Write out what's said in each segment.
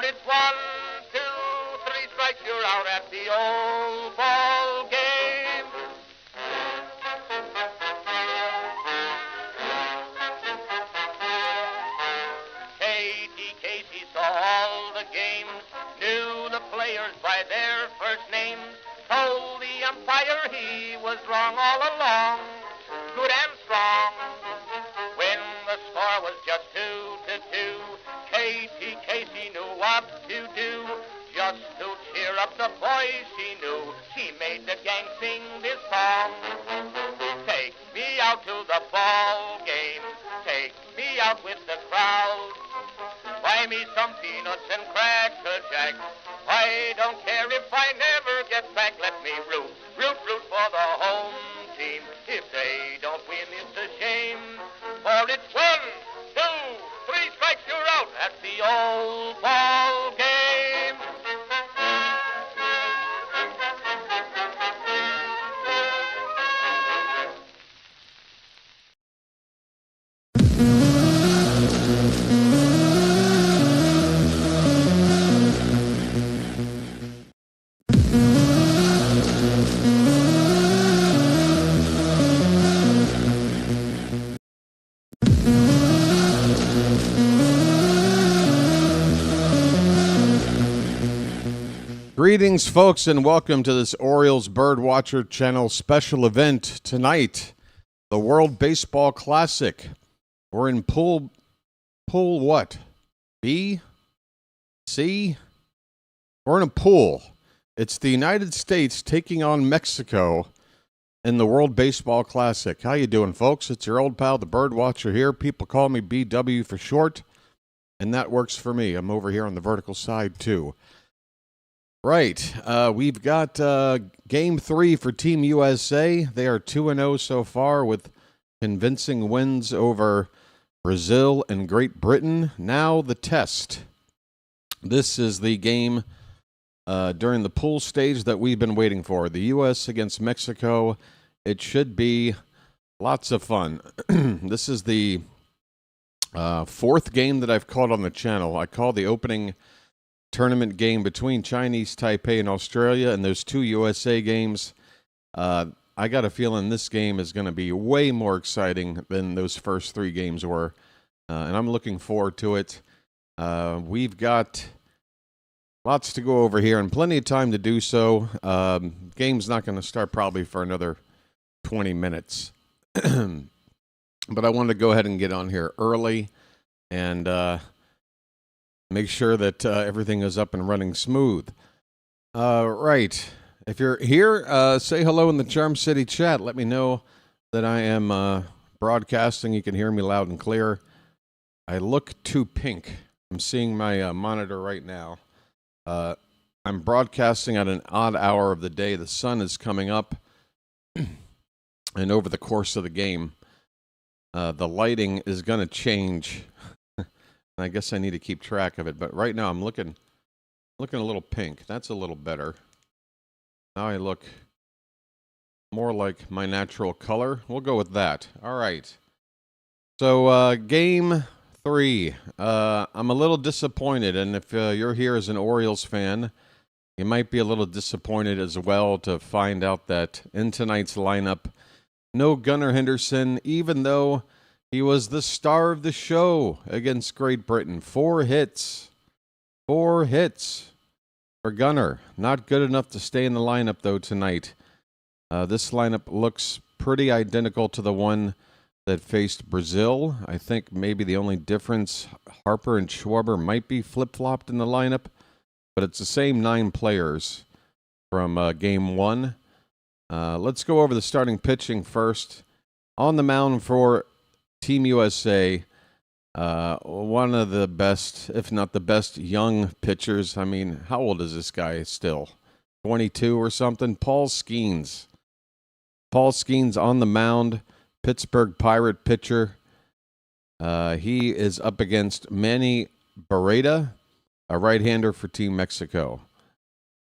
it's 1, 2, 3 strikes, you're out at the old ball game. Katie Casey saw all the games, knew the players by their first names, told the umpire he was wrong all along, good and strong. When the score was just 2-2, Katie Casey knew what to do. Just to cheer up the boys she knew, she made the gang sing this song. Take me out to the ball game, take me out with the crowd. Buy me some peanuts and Cracker Jack. I don't care if I never get back. Let me root for the home team. If they don't win, it's a shame. For it's 1, 2, 3 strikes, you're out at the old ball game. Greetings, folks, and welcome to this Orioles BirdWatcher Channel special event tonight, the World Baseball Classic. We're in pool what? B? C? We're in a pool. It's the United States taking on Mexico in the World Baseball Classic. How you doing, folks? It's your old pal, the BirdWatcher here. People call me BW for short, and that works for me. I'm over here on the vertical side, too. Right, we've got Game 3 for Team USA. They are 2-0 so far with convincing wins over Brazil and Great Britain. Now the test. This is the game during the pool stage that we've been waiting for. The U.S. against Mexico. It should be lots of fun. This is the fourth game that I've called on the channel. I call the opening tournament game between Chinese Taipei and Australia, and those two USA games. I got a feeling this game is going to be way more exciting than those first three games were, and I'm looking forward to it. We've got lots to go over here and plenty of time to do so. Game's not going to start probably for another 20 minutes, but I wanted to go ahead and get on here early and make sure that everything is up and running smooth. Right. If you're here, say hello in the Charm City chat. Let me know that I am broadcasting. You can hear me loud and clear. I look too pink. I'm seeing my monitor right now. I'm broadcasting at an odd hour of the day. The sun is coming up. And over the course of the game, the lighting is going to change. I guess I need to keep track of it, but right now I'm looking a little pink. That's a little better. Now I look more like my natural color. We'll go with that. All right. So Game 3. I'm a little disappointed, and if you're here as an Orioles fan, you might be a little disappointed as well to find out that in tonight's lineup, no Gunnar Henderson, even though he was the star of the show against Great Britain. 4 hits. 4 hits for Gunnar. Not good enough to stay in the lineup, though, tonight. This lineup looks pretty identical to the one that faced Brazil. I think maybe the only difference, Harper and Schwarber might be flip-flopped in the lineup, but it's the same 9 players from Game 1. Let's go over the starting pitching first. On the mound for Team USA, one of the best, if not the best, young pitchers. I mean, how old is this guy still? 22 or something? Paul Skenes. Paul Skenes on the mound, Pittsburgh Pirate pitcher. He is up against Manny Barreda, a right-hander for Team Mexico.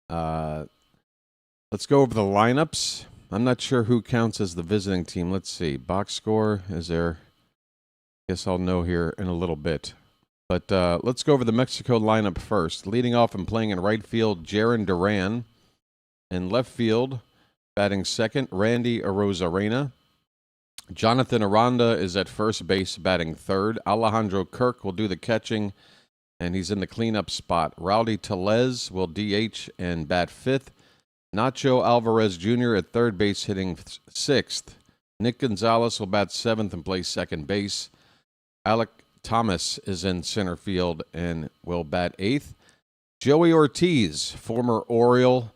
Let's go over the lineups. I'm not sure who counts as the visiting team. Let's see. Box score is there. Guess I'll know here in a little bit. But let's go over the Mexico lineup first. Leading off and playing in right field, Jaron Duran. In left field, batting second, Randy Arozarena. Jonathan Aranda is at first base, batting third. Alejandro Kirk will do the catching, and he's in the cleanup spot. Rowdy Tellez will DH and bat fifth. Nacho Alvarez Jr. at third base, hitting sixth. Nick Gonzalez will bat seventh and play second base. Alec Thomas is in center field and will bat eighth. Joey Ortiz, former Oriole,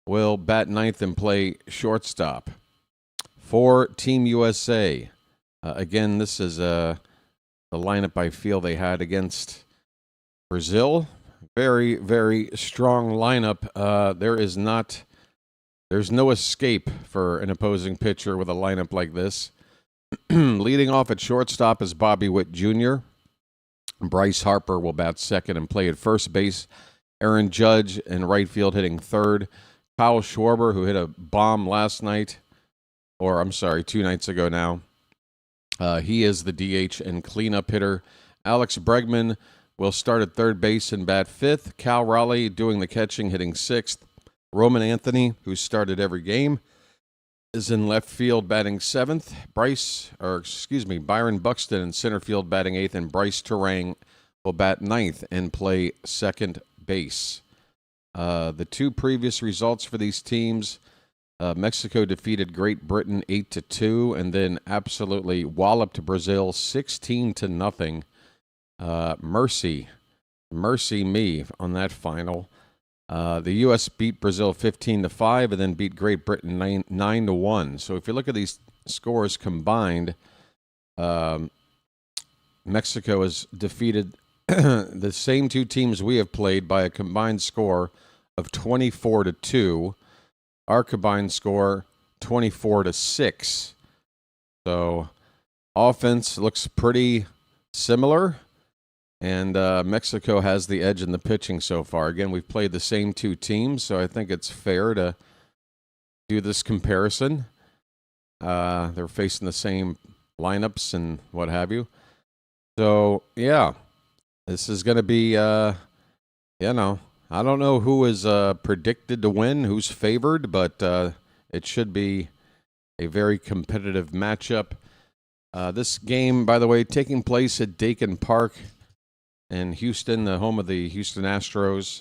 will bat ninth and play shortstop. For Team USA, again, this is the lineup I feel they had against Brazil. Very, very strong lineup. There's no escape for an opposing pitcher with a lineup like this. Leading off at shortstop is Bobby Witt Jr. Bryce Harper will bat second and play at first base. Aaron Judge in right field hitting third. Kyle Schwarber, who hit a bomb last night, 2 nights ago now. He is the DH and cleanup hitter. Alex Bregman will start at third base and bat fifth. Cal Raleigh doing the catching, hitting sixth. Roman Anthony, who started every game, is in left field batting seventh. Byron Buxton in center field batting eighth, and Bryce Terang will bat ninth and play second base. The two previous results for these teams, Mexico defeated Great Britain 8-2, and then absolutely walloped Brazil 16-0. Mercy me on that final. The U.S. beat Brazil 15-5 and then beat Great Britain 9-1. So if you look at these scores combined, Mexico has defeated the same two teams we have played by a combined score of 24-2. Our combined score 24-6. So offense looks pretty similar. And Mexico has the edge in the pitching so far. Again, we've played the same two teams, so I think it's fair to do this comparison. They're facing the same lineups and what have you. So, yeah, this is going to be, I don't know who is predicted to win, who's favored, but it should be a very competitive matchup. This game, by the way, taking place at Daikin Park in Houston, the home of the Houston Astros.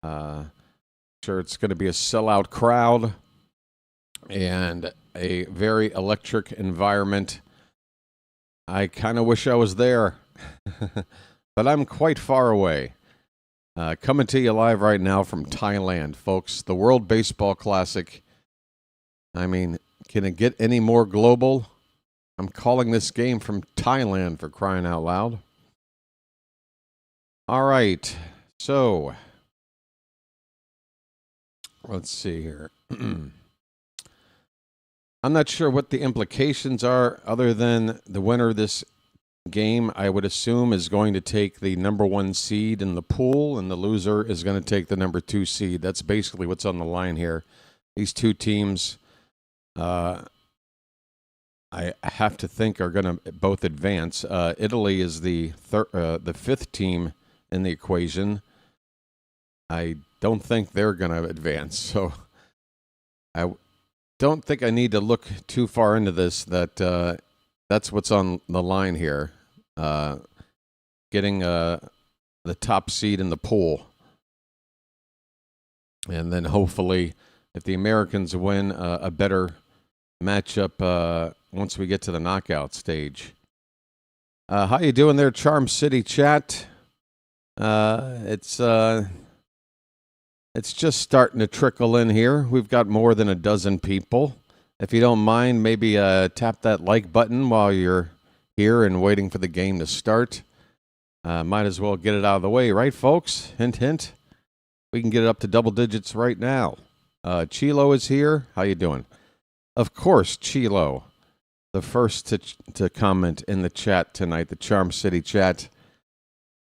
Sure, it's going to be a sellout crowd and a very electric environment. I kind of wish I was there, but I'm quite far away. Coming to you live right now from Thailand, folks. The World Baseball Classic. I mean, can it get any more global? I'm calling this game from Thailand, for crying out loud. All right, so let's see here. I'm not sure what the implications are other than the winner of this game, I would assume, is going to take the number 1 seed in the pool, and the loser is going to take the number 2 seed. That's basically what's on the line here. These two teams, I have to think, are going to both advance. Italy is the 5th team in the equation. I don't think they're going to advance, so I don't think I need to look too far into this. That's what's on the line here. Getting the top seed in the pool, and then hopefully, if the Americans win, a better matchup once we get to the knockout stage. How you doing there, Charm City chat? It's just starting to trickle in here. We've got more than a dozen people. If you don't mind, maybe tap that like button while you're here and waiting for the game to start. Might as well get it out of the way, right, folks? Hint, hint. We can get it up to double digits right now. Chilo is here. How you doing? Of course, Chilo, the first to comment in the chat tonight, the Charm City chat.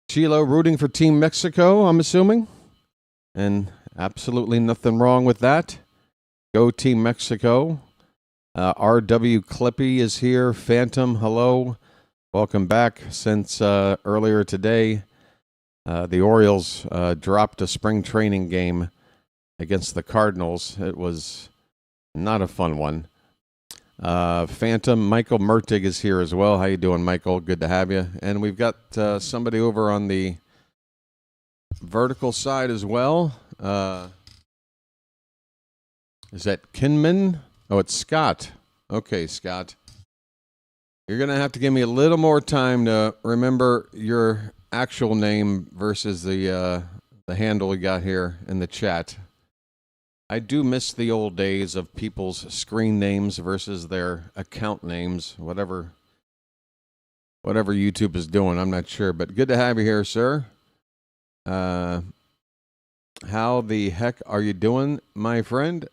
Chilo rooting for Team Mexico, I'm assuming. And absolutely nothing wrong with that. Go Team Mexico. R.W. Clippy is here. Phantom, hello. Welcome back. Since earlier today, the Orioles dropped a spring training game against the Cardinals. It was not a fun one. Phantom Michael Mertig is here as well. How you doing, Michael? Good to have you. And we've got somebody over on the vertical side as well. Is that Kinman? Oh, it's Scott. Okay, Scott. You're going to have to give me a little more time to remember your actual name versus the handle we got here in the chat. I do miss the old days of people's screen names versus their account names, whatever YouTube is doing. I'm not sure, but good to have you here, sir. How the heck are you doing, my friend?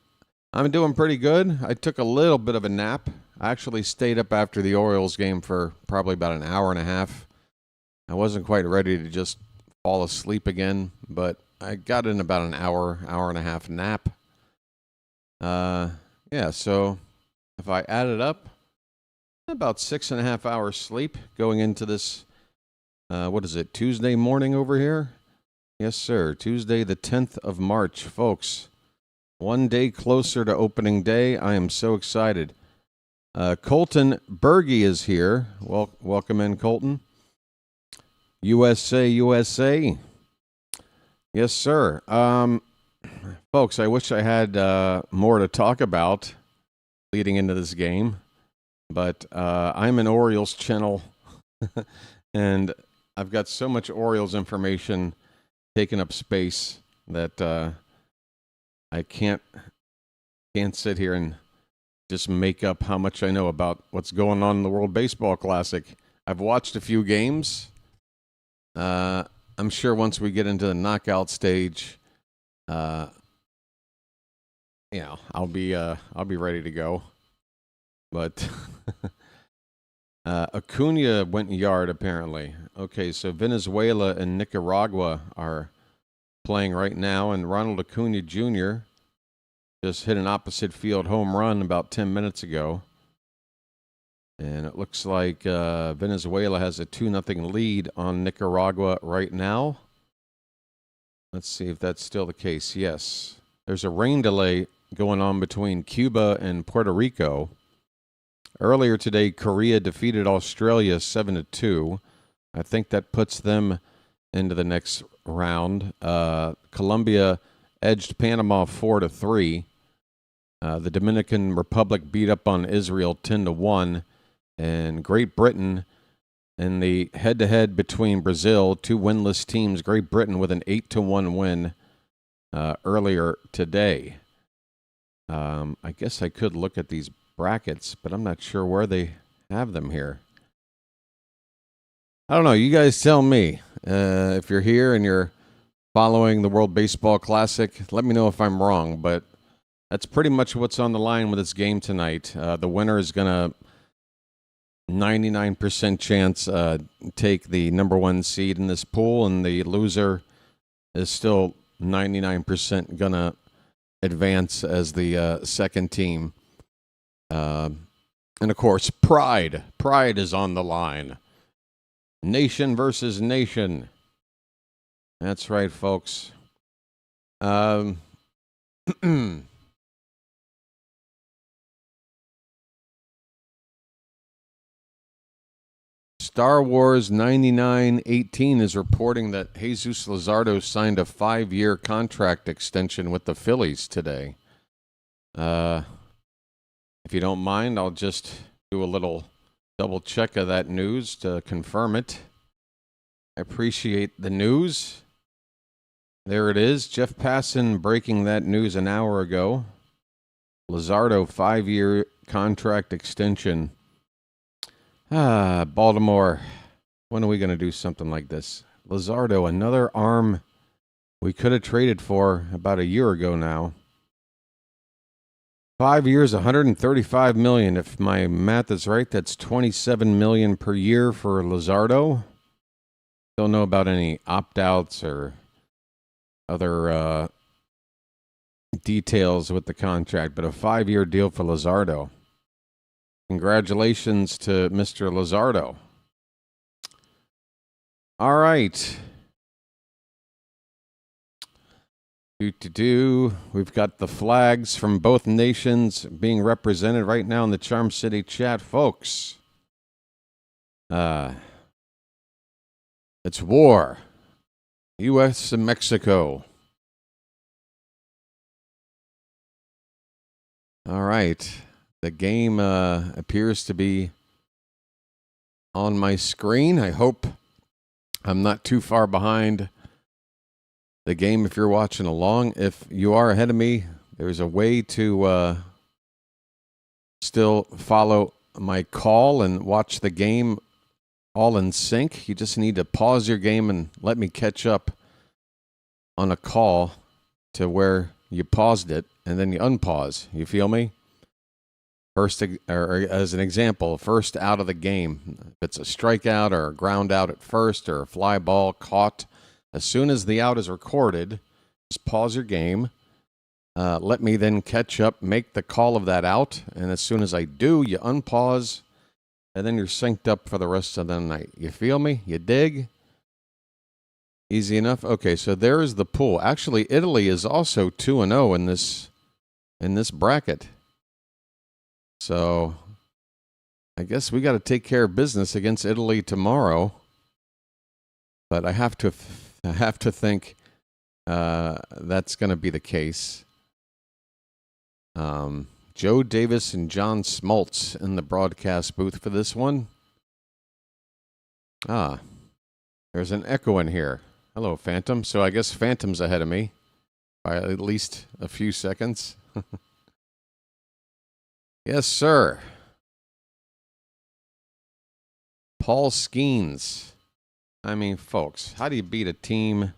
I'm doing pretty good. I took a little bit of a nap. I actually stayed up after the Orioles game for probably about an hour and a half. I wasn't quite ready to just fall asleep again, but I got in about an hour and a half nap. So if I add it up, about 6.5 hours sleep going into this, Tuesday morning over here? Yes, sir. Tuesday, the 10th of March, folks. One day closer to opening day. I am so excited. Colton Berge is here. Welcome in, Colton. USA. Yes, sir. Folks, I wish I had more to talk about leading into this game, but I'm an Orioles channel, and I've got so much Orioles information taking up space that I can't sit here and just make up how much I know about what's going on in the World Baseball Classic. I've watched a few games. I'm sure once we get into the knockout stage, I'll be ready to go. But Acuna went yard apparently. Okay, so Venezuela and Nicaragua are playing right now, and Ronald Acuna Jr. just hit an opposite field home run about 10 minutes ago. And it looks like Venezuela has a 2-0 lead on Nicaragua right now. Let's see if that's still the case. Yes. There's a rain delay going on between Cuba and Puerto Rico. Earlier today, Korea defeated Australia 7-2. I think that puts them into the next round. Colombia edged Panama 4-3. The Dominican Republic beat up on Israel 10-1. And Great Britain in the head-to-head between Brazil, two winless teams, Great Britain with an 8-1 win earlier today. I guess I could look at these brackets, but I'm not sure where they have them here. I don't know. You guys tell me. If you're here and you're following the World Baseball Classic, let me know if I'm wrong, but that's pretty much what's on the line with this game tonight. The winner is going to 99% chance take the number one seed in this pool, and the loser is still 99% going to advance as the second team. And, of course, pride. Pride is on the line. Nation versus nation. That's right, folks. Star Wars 9918 is reporting that Jesus Luzardo signed a 5-year contract extension with the Phillies today. If you don't mind, I'll just do a little double check of that news to confirm it. I appreciate the news. There it is. Jeff Passan breaking that news an hour ago. Luzardo 5-year contract extension. Baltimore. When are we going to do something like this? Luzardo, another arm we could have traded for about a year ago now. 5 years, $135 million. If my math is right, that's $27 million per year for Luzardo. Don't know about any opt-outs or other details with the contract, but a 5-year deal for Luzardo. Congratulations to Mr. Luzardo. All right. We've got the flags from both nations being represented right now in the Charm City chat, folks. It's war. U.S. and Mexico. All right. The game appears to be on my screen. I hope I'm not too far behind the game if you're watching along. If you are ahead of me, there's a way to still follow my call and watch the game all in sync. You just need to pause your game and let me catch up on a call to where you paused it, and then you unpause. You feel me? First, or as an example, first out of the game. If it's a strikeout or a ground out at first or a fly ball caught, as soon as the out is recorded, just pause your game. Let me then catch up, make the call of that out, and as soon as I do, you unpause, and then you're synced up for the rest of the night. You feel me? You dig? Easy enough? Okay, so there is the pool. Actually, Italy is also 2-0 in this bracket. So I guess we got to take care of business against Italy tomorrow. But I have to think that's going to be the case. Joe Davis and John Smoltz in the broadcast booth for this one. There's an echo in here. Hello, Phantom. So I guess Phantom's ahead of me by at least a few seconds. Yes, sir. Paul Skenes. I mean, folks, how do you beat a team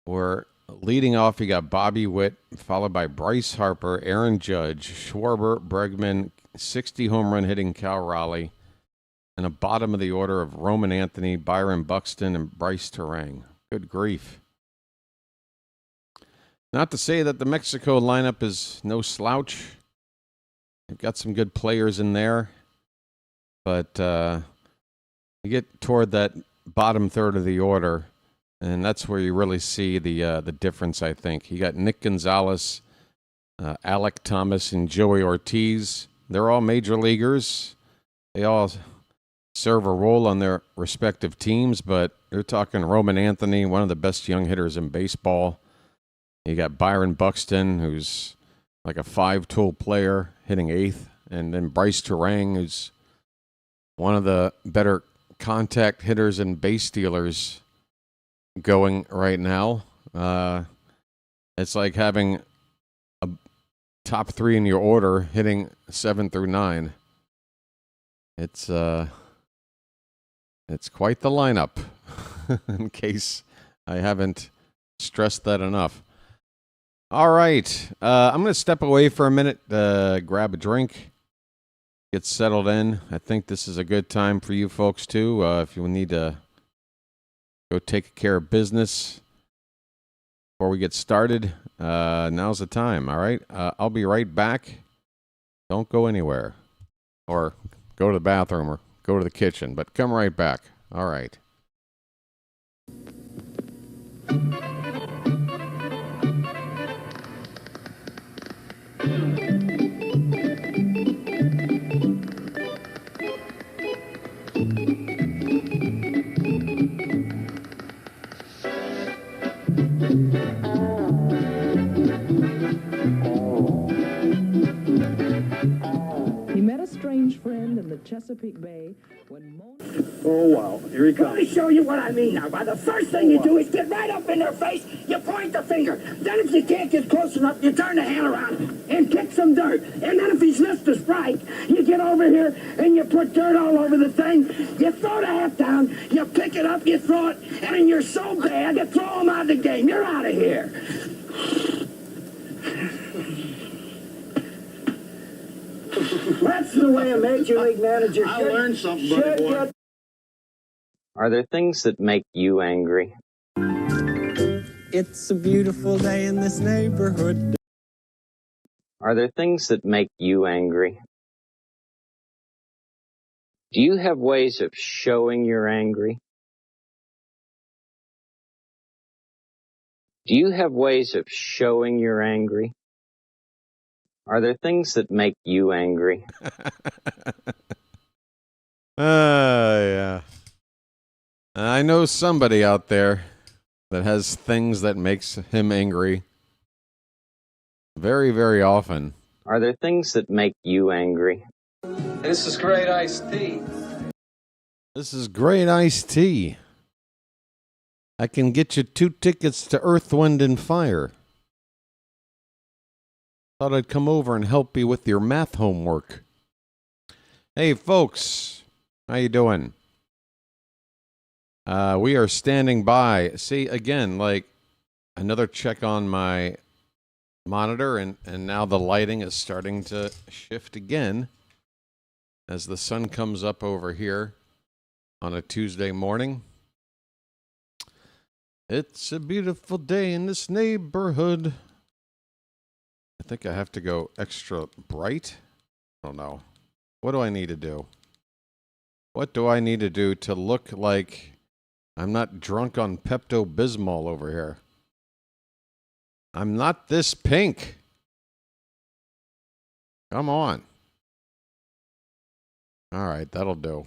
where leading off you got Bobby Witt, followed by Bryce Harper, Aaron Judge, Schwarber, Bregman, 60 home run hitting Cal Raleigh, and a bottom of the order of Roman Anthony, Byron Buxton, and Bryce Terang. Good grief. Not to say that the Mexico lineup is no slouch. They've got some good players in there. But you get toward that bottom third of the order, and that's where you really see the difference, I think. You got Nick Gonzalez, Alec Thomas, and Joey Ortiz. They're all major leaguers. They all serve a role on their respective teams, but you're talking Roman Anthony, one of the best young hitters in baseball. You got Byron Buxton, who's like a 5-tool player, hitting 8th, and then Bryce Terang, who's one of the better contact hitters and base stealers going right now. It's like having a top 3 in your order hitting 7 through 9. It's quite the lineup, in case I haven't stressed that enough. All right. I'm going to step away for a minute, grab a drink, get settled in. I think this is a good time for you folks, too, if you need to go take care of business before we get started. Now's the time, all right? I'll be right back. Don't go anywhere. Or go to the bathroom or go to the kitchen, but come right back. All right. He met a strange friend in the Chesapeake Bay when Oh, wow. Here he comes. Let me show you what I mean now. By the first thing you do is get right up in their face, you point the finger. Then if you can't get close enough, you turn the hand around and kick some dirt. And then if he's missed a strike, you get over here and you put dirt all over the thing. You throw the hat down, you pick it up, you throw it, and you're so bad, you throw him out of the game. You're out of here. That's the way a major league manager I should. learned something, buddy boy. Are there things that make you angry? It's a beautiful day in this neighborhood. Are there things that make you angry? Do you have ways of showing you're angry? Do you have ways of showing you're angry? Are there things that make you angry? Yeah. I know somebody out there that has things that makes him angry. Very, very often. Are there things that make you angry? This is great iced tea. This is great iced tea. I can get you 2 tickets to Earth, Wind, and Fire. Thought I'd come over and help you with your math homework. Hey, folks. How you doing? We are standing by. See, again, like another check on my monitor, and now the lighting is starting to shift again as the sun comes up over here on a Tuesday morning. It's a beautiful day in this neighborhood. I think I have to go extra bright. I don't know. What do I need to do? What do I need to do to look like I'm not drunk on Pepto-Bismol over here? I'm not this pink. Come on. All right, that'll do.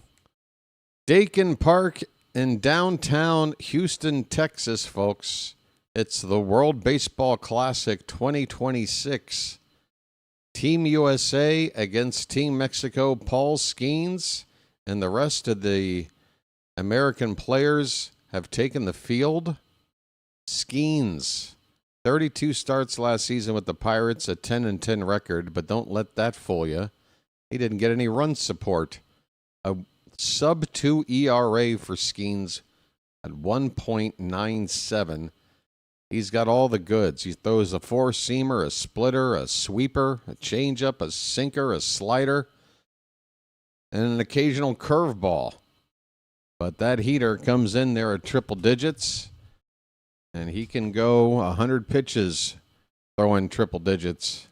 Daikin Park in downtown Houston, Texas, folks. It's the World Baseball Classic 2026. Team USA against Team Mexico. Paul Skenes and the rest of the American players have taken the field. Skenes, 32 starts last season with the Pirates, a 10-10 record, but don't let that fool you. He didn't get any run support. A sub-2 ERA for Skenes at 1.97. He's got all the goods. He throws a four-seamer, a splitter, a sweeper, a changeup, a sinker, a slider, and an occasional curveball. But that heater comes in there at triple digits, and he can go 100 pitches throwing triple digits.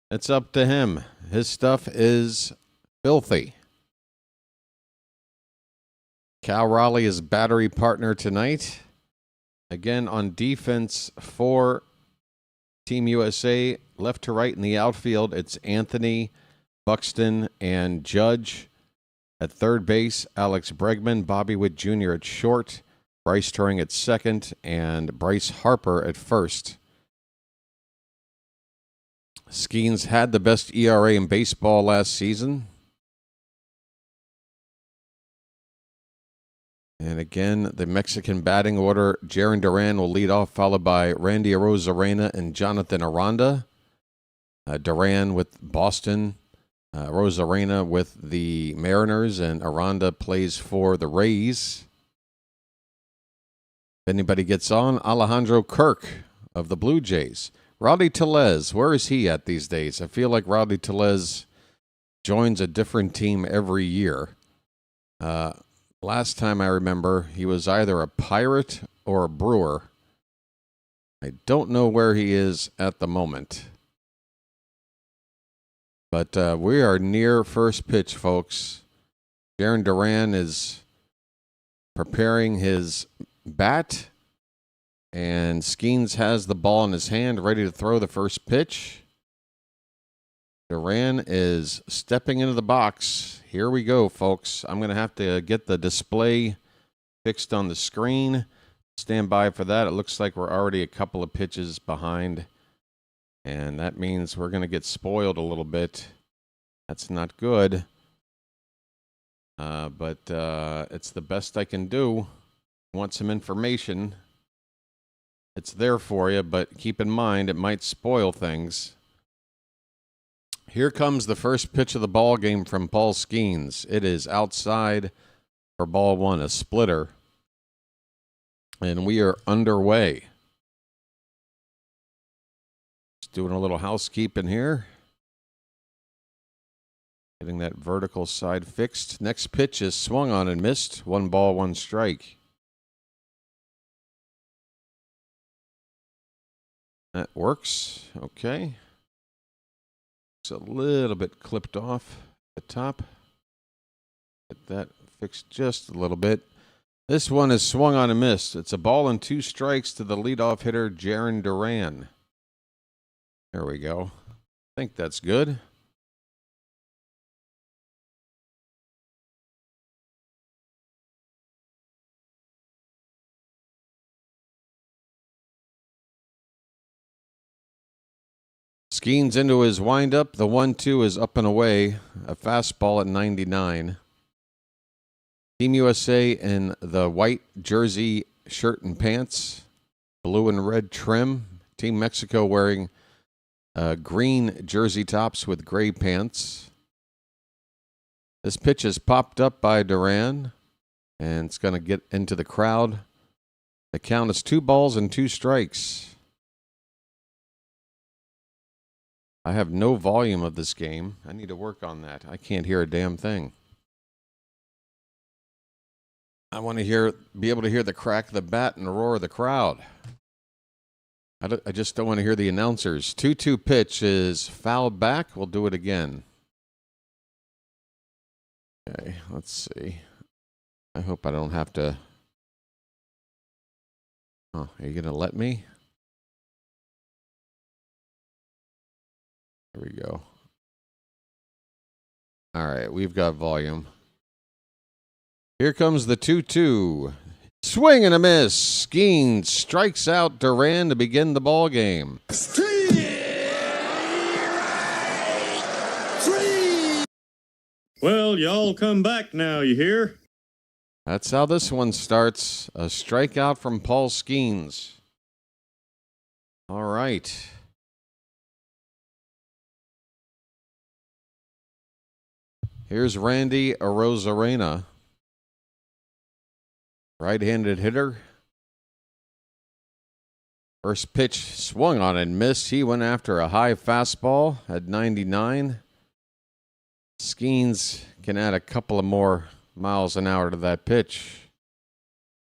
It's up to him. His stuff is filthy. Cal Raleigh is battery partner tonight. Again, on defense for Team USA, left to right in the outfield, it's Anthony, Buxton, and Judge. At third base, Alex Bregman, Bobby Witt Jr. at short, Bryce Turing at second, and Bryce Harper at first. Skenes had the best ERA in baseball last season. And again, the Mexican batting order, Jaron Duran will lead off, followed by Randy Arozarena and Jonathan Aranda. Duran with Boston, Arozarena with the Mariners, and Aranda plays for the Rays. If anybody gets on, Alejandro Kirk of the Blue Jays. Rowdy Tellez, where is he at these days? I feel like Rowdy Tellez joins a different team every year. Last time I remember, he was either a Pirate or a Brewer. I don't know where he is at the moment. But we are near first pitch, folks. Jaron Duran is preparing his bat, and Skenes has the ball in his hand, ready to throw the first pitch. Duran is stepping into the box. Here we go, folks. I'm going to have to get the display fixed on the screen. Stand by for that. It looks like we're already a couple of pitches behind, and that means we're going to get spoiled a little bit. That's not good, but it's the best I can do. Want some information? It's there for you, but keep in mind it might spoil things. Here comes the first pitch of the ball game from Paul Skenes. It is outside for ball one, a splitter. And we are underway. Just doing a little housekeeping here. Getting that vertical side fixed. Next pitch is swung on and missed. 1 ball, 1 strike. That works. Okay. It's a little bit clipped off at the top. Get that fixed just a little bit. This one is swung on and missed. It's a ball and 2 strikes to the leadoff hitter, Jarren Duran. There we go. I think that's good. Skenes into his windup. The 1-2 is up and away. A fastball at 99. Team USA in the white jersey, shirt, and pants. Blue and red trim. Team Mexico wearing green jersey tops with gray pants. This pitch is popped up by Duran, and it's going to get into the crowd. The count is 2 balls and 2 strikes. I have no volume of this game. I need to work on that. I can't hear a damn thing. I want to be able to hear the crack of the bat and the roar of the crowd. I just don't want to hear the announcers. 2-2 pitch is fouled back. We'll do it again. Okay, let's see. I hope I don't have to. Oh, are you going to let me? There we go. All right, we've got volume. Here comes the 2-2. Swing and a miss. Skenes strikes out Duran to begin the ball game. Well, y'all come back now, you hear? That's how this one starts. A strikeout from Paul Skenes. All right. Here's Randy Arozarena. Right-handed hitter. First pitch swung on and missed. He went after a high fastball at 99. Skenes can add a couple of more miles an hour to that pitch.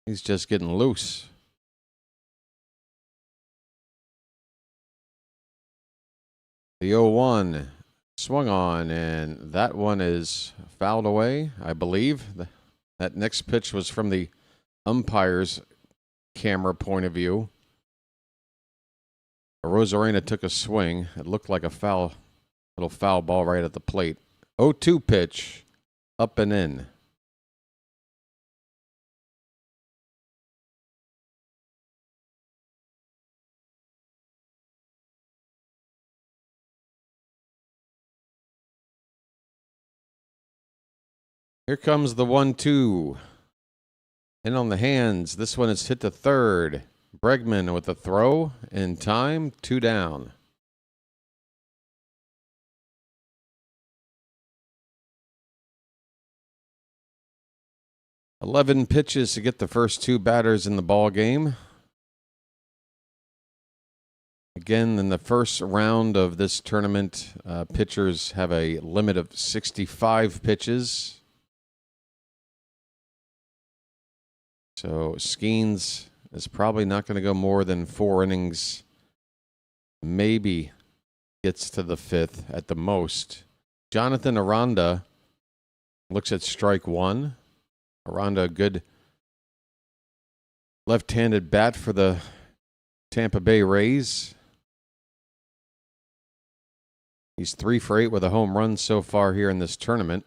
He's just getting loose. The 0-1 swung on, and that one is fouled away, I believe. That next pitch was from the umpire's camera point of view. Rosarena took a swing. It looked like a little foul ball right at the plate. 0-2 pitch, up and in. Here comes the 1-2. In on the hands. This one is hit to third. Bregman with a throw in time. 2 down. $11 pitches to get the first 2 batters in the ball game. Again, in the first round of this tournament, pitchers have a limit of 65 pitches. So Skenes is probably not going to go more than 4 innings. Maybe gets to the 5th at the most. Jonathan Aranda looks at strike 1. Aranda, a good left-handed bat for the Tampa Bay Rays. He's 3 for 8 with a home run so far here in this tournament.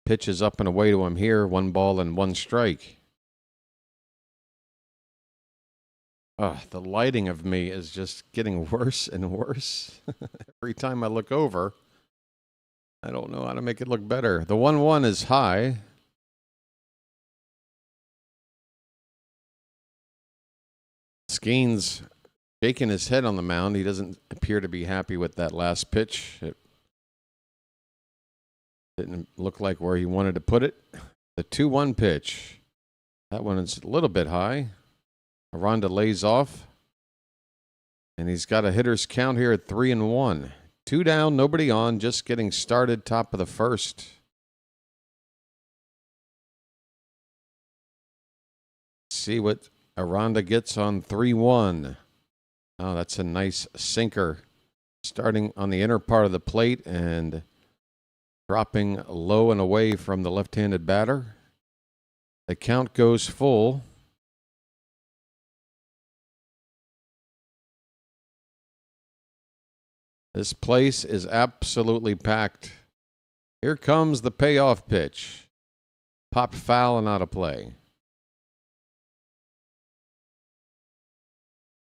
Pitch is up and away to him here. 1 ball and 1 strike. The lighting of me is just getting worse and worse. Every time I look over, I don't know how to make it look better. The 1-1 is high. Skenes shaking his head on the mound. He doesn't appear to be happy with that last pitch. It didn't look like where he wanted to put it. The 2-1 pitch. That one is a little bit high. Aranda lays off. And he's got a hitter's count here at 3-1. 2 down, nobody on, just getting started, top of the first. See what Aranda gets on 3-1. Oh, that's a nice sinker. Starting on the inner part of the plate and dropping low and away from the left-handed batter. The count goes full. This place is absolutely packed. Here comes the payoff pitch. Popped foul and out of play.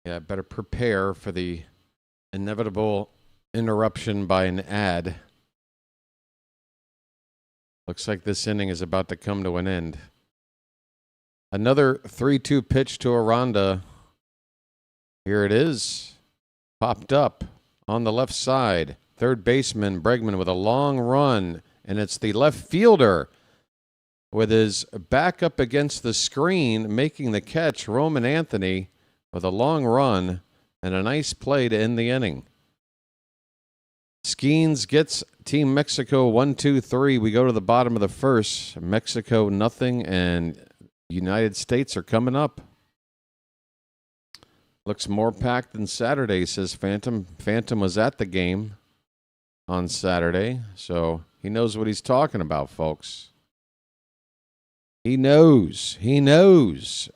Yeah, better prepare for the inevitable interruption by an ad. Looks like this inning is about to come to an end. Another 3-2 pitch to Aranda. Here it is. Popped up on the left side. Third baseman Bregman with a long run, and it's the left fielder with his back up against the screen making the catch, Roman Anthony, with a long run and a nice play to end the inning. Skenes gets Team Mexico 1-2-3. We go to the bottom of the first. Mexico nothing, and United States are coming up. Looks more packed than Saturday, says Phantom. Phantom was at the game on Saturday, so he knows what he's talking about, folks. He knows. He knows.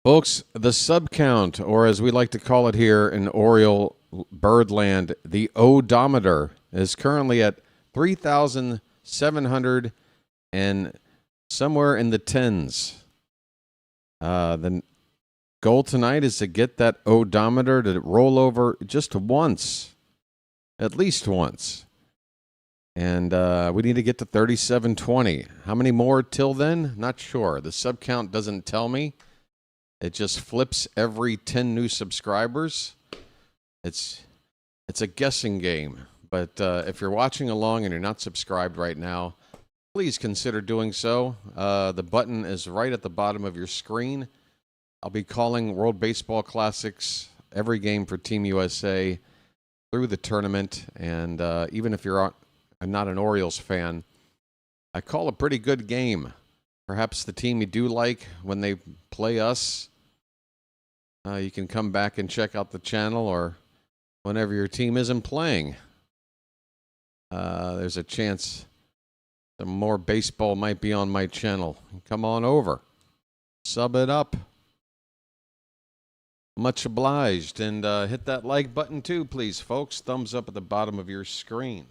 Folks, the sub count, or as we like to call it here in Oriole Birdland, the odometer is currently at 3,700 and somewhere in the tens. The goal tonight is to get that odometer to roll over just once, at least once. And we need to get to 3720. How many more till then? Not sure. The sub count doesn't tell me. It just flips every 10 new subscribers. It's a guessing game. But if you're watching along and you're not subscribed right now, please consider doing so. The button is right at the bottom of your screen. I'll be calling World Baseball Classics every game for Team USA through the tournament. And even if you're not an Orioles fan, I call a pretty good game. Perhaps the team you do like, when they play us, you can come back and check out the channel, or whenever your team isn't playing. There's a chance some more baseball might be on my channel. Come on over. Sub it up. Much obliged. And hit that like button too, please, folks. Thumbs up at the bottom of your screen.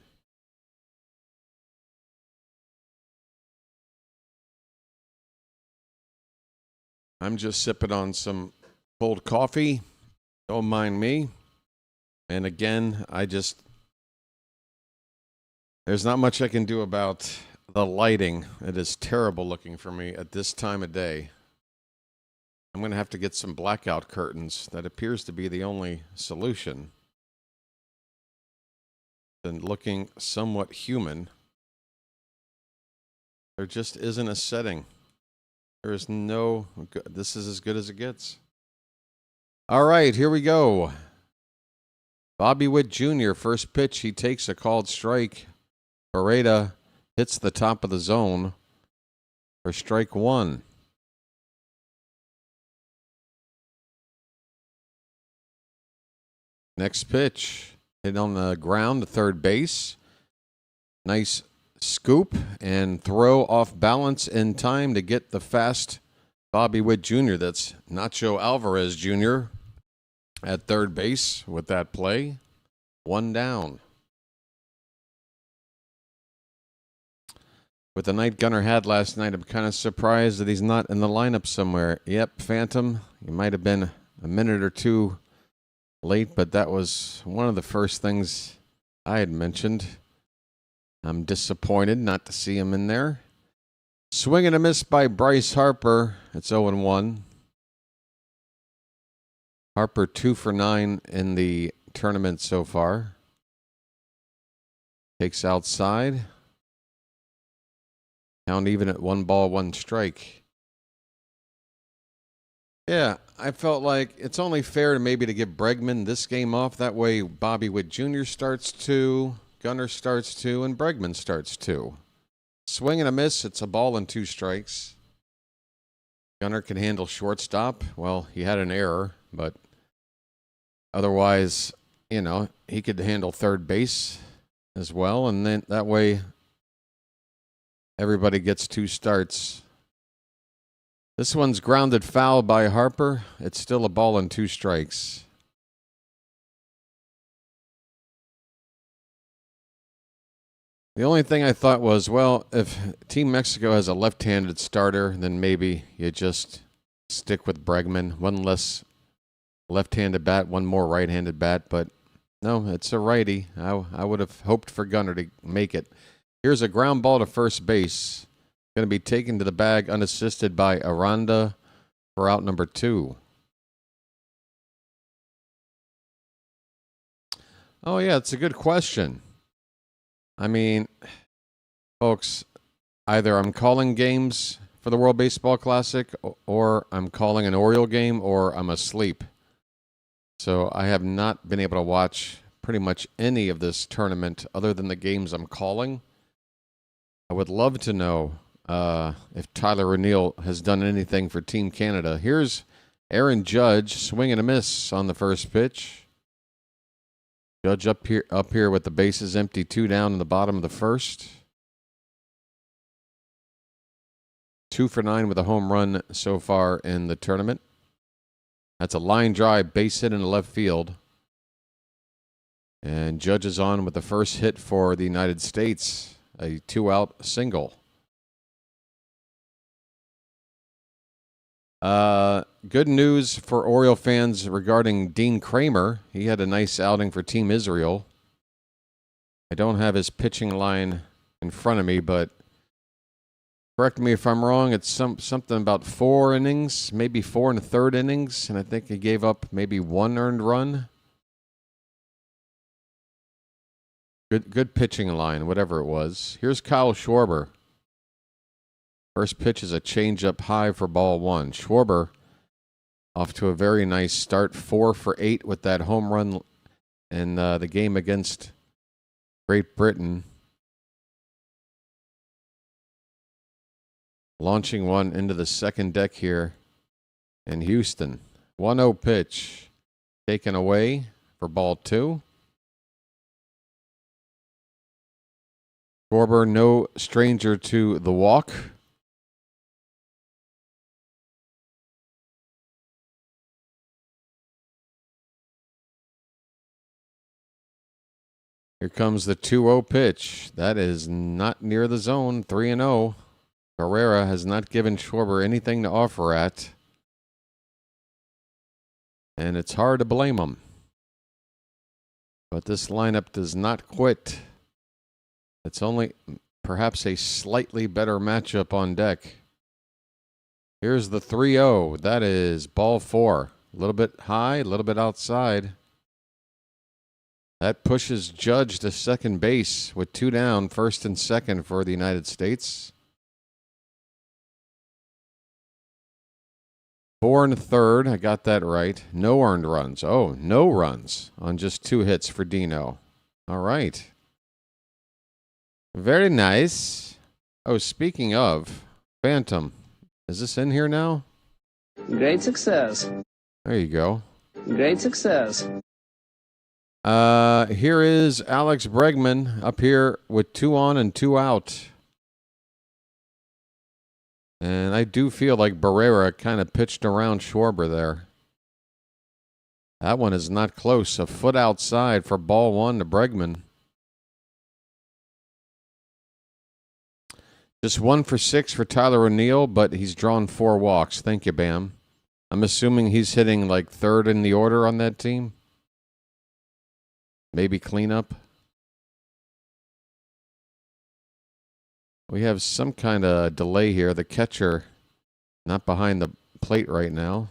I'm just sipping on some cold coffee. Don't mind me. And again, there's not much I can do about the lighting. It is terrible looking for me at this time of day. I'm going to have to get some blackout curtains. That appears to be the only solution. And looking somewhat human. There just isn't a setting. There is no... This is as good as it gets. All right, here we go. Bobby Witt Jr., first pitch, he takes a called strike. Barreda hits the top of the zone for strike one. Next pitch, hit on the ground to third base. Nice scoop and throw off balance in time to get the fast Bobby Witt Jr. That's Nacho Alvarez Jr. at third base with that play. One down. With the night Gunnar had last night, I'm kind of surprised that he's not in the lineup somewhere. Yep, Phantom, you might have been a minute or two late, but that was one of the first things I had mentioned. I'm disappointed not to see him in there. Swing and a miss by Bryce Harper. It's 0-1. Harper 2 for 9 in the tournament so far. Takes outside. Count even at 1 ball, 1 strike. Yeah, I felt like it's only fair maybe to give Bregman this game off. That way Bobby Witt Jr. starts 2, Gunnar starts 2, and Bregman starts 2. Swing and a miss. It's a ball and 2 strikes. Gunnar can handle shortstop. Well, he had an error, but otherwise, he could handle third base as well. And then that way everybody gets 2 starts. This one's grounded foul by Harper. It's still a ball and 2 strikes. The only thing I thought was, well, if Team Mexico has a left-handed starter, then maybe you just stick with Bregman. One less left-handed bat, one more right-handed bat. But no, it's a righty. I would have hoped for Gunnar to make it. Here's a ground ball to first base. Going to be taken to the bag unassisted by Aranda for out number 2. Oh, yeah, it's a good question. I mean, folks, either I'm calling games for the World Baseball Classic, or I'm calling an Oriole game, or I'm asleep. So I have not been able to watch pretty much any of this tournament other than the games I'm calling. I would love to know if Tyler O'Neill has done anything for Team Canada. Here's Aaron Judge, swing and a miss on the first pitch. Judge up here with the bases empty, 2 down in the bottom of the first. 2 for 9 with a home run so far in the tournament. That's a line drive, base hit in the left field. And Judge is on with the first hit for the United States, a 2-out single. Good news for Oriole fans regarding Dean Kramer. He had a nice outing for Team Israel. I don't have his pitching line in front of me, but correct me if I'm wrong. It's something about 4 innings, maybe 4 1/3 innings, and I think he gave up maybe 1 earned run. Good pitching line, whatever it was. Here's Kyle Schwarber. First pitch is a changeup high for ball 1. Schwarber off to a very nice start, 4 for 8 with that home run in the game against Great Britain. Launching one into the second deck here in Houston. 1-0 pitch taken away for ball 2. Schwarber, no stranger to the walk. Here comes the 2-0 pitch. That is not near the zone. 3-0. Barrera has not given Schwarber anything to offer at. And it's hard to blame him. But this lineup does not quit. It's only perhaps a slightly better matchup on deck. Here's the 3-0. That is ball 4. A little bit high, a little bit outside. That pushes Judge to second base with 2 down, first and second for the United States. 4 1/3. I got that right. No earned runs. Oh, no runs on just 2 hits for Dino. All right. Very nice. Oh, speaking of, Phantom. Is this in here now? Great success. There you go. Great success. Here is Alex Bregman up here with 2 on and 2 out. And I do feel like Barrera kind of pitched around Schwarber there. That one is not close. A foot outside for ball 1 to Bregman. Just 1 for 6 for Tyler O'Neill, but he's drawn 4 walks. Thank you, Bam. I'm assuming he's hitting like 3rd in the order on that team. Maybe cleanup. We have some kind of delay here. The catcher not behind the plate right now.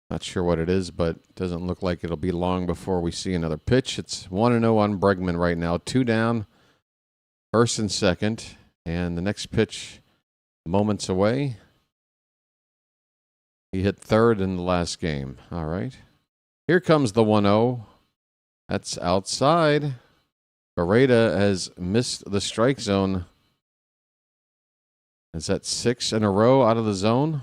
Not sure what it is, but it doesn't look like it'll be long before we see another pitch. It's 1-0 on Bregman right now. 2 down, first and second. And the next pitch moments away. He hit 3rd in the last game. All right. Here comes the 1-0. That's outside. Barrera has missed the strike zone. Is that 6 in a row out of the zone?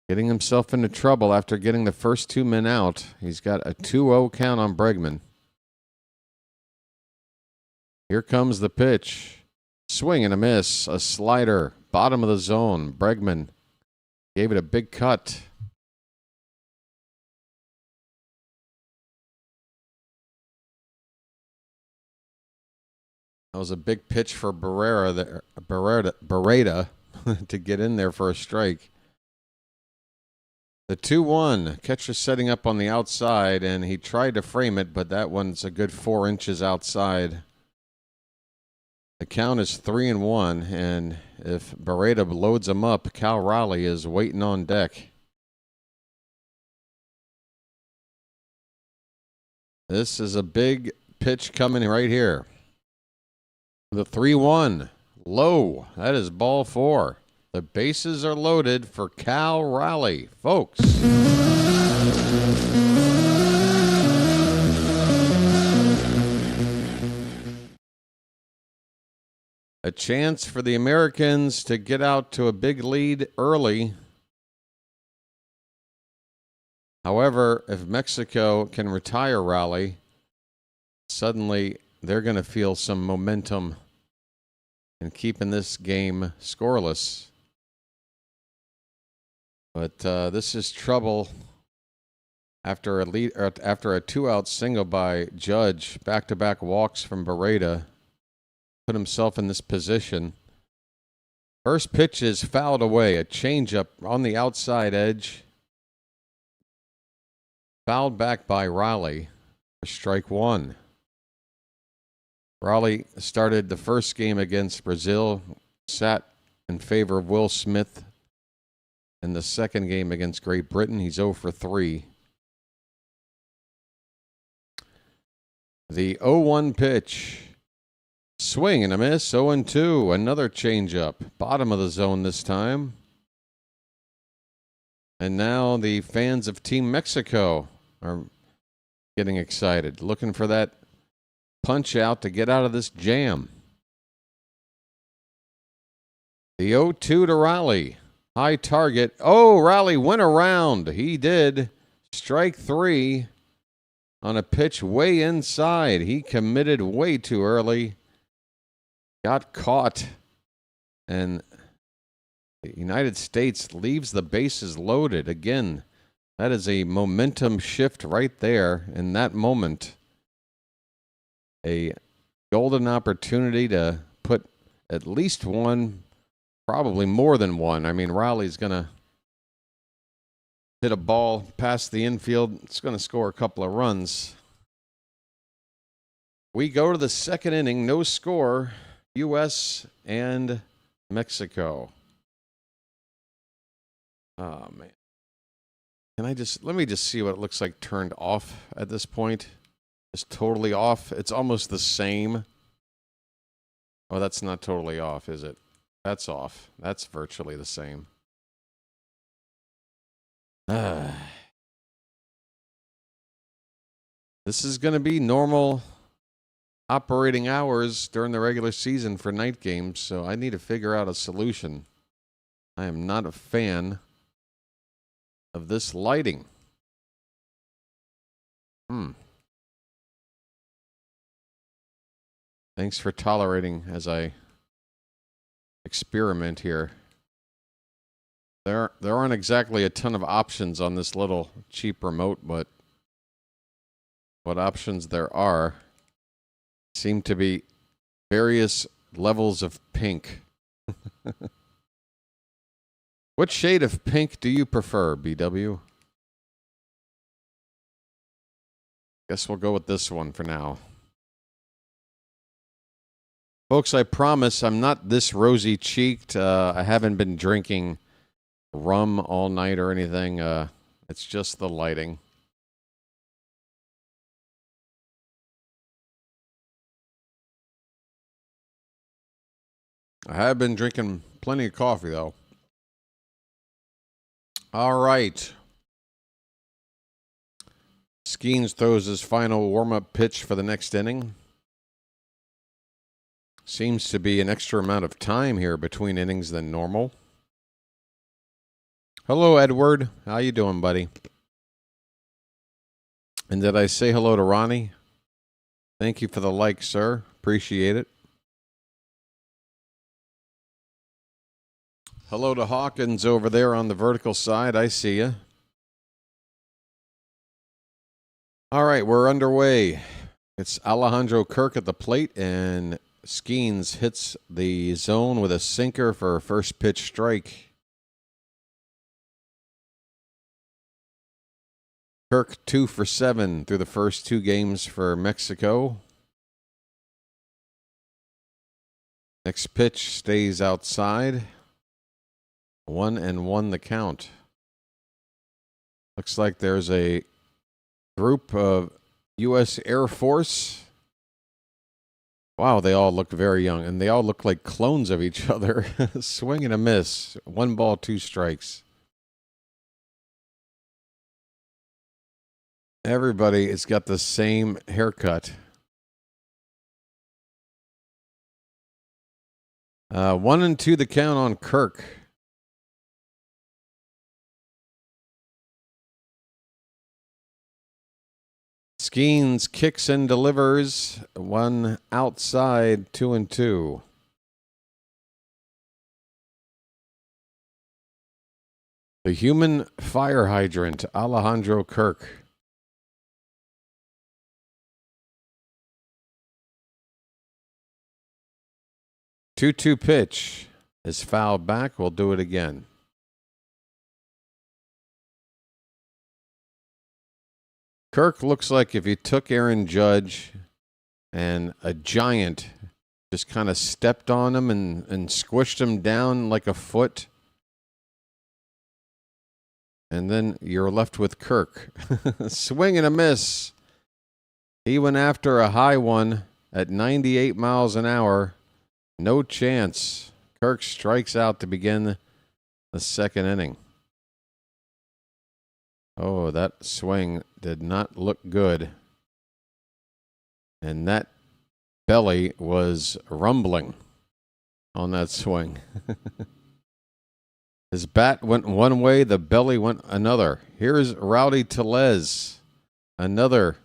Getting himself into trouble after getting the first 2 men out. He's got a 2-0 count on Bregman. Here comes the pitch. Swing and a miss. A slider. Bottom of the zone. Bregman gave it a big cut. That was a big pitch for Beretta to get in there for a strike. The 2-1. Catcher setting up on the outside, and he tried to frame it, but that one's a good 4 inches outside. The count is 3-1, and if Beretta loads him up, Cal Raleigh is waiting on deck. This is a big pitch coming right here. The 3-1. Low. That is ball 4. The bases are loaded for Cal Raleigh, folks. A chance for the Americans to get out to a big lead early. However, if Mexico can retire Raleigh, suddenly they're going to feel some momentum in keeping this game scoreless. But this is trouble after a 2-out single by Judge. Back-to-back walks from Beretta. Put himself in this position. First pitch is fouled away. A changeup on the outside edge. Fouled back by Raleigh for strike 1. Raleigh started the first game against Brazil, sat in favor of Will Smith. In the second game against Great Britain, he's 0 for 3. The 0-1 pitch. Swing and a miss, 0-2. Another changeup. Bottom of the zone this time. And now the fans of Team Mexico are getting excited, looking for that punch out to get out of this jam. The 0-2 to Raleigh. High target. Oh, Raleigh went around. He did. Strike 3 on a pitch way inside. He committed way too early. Got caught. And the United States leaves the bases loaded. Again, that is a momentum shift right there in that moment. A golden opportunity to put at least one, probably more than one. I mean, Raleigh's going to hit a ball past the infield. It's going to score a couple of runs. We go to the second inning. No score. U.S. and Mexico. Oh, man. Let me just see what it looks like turned off at this point. It's totally off. It's almost the same. Oh, that's not totally off, is it? That's off. That's virtually the same. This is going to be normal operating hours during the regular season for night games, so I need to figure out a solution. I am not a fan of this lighting. Thanks for tolerating as I experiment here. There aren't exactly a ton of options on this little cheap remote, but what options there are seem to be various levels of pink. What shade of pink do you prefer, BW? Guess we'll go with this one for now. Folks, I promise I'm not this rosy-cheeked. I haven't been drinking rum all night or anything. It's just the lighting. I have been drinking plenty of coffee, though. All right. Skenes throws his final warm-up pitch for the next inning. Seems to be an extra amount of time here between innings than normal. Hello, Edward. How you doing, buddy? And did I say hello to Ronnie? Thank you for the like, sir. Appreciate it. Hello to Hawkins over there on the vertical side. I see you. All right, we're underway. It's Alejandro Kirk at the plate, and Skenes hits the zone with a sinker for a first pitch strike. Kirk 2 for 7 through the first 2 games for Mexico. Next pitch stays outside. 1-1 the count. Looks like there's a group of U.S. Air Force. Wow, they all look very young, and they all look like clones of each other. Swing and a miss. 1 ball, 2 strikes. Everybody has got the same haircut. 1-2 the count on Kirk. Skenes kicks and delivers. 1 outside, 2-2. The human fire hydrant, Alejandro Kirk. Two-two pitch is fouled back. We'll do it again. Kirk looks like if you took Aaron Judge and a giant just kind of stepped on him and squished him down like a foot. And then you're left with Kirk. Swing and a miss. He went after a high one at 98 miles an hour. No chance. Kirk strikes out to begin the second inning. Oh, that swing did not look good. And that belly was rumbling on that swing. His bat went one way, the belly went another. Here's Rowdy Tellez, another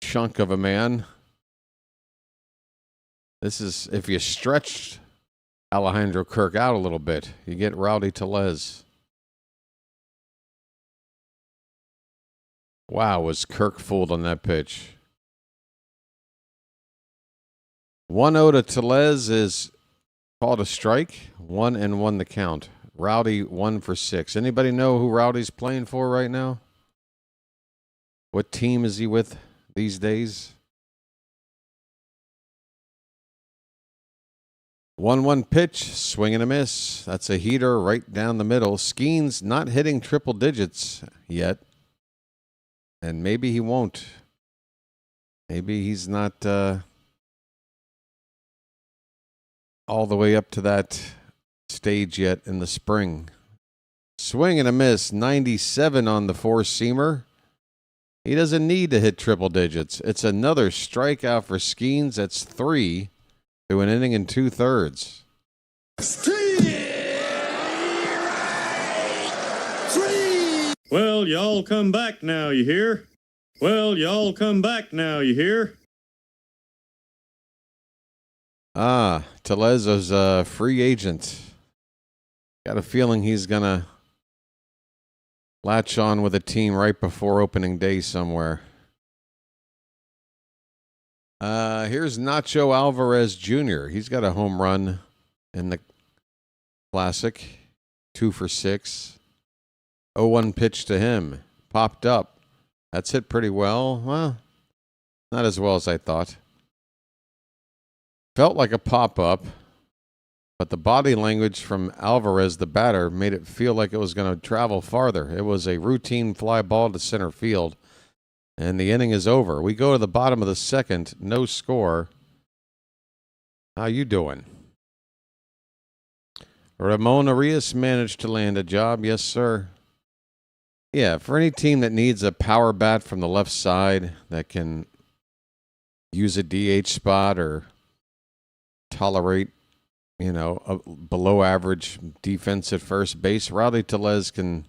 chunk of a man. This is, if you stretched Alejandro Kirk out a little bit, you get Rowdy Tellez. Wow, was Kirk fooled on that pitch. 1-0 to Tellez is called a strike. 1-1 the count. Rowdy 1 for 6. Anybody know who Rowdy's playing for right now? What team is he with these days? 1-1 pitch, swing and a miss. That's a heater right down the middle. Skenes not hitting triple digits yet. And maybe he won't. Maybe he's not all the way up to that stage yet in the spring. Swing and a miss, 97 on the four-seamer. He doesn't need to hit triple digits. It's another strikeout for Skenes. That's 3 to an inning and 2/3. Well, y'all come back now, you hear? Well, y'all come back now, you hear? Tellez is a free agent. Got a feeling he's going to latch on with a team right before opening day somewhere. Here's Nacho Alvarez Jr. He's got a home run in the Classic. 2 for 6. 0-1 pitch to him. Popped up. That's hit pretty well. Well, not as well as I thought. Felt like a pop-up, but the body language from Alvarez, the batter, made it feel like it was going to travel farther. It was a routine fly ball to center field, and the inning is over. We go to the bottom of the second, no score. How you doing? Ramon Arias managed to land a job. Yes, sir. Yeah, for any team that needs a power bat from the left side that can use a DH spot or tolerate, a below average defense at first base, Rowdy Tellez can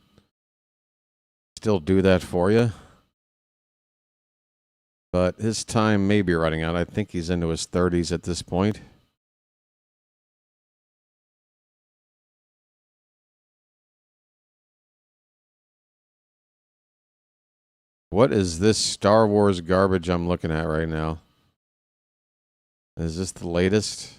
still do that for you. But his time may be running out. I think he's into his 30s at this point. What is this Star Wars garbage I'm looking at right now? Is this the latest?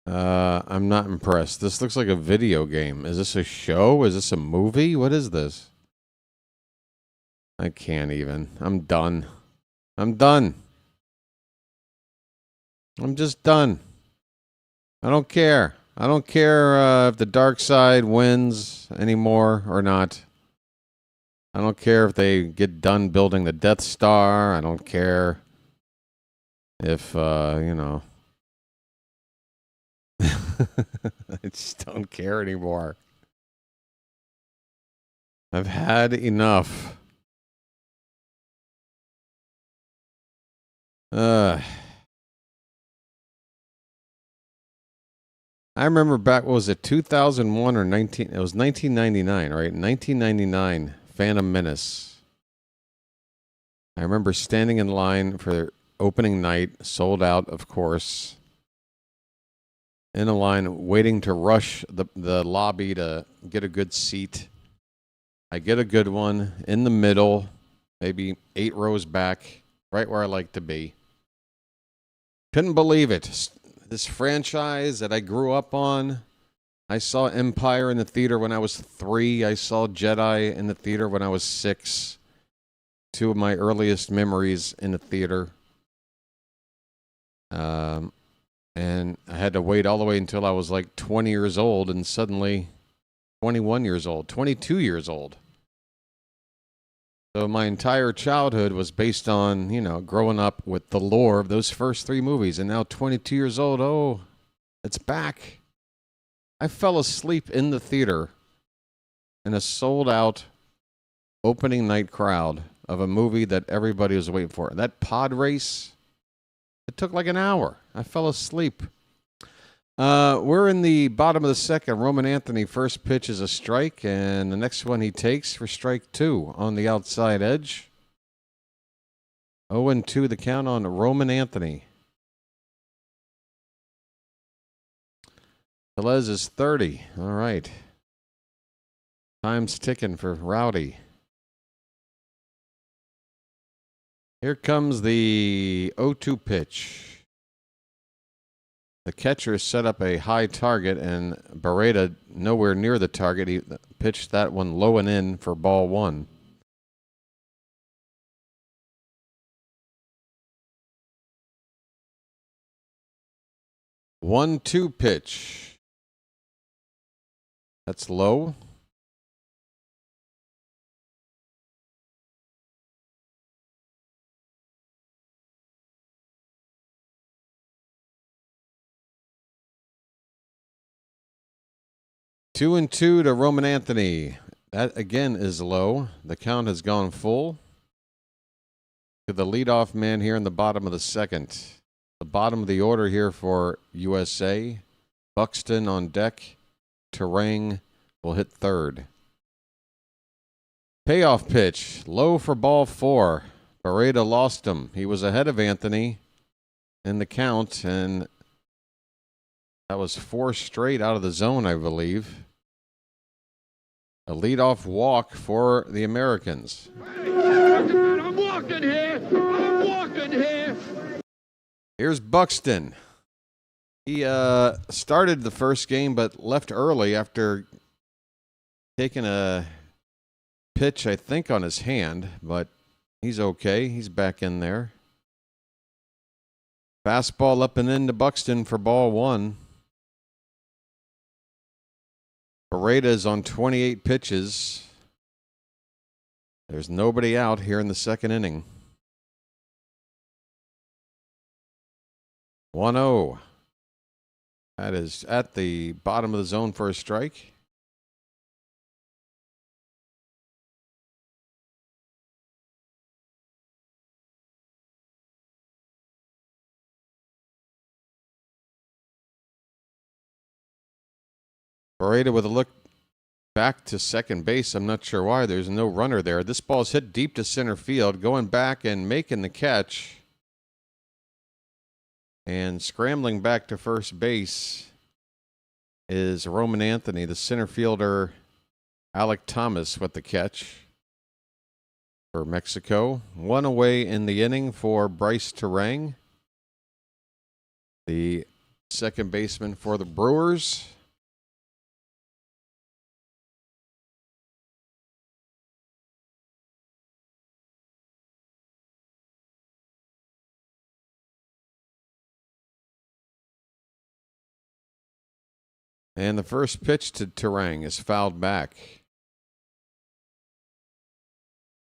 I'm not impressed. This looks like a video game. Is this a show? Is this a movie? What is this? I can't even. I'm done. I'm done. I'm just done. I don't care. I don't care if the dark side wins anymore or not. I don't care if they get done building the Death Star. I don't care if, you know. I just don't care anymore. I've had enough. I remember back, what was it, 2001 or 19? It was 1999, right? 1999, Phantom Menace. I remember standing in line for opening night, sold out, of course. In a line, waiting to rush the lobby to get a good seat. I get a good one in the middle, maybe 8 rows back, right where I like to be. Couldn't believe it. This franchise that I grew up on. I saw Empire in the theater when I was 3. I saw Jedi in the theater when I was 6. 2 of my earliest memories in the theater. And I had to wait all the way until I was like 20 years old, and suddenly 21 years old, 22 years old. So my entire childhood was based on, you know, growing up with the lore of those first 3 movies. And now 22 years old, oh, it's back. I fell asleep in the theater in a sold-out opening night crowd of a movie that everybody was waiting for. That pod race, it took like an hour. I fell asleep. We're in the bottom of the second. Roman Anthony, first pitch is a strike, and the next one he takes for strike 2 on the outside edge. 0-2 the count on Roman Anthony. Velez is 30. All right. Time's ticking for Rowdy. Here comes the 0-2 pitch. The catcher set up a high target, and Beretta nowhere near the target. He pitched that one low and in for ball 1. One-two pitch. That's low. Two and two to Roman Anthony. That again is low. The count has gone full. To the leadoff man here in the bottom of the second. The bottom of the order here for USA. Buxton on deck. Terang will hit third. Payoff pitch. Low for ball 4. Beretta lost him. He was ahead of Anthony in the count, and that was 4 straight out of the zone, I believe. A leadoff walk for the Americans. I'm walking here. I'm walking here. Here's Buxton. He started the first game but left early after taking a pitch, I think, on his hand, but he's okay. He's back in there. Fastball up and into Buxton for ball 1. Beretta is on 28 pitches. There's nobody out here in the second inning. 1-0. That is at the bottom of the zone for a strike. Beretta with a look back to second base. I'm not sure why. There's no runner there. This ball's hit deep to center field, going back and making the catch. And scrambling back to first base is Roman Anthony, the center fielder, Alec Thomas with the catch for Mexico. One away in the inning for Bryce Terang, the second baseman for the Brewers. And the first pitch to Terang is fouled back.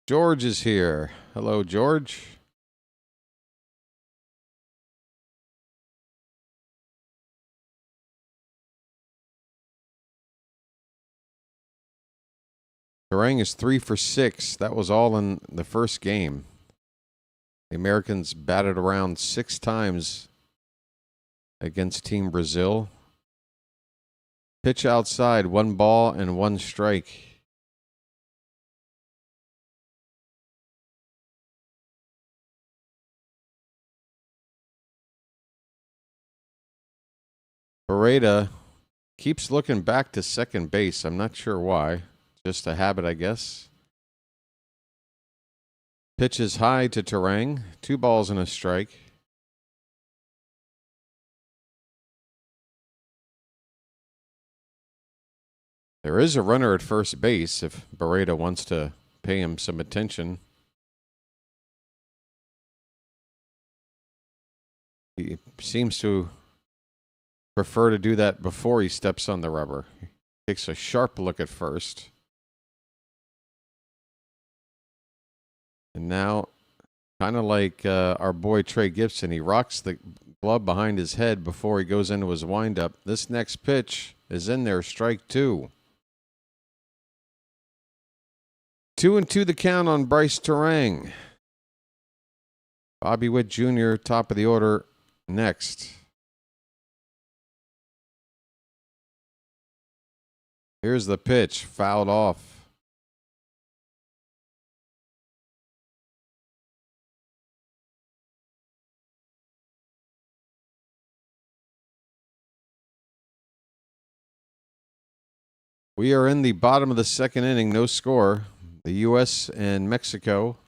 George is here. Hello, George. Terang is 3 for 6. That was all in the first game. The Americans batted around 6 times against Team Brazil. Pitch outside, 1 ball and 1 strike. Barreda keeps looking back to second base. I'm not sure why. Just a habit, I guess. Pitch is high to Terang. 2 balls and a strike. There is a runner at first base if Barreda wants to pay him some attention. He seems to prefer to do that before he steps on the rubber. He takes a sharp look at first. And now, kind of like our boy Trey Gibson, he rocks the glove behind his head before he goes into his windup. This next pitch is in there, strike 2. 2-2 the count on Bryce Terang. Bobby Witt Jr., top of the order, next. Here's the pitch, fouled off. We are in the bottom of the second inning, no score. The U.S. and Mexico.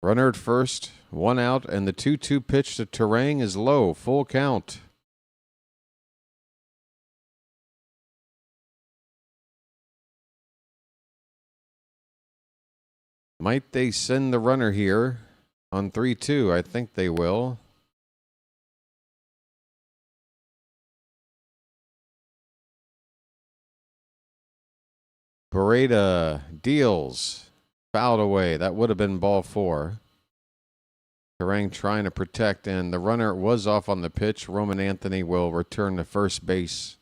Runner at first, 1 out, and the 2-2 pitch to Terang is low, full count. Might they send the runner here on 3-2? I think they will. Barreda deals. Fouled away. That would have been ball 4. Terang trying to protect, and the runner was off on the pitch. Roman Anthony will return to first base.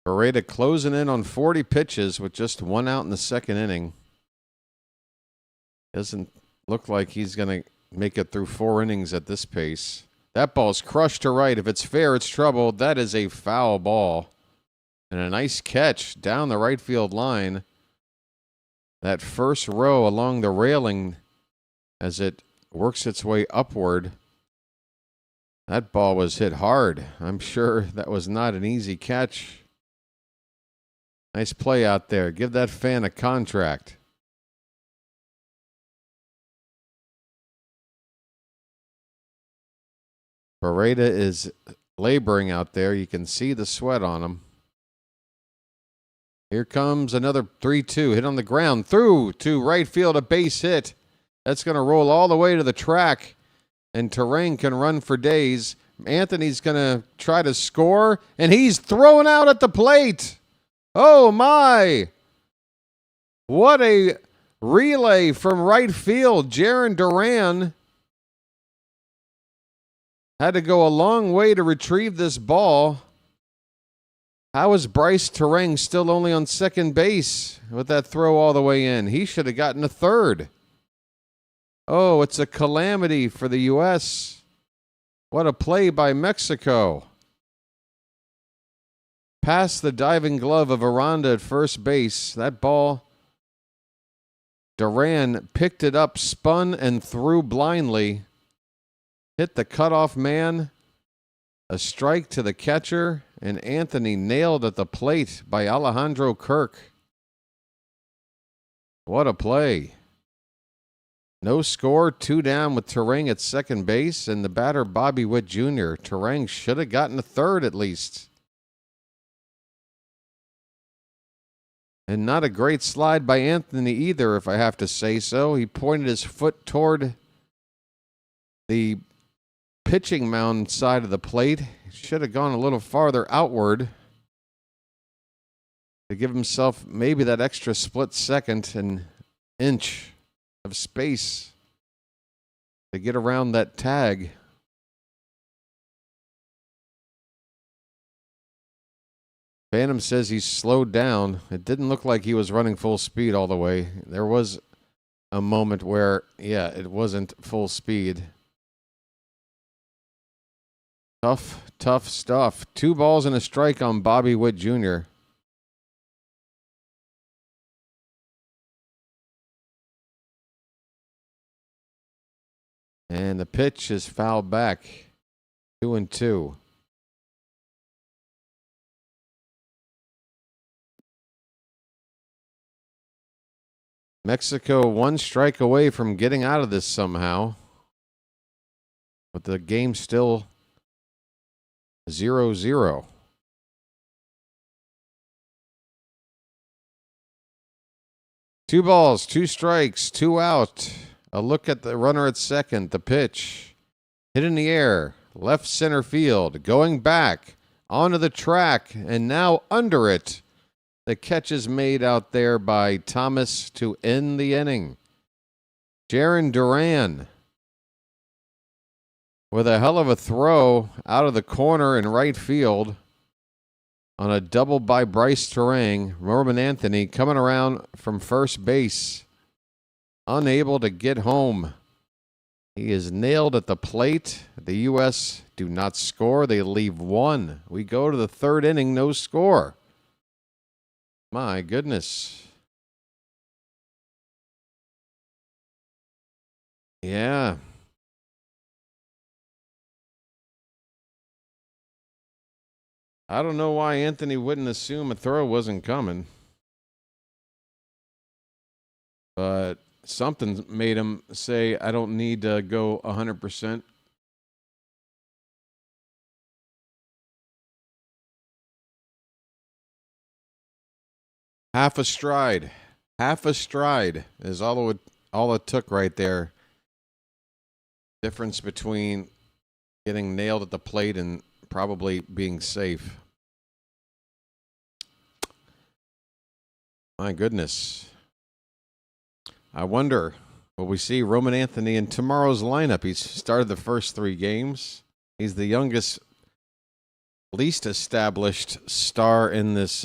Barreda closing in on 40 pitches with just 1 out in the second inning. Doesn't look like he's going to make it through 4 innings at this pace. That ball's crushed to right. If it's fair, it's trouble. That is a foul ball. And a nice catch down the right field line. That first row along the railing as it works its way upward. That ball was hit hard. I'm sure that was not an easy catch. Nice play out there. Give that fan a contract. Barreda is laboring out there. You can see the sweat on him. Here comes another 3-2. Hit on the ground. Through to right field. A base hit. That's going to roll all the way to the track. And Terang can run for days. Anthony's going to try to score. And he's thrown out at the plate. Oh, my. What a relay from right field. Jarren Duran had to go a long way to retrieve this ball. How is Bryce Terang still only on second base with that throw all the way in? He should have gotten a third. Oh, it's a calamity for the U.S. What a play by Mexico. Past the diving glove of Aranda at first base. That ball, Duran picked it up, spun, and threw blindly. Hit the cutoff man. A strike to the catcher, and Anthony nailed at the plate by Alejandro Kirk. What a play. No score, 2 down with Terang at second base, and the batter Bobby Witt Jr. Terang should have gotten a third at least. And not a great slide by Anthony either, if I have to say so. He pointed his foot toward the pitching mound side of the plate. Should have gone a little farther outward to give himself maybe that extra split second and inch of space to get around that tag. Phantom says he's slowed down. It didn't look like he was running full speed all the way. There was a moment where, yeah, it wasn't full speed. Tough stuff. 2 balls and a strike on Bobby Witt Jr. And the pitch is fouled back. 2-2. Mexico 1 strike away from getting out of this somehow. But the game's still 0-0. Two balls, 2 strikes, 2 out. A look at the runner at second. The pitch. Hit in the air. Left center field. Going back. Onto the track. And now under it. The catch is made out there by Thomas to end the inning. Jarren Duran with a hell of a throw out of the corner in right field on a double by Bryce Terang. Roman Anthony coming around from first base, unable to get home. He is nailed at the plate. The U.S. do not score. They leave 1. We go to the 3rd inning, no score. My goodness. Yeah. I don't know why Anthony wouldn't assume a throw wasn't coming. But something made him say, I don't need to go 100%. Half a stride. Half a stride is all it took right there. Difference between getting nailed at the plate and probably being safe. My goodness. I wonder, will we see Roman Anthony in tomorrow's lineup? He's started the first 3 games. He's the youngest, least established star in this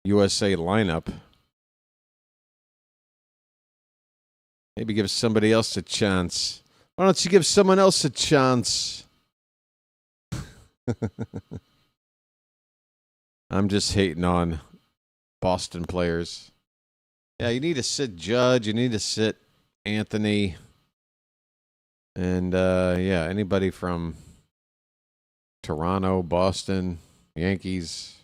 USA lineup. Maybe give somebody else a chance. Why don't you give someone else a chance? I'm just hating on Boston players. Yeah, you need to sit Judge. You need to sit Anthony. And, yeah, anybody from Toronto, Boston, Yankees.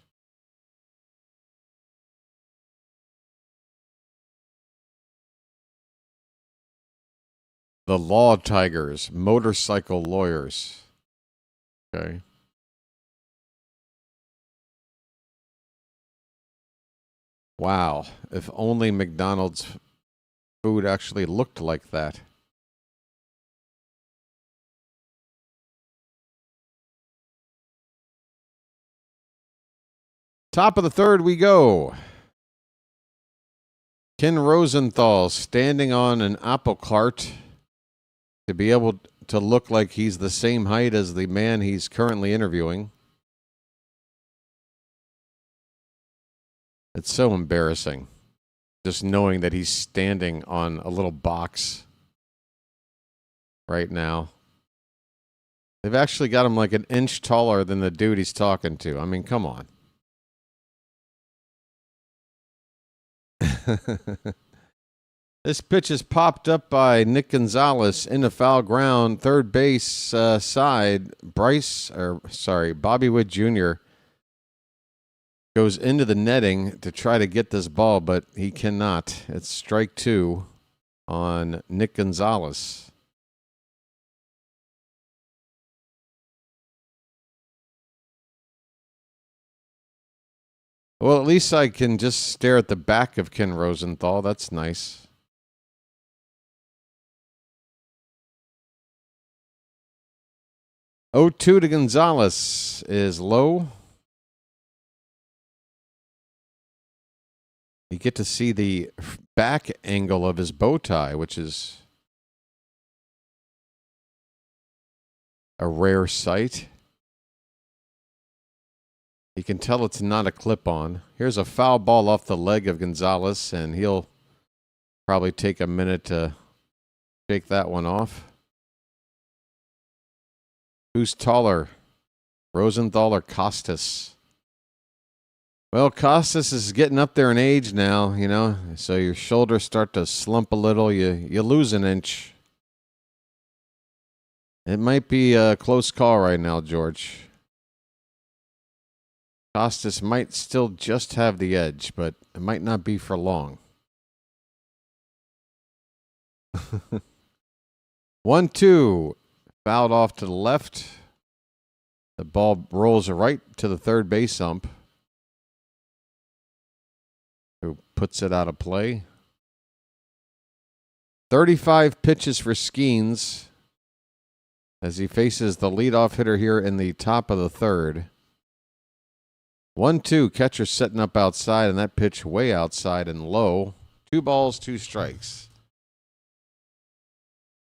The Law Tigers, motorcycle lawyers. Okay. Wow. If only McDonald's food actually looked like that. Top of the 3rd we go. Ken Rosenthal standing on an apple cart to be able to look like he's the same height as the man he's currently interviewing. It's so embarrassing. just knowing that he's standing on a little box right now. They've actually got him like an inch taller than the dude he's talking to. I mean, come on. This pitch is popped up by Nick Gonzalez in the foul ground, third base side. Bobby Witt Jr. goes into the netting to try to get this ball, but he cannot. It's strike two on Nick Gonzalez. Well, at least I can just stare at the back of Ken Rosenthal. That's nice. 0-2 to Gonzalez is low. You get to see the back angle of his bow tie, which is a rare sight. You can tell it's not a clip-on. Here's a foul ball off the leg of Gonzalez, and he'll probably take a minute to shake that one off. Who's taller, Rosenthal or Costas? Well, Costas is getting up there in age now, you know, so your shoulders start to slump a little. You lose an inch. It might be a close call right now, George. Costas might still just have the edge, but it might not be for long. 1-2. Fouled off to the left. The ball rolls right to the third base ump, who puts it out of play. 35 pitches for Skenes as he faces the leadoff hitter here in the top of the third. 1-2, catcher setting up outside, and that pitch way outside and low. 2 balls, 2 strikes.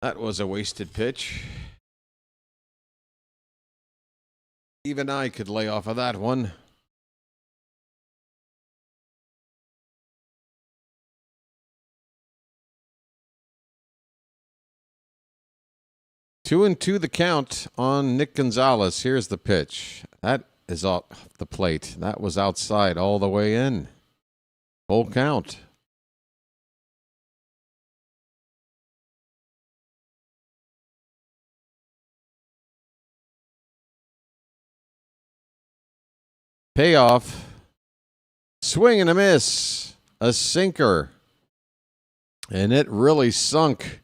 That was a wasted pitch. Even I could lay off of that one. Two and two the count on Nick Gonzalez. Here's the pitch. That is off the plate. That was outside all the way in. Full count. Payoff. Swing and a miss. A sinker. And it really sunk.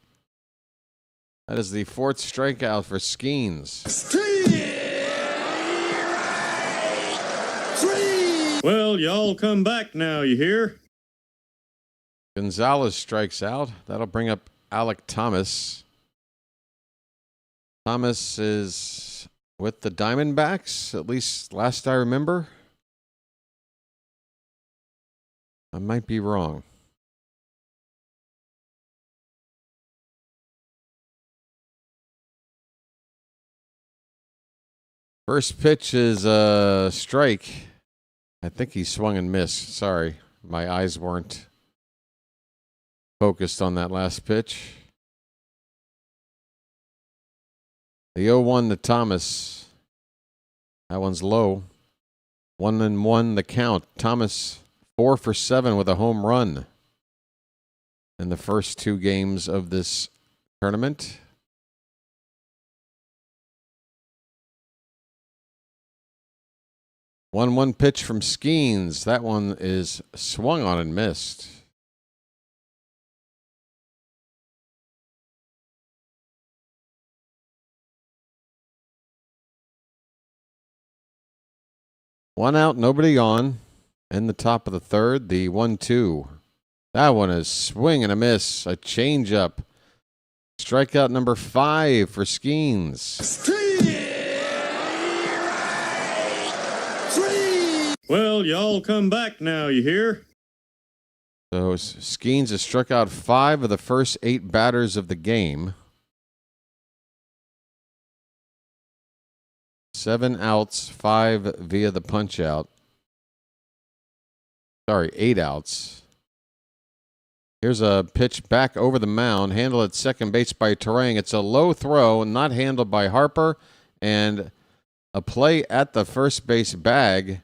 That is the 4th strikeout for Skenes. Well, y'all come back now, you hear? Gonzalez strikes out. That'll bring up Alec Thomas. Thomas is with the Diamondbacks, at least last I remember. I might be wrong. First pitch is a strike. I think he swung and missed. Sorry, my eyes weren't focused on that last pitch. The 0-1 to Thomas. That one's low. 1-1 the count. Thomas 4 for 7 with a home run in the first 2 games of this tournament. One pitch from Skenes. That one is swung on and missed. One out, nobody on. In the top of the third, the 1-2. That one is swing and a miss. A changeup. Strikeout number 5 for Skenes. Well, y'all come back now, you hear? So Skenes has struck out 5 of the first 8 batters of the game. 7 outs, 5 via the punch out. Sorry, 8 outs. Here's a pitch back over the mound, handled at second base by Terang. It's a low throw, not handled by Harper, and a play at the first base bag.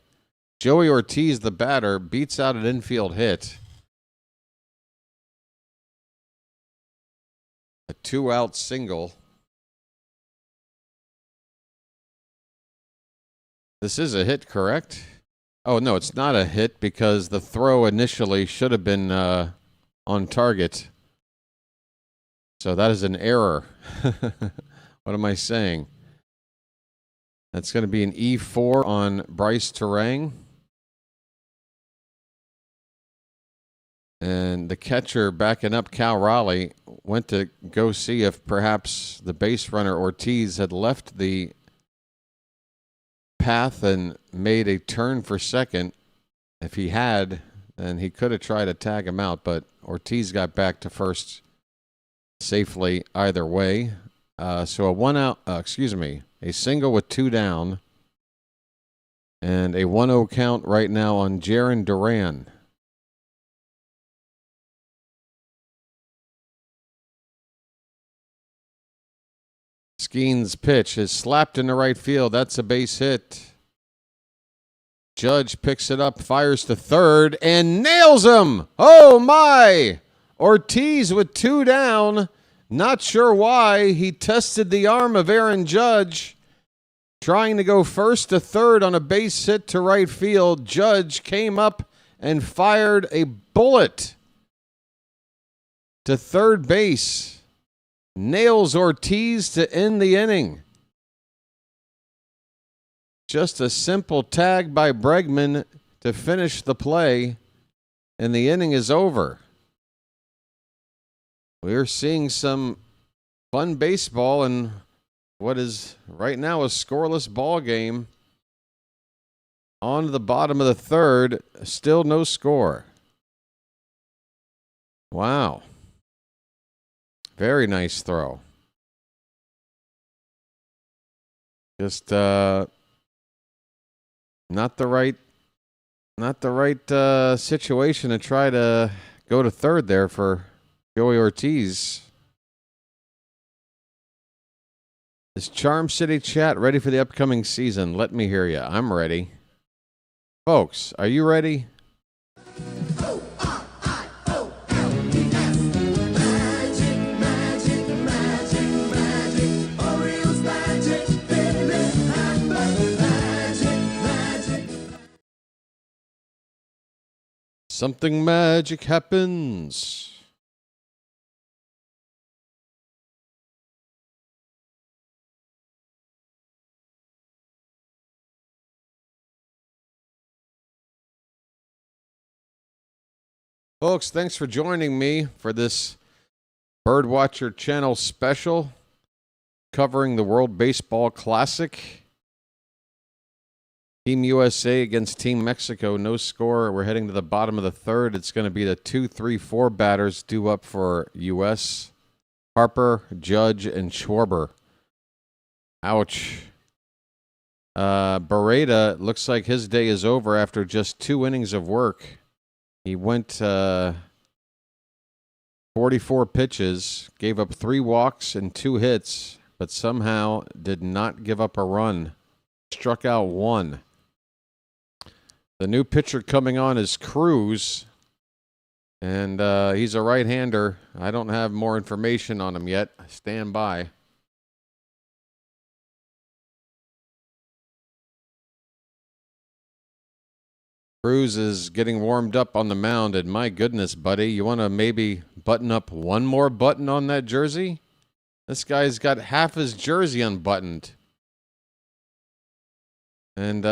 Joey Ortiz, the batter, beats out an infield hit. A 2-out single. This is a hit, correct? Oh, no, it's not a hit because the throw initially should have been on target. So that is an error. What am I saying? That's going to be an E4 on Bryce Terang. And the catcher backing up, Cal Raleigh, went to go see if perhaps the base runner Ortiz had left the path and made a turn for second. If he had, then he could have tried to tag him out, but Ortiz got back to first safely either way. So a single with 2 down, and a 1-0 count right now on Jarren Duran. Skenes' pitch is slapped into right field. That's a base hit. Judge picks it up, fires to third, and nails him. Oh, my. Ortiz with 2 down. Not sure why. He tested the arm of Aaron Judge, trying to go first to third on a base hit to right field. Judge came up and fired a bullet to third base. Nails Ortiz to end the inning. Just a simple tag by Bregman to finish the play, and the inning is over. We're seeing some fun baseball in what is right now a scoreless ball game. On to the bottom of the third, still no score. Wow. Very nice throw. Just not the right situation to try to go to third there for Joey Ortiz. Is Charm City chat ready for the upcoming season? Let me hear you. I'm ready. Folks, are you ready? Something magic happens. Folks, thanks for joining me for this BirdWatcher Channel special covering the World Baseball Classic. Team USA against Team Mexico, no score. We're heading to the bottom of the third. It's going to be the 2, 3, 4 batters due up for US. Harper, Judge, and Schwarber. Ouch. Barreda, looks like his day is over after just 2 innings of work. He went 44 pitches, gave up 3 walks and 2 hits, but somehow did not give up a run. Struck out 1. The new pitcher coming on is Cruz, and he's a right-hander. I don't have more information on him yet. Stand by. Cruz is getting warmed up on the mound, and my goodness, buddy, you want to maybe button up one more button on that jersey? This guy's got half his jersey unbuttoned. And,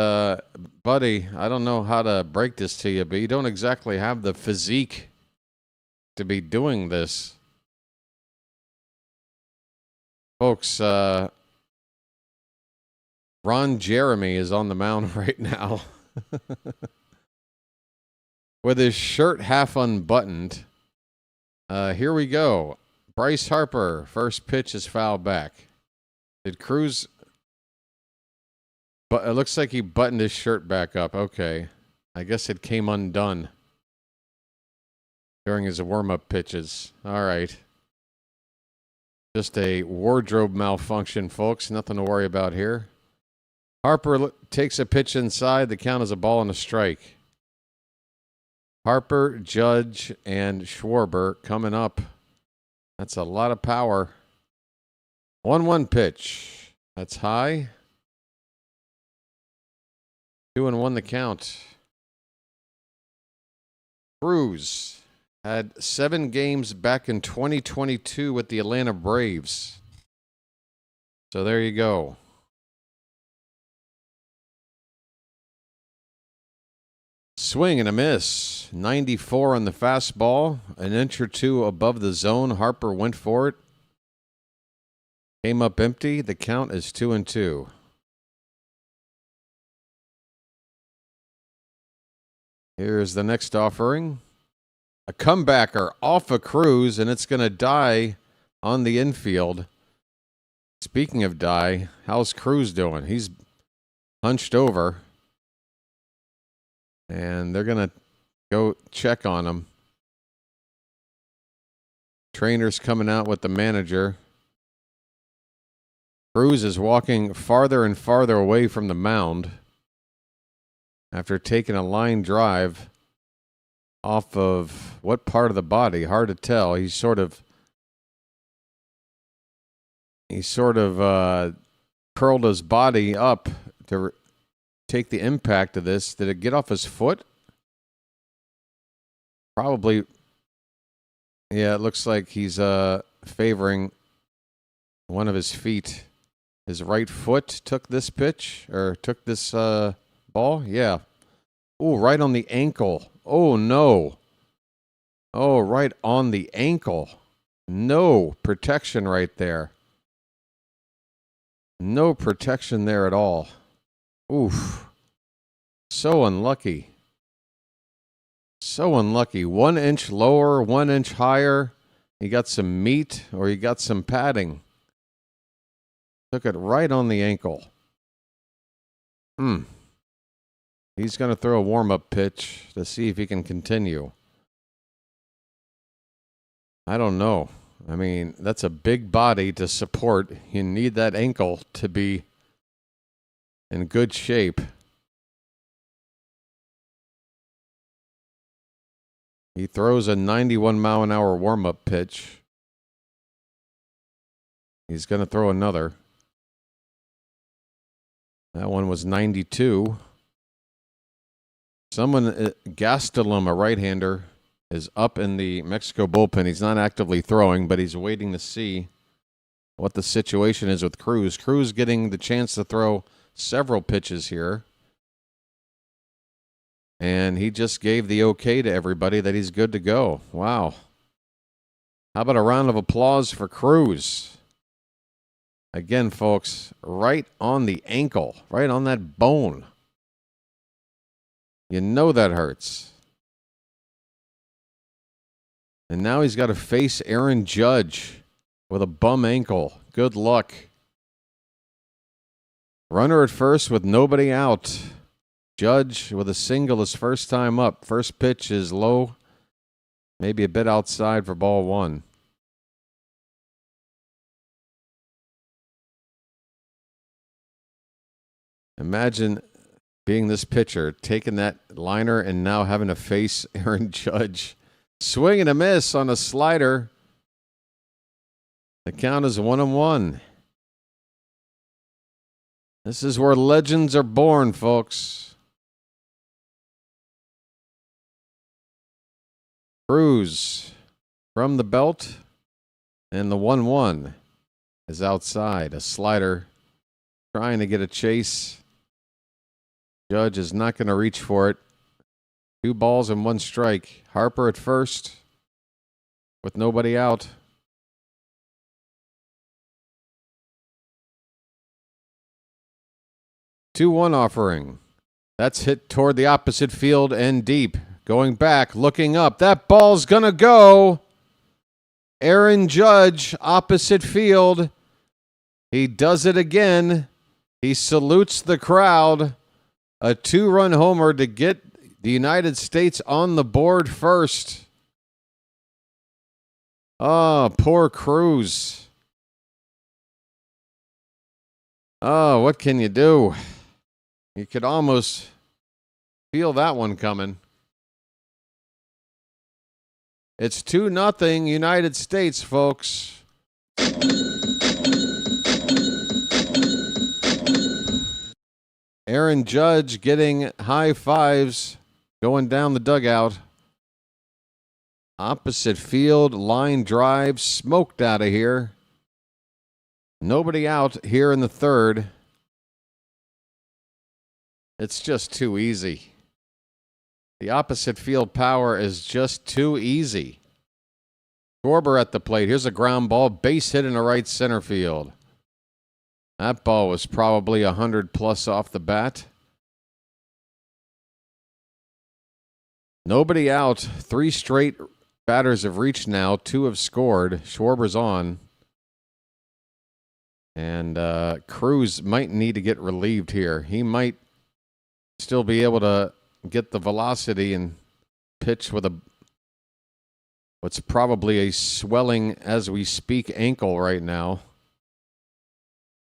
buddy, I don't know how to break this to you, but you don't exactly have the physique to be doing this. Folks, Ron Jeremy is on the mound right now with his shirt half unbuttoned. Here we go. Bryce Harper, first pitch is fouled back. Did Cruz... But it looks like he buttoned his shirt back up. Okay. I guess it came undone. during his warm-up pitches. All right. Just a wardrobe malfunction, folks. Nothing to worry about here. Harper takes a pitch inside. The count is a ball and a strike. Harper, Judge, and Schwarber coming up. That's a lot of power. 1-1 pitch. That's high. 2-1 the count. Cruz had 7 games back in 2022 with the Atlanta Braves. So there you go. Swing and a miss. 94 on the fastball. An inch or two above the zone. Harper went for it. Came up empty. The count is 2-2. Here's the next offering. A comebacker off a Cruz, and it's going to die on the infield. Speaking of die, how's Cruz doing? He's hunched over. And they're going to go check on him. Trainer's coming out with the manager. Cruz is walking farther and farther away from the mound after taking a line drive off of what part of the body? Hard to tell. He sort of curled his body up to take the impact of this. Did it get off his foot? Probably. Yeah, it looks like he's favoring one of his feet. His right foot took this pitch, or took this ball. Yeah. Oh, right on the ankle. Oh, no. Oh, right on the ankle. No protection right there. No protection there at all. Oof. So unlucky. So unlucky. 1 inch lower, 1 inch higher. You got some meat or you got some padding. Took it right on the ankle. He's going to throw a warm-up pitch to see if he can continue. I don't know. I mean, that's a big body to support. You need that ankle to be in good shape. He throws a 91-mile-an-hour warm-up pitch. He's going to throw another. That one was 92. Someone, Gastelum, a right-hander, is up in the Mexico bullpen. He's not actively throwing, but he's waiting to see what the situation is with Cruz. Cruz getting the chance to throw several pitches here. And he just gave the okay to everybody that he's good to go. Wow. How about a round of applause for Cruz? Again, folks, right on the ankle, right on that bone. You know that hurts. And now he's got to face Aaron Judge with a bum ankle. Good luck. Runner at first with nobody out. Judge with a single his first time up. First pitch is low, maybe a bit outside for ball 1. Imagine being this pitcher, taking that liner and now having to face Aaron Judge. Swing and a miss on a slider. The count is 1-1. This is where legends are born, folks. Cruz from the belt, and the 1-1 is outside. A slider trying to get a chase. Judge is not going to reach for it. 2 balls and 1 strike. Harper at first with nobody out. Two-one offering. That's hit toward the opposite field and deep. Going back, looking up. That ball's going to go. Aaron Judge, opposite field. He does it again. He salutes the crowd. A 2-run homer to get the United States on the board first. Oh, poor Cruz. Oh, what can you do? You could almost feel that one coming. It's 2-0 United States, folks. Aaron Judge getting high fives going down the dugout. Opposite field, line drive, smoked out of here. Nobody out here in the third. It's just too easy. The opposite field power is just too easy. Schwarber at the plate. Here's a ground ball, base hit in the right center field. That ball was probably 100 plus off the bat. Nobody out. 3 straight batters have reached now. 2 have scored. Schwarber's on. And Cruz might need to get relieved here. He might still be able to get the velocity and pitch with what's probably a swelling as we speak ankle right now.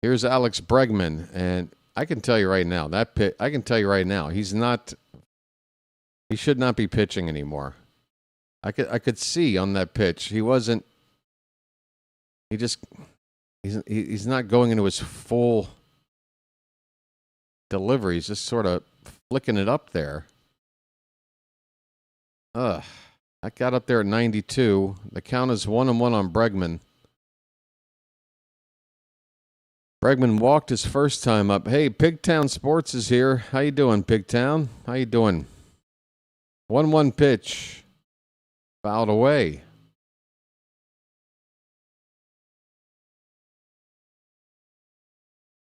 Here's Alex Bregman, and I can tell you right now he should not be pitching anymore. I could see on that pitch he's not going into his full delivery. He's just sort of flicking it up there. That got up there at 92. The count is 1-1 on Bregman. Bregman walked his first time up. Hey, Pigtown Sports is here. How you doing, Pigtown? How you doing? 1-1 pitch. Fouled away.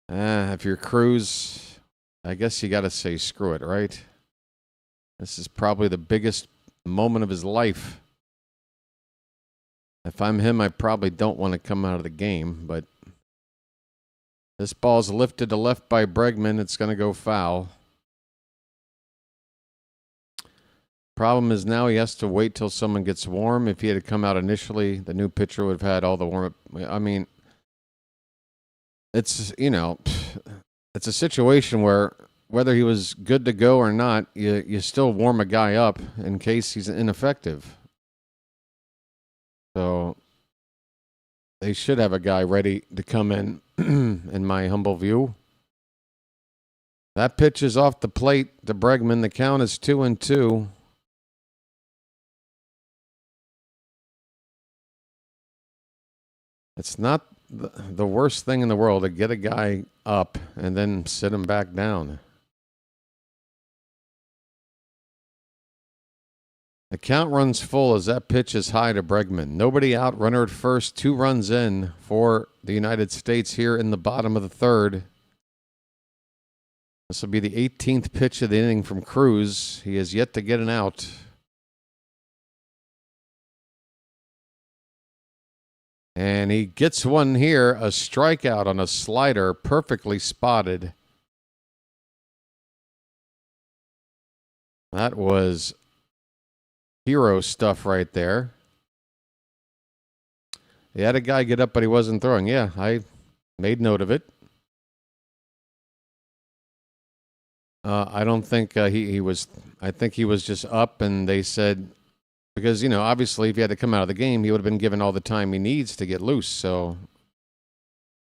If you're Cruz, I guess you got to say screw it, right? This is probably the biggest moment of his life. If I'm him, I probably don't want to come out of the game, but this ball's lifted to left by Bregman. It's going to go foul. Problem is now he has to wait till someone gets warm. If he had to come out initially, the new pitcher would have had all the warm-up. I mean, it's, it's a situation where whether he was good to go or not, you still warm a guy up in case he's ineffective. So they should have a guy ready to come in my humble view. That pitch is off the plate to Bregman. The count is 2-2. It's not the worst thing in the world to get a guy up and then sit him back down. The count runs full as that pitch is high to Bregman. Nobody out, runner at first, 2 runs in for the United States here in the bottom of the third. This will be the 18th pitch of the inning from Cruz. He has yet to get an out. And he gets one here, a strikeout on a slider, perfectly spotted. That was hero stuff right there. He had a guy get up, but he wasn't throwing. Yeah, I made note of it. I don't think he was. I think he was just up, and they said, because, obviously if he had to come out of the game, he would have been given all the time he needs to get loose. So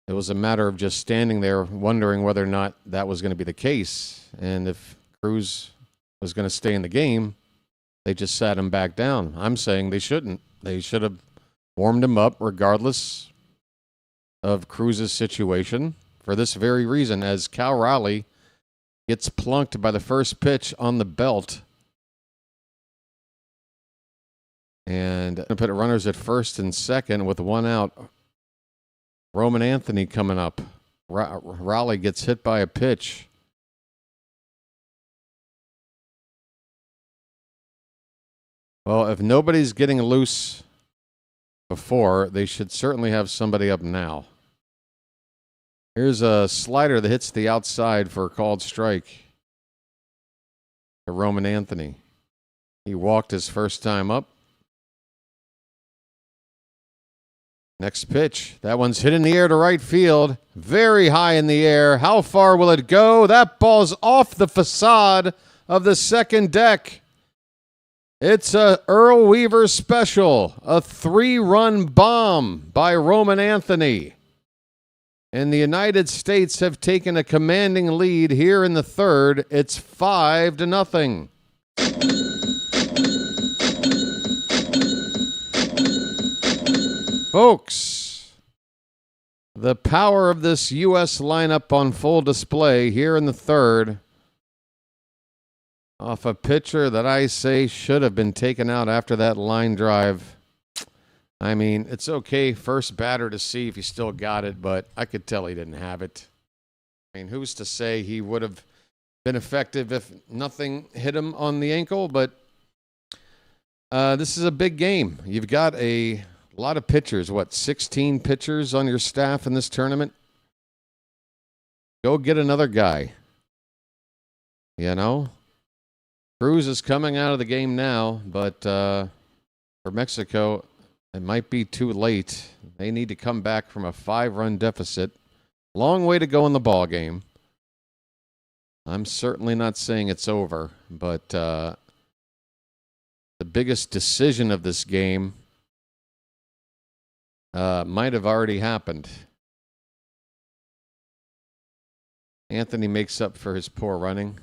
it was a matter of just standing there wondering whether or not that was going to be the case. And if Cruz was going to stay in the game, they just sat him back down. I'm saying they shouldn't. They should have warmed him up regardless of Cruz's situation for this very reason, as Cal Raleigh gets plunked by the first pitch on the belt. And put runners at first and second with 1 out. Roman Anthony coming up. Raleigh gets hit by a pitch. Well, if nobody's getting loose before, they should certainly have somebody up now. Here's a slider that hits the outside for a called strike to Roman Anthony. He walked his first time up. Next pitch. That one's hit in the air to right field. Very high in the air. How far will it go? That ball's off the facade of the second deck. It's a Earl Weaver special. A 3-run bomb by Roman Anthony. And the United States have taken a commanding lead here in the third. It's 5-0. Folks, the power of this U.S. lineup on full display here in the third. Off a pitcher that I say should have been taken out after that line drive. I mean, it's okay, first batter, to see if he still got it, but I could tell he didn't have it. I mean, who's to say he would have been effective if nothing hit him on the ankle? But this is a big game. You've got a lot of pitchers. 16 pitchers on your staff in this tournament? Go get another guy. You know? Cruz is coming out of the game now, but for Mexico, it might be too late. They need to come back from a 5-run deficit. Long way to go in the ball game. I'm certainly not saying it's over, but the biggest decision of this game might have already happened. Anthony makes up for his poor running.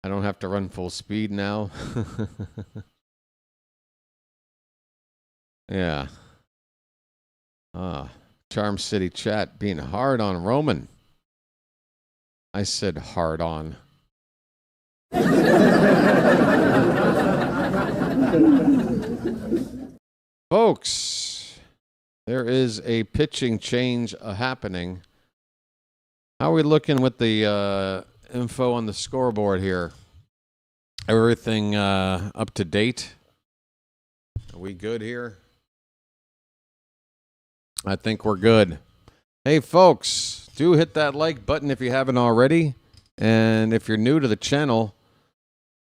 I don't have to run full speed now. Yeah. Charm City chat being hard on Roman. I said hard on. Folks, there is a pitching change happening. How are we looking with the info on the scoreboard here? Everything up to date? Are we good here? I think we're good. Hey, folks, do hit that like button if you haven't already. And if you're new to the channel,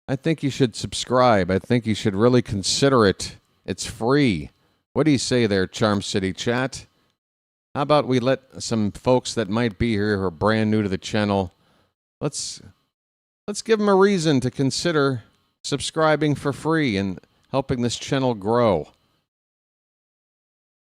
I think you should subscribe. I think you should really consider it. It's free. What do you say there, Charm City chat? How about we let some folks that might be here who are brand new to the channel, let's give them a reason to consider subscribing for free and helping this channel grow.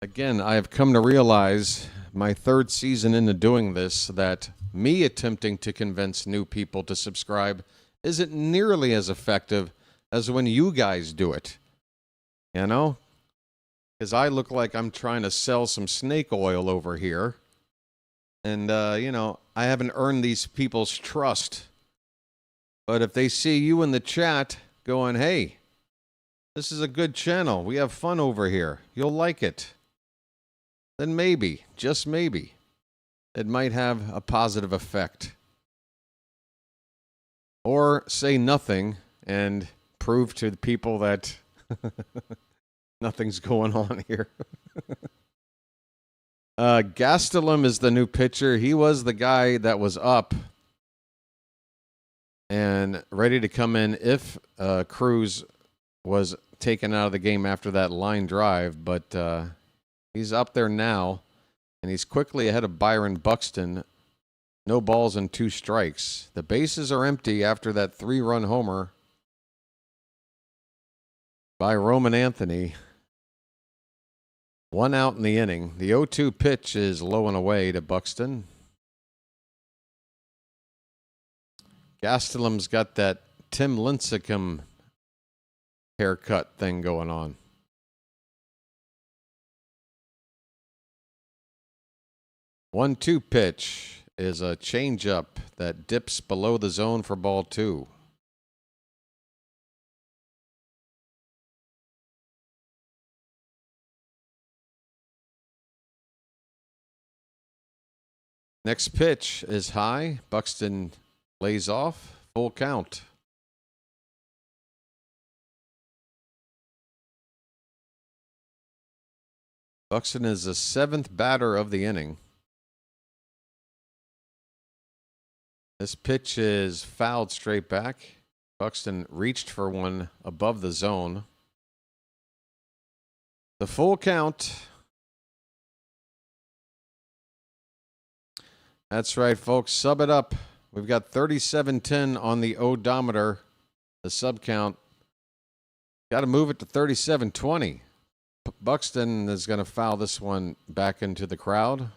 Again, I have come to realize my third season into doing this that me attempting to convince new people to subscribe isn't nearly as effective as when you guys do it. You know? Because I look like I'm trying to sell some snake oil over here. And, you know, I haven't earned these people's trust. But if they see you in the chat going, hey, this is a good channel, we have fun over here, you'll like it, then maybe, just maybe, it might have a positive effect. Or say nothing and prove to the people that nothing's going on here. Gastelum is the new pitcher. He was the guy that was up and ready to come in if Cruz was taken out of the game after that line drive, but he's up there now, and he's quickly ahead of Byron Buxton. No balls and 2 strikes. The bases are empty after that 3-run homer by Roman Anthony. 1 out in the inning. The 0-2 pitch is low and away to Buxton. Gastelum's got that Tim Lincecum haircut thing going on. One-two pitch is a changeup that dips below the zone for ball 2. Next pitch is high. Buxton lays off. Full count. Buxton is the 7th batter of the inning. This pitch is fouled straight back. Buxton reached for one above the zone. The full count That's right, folks. Sub it up. We've got 37-10 on the odometer, the sub count. Got to move it to 37-20. Buxton is going to foul this one back into the crowd.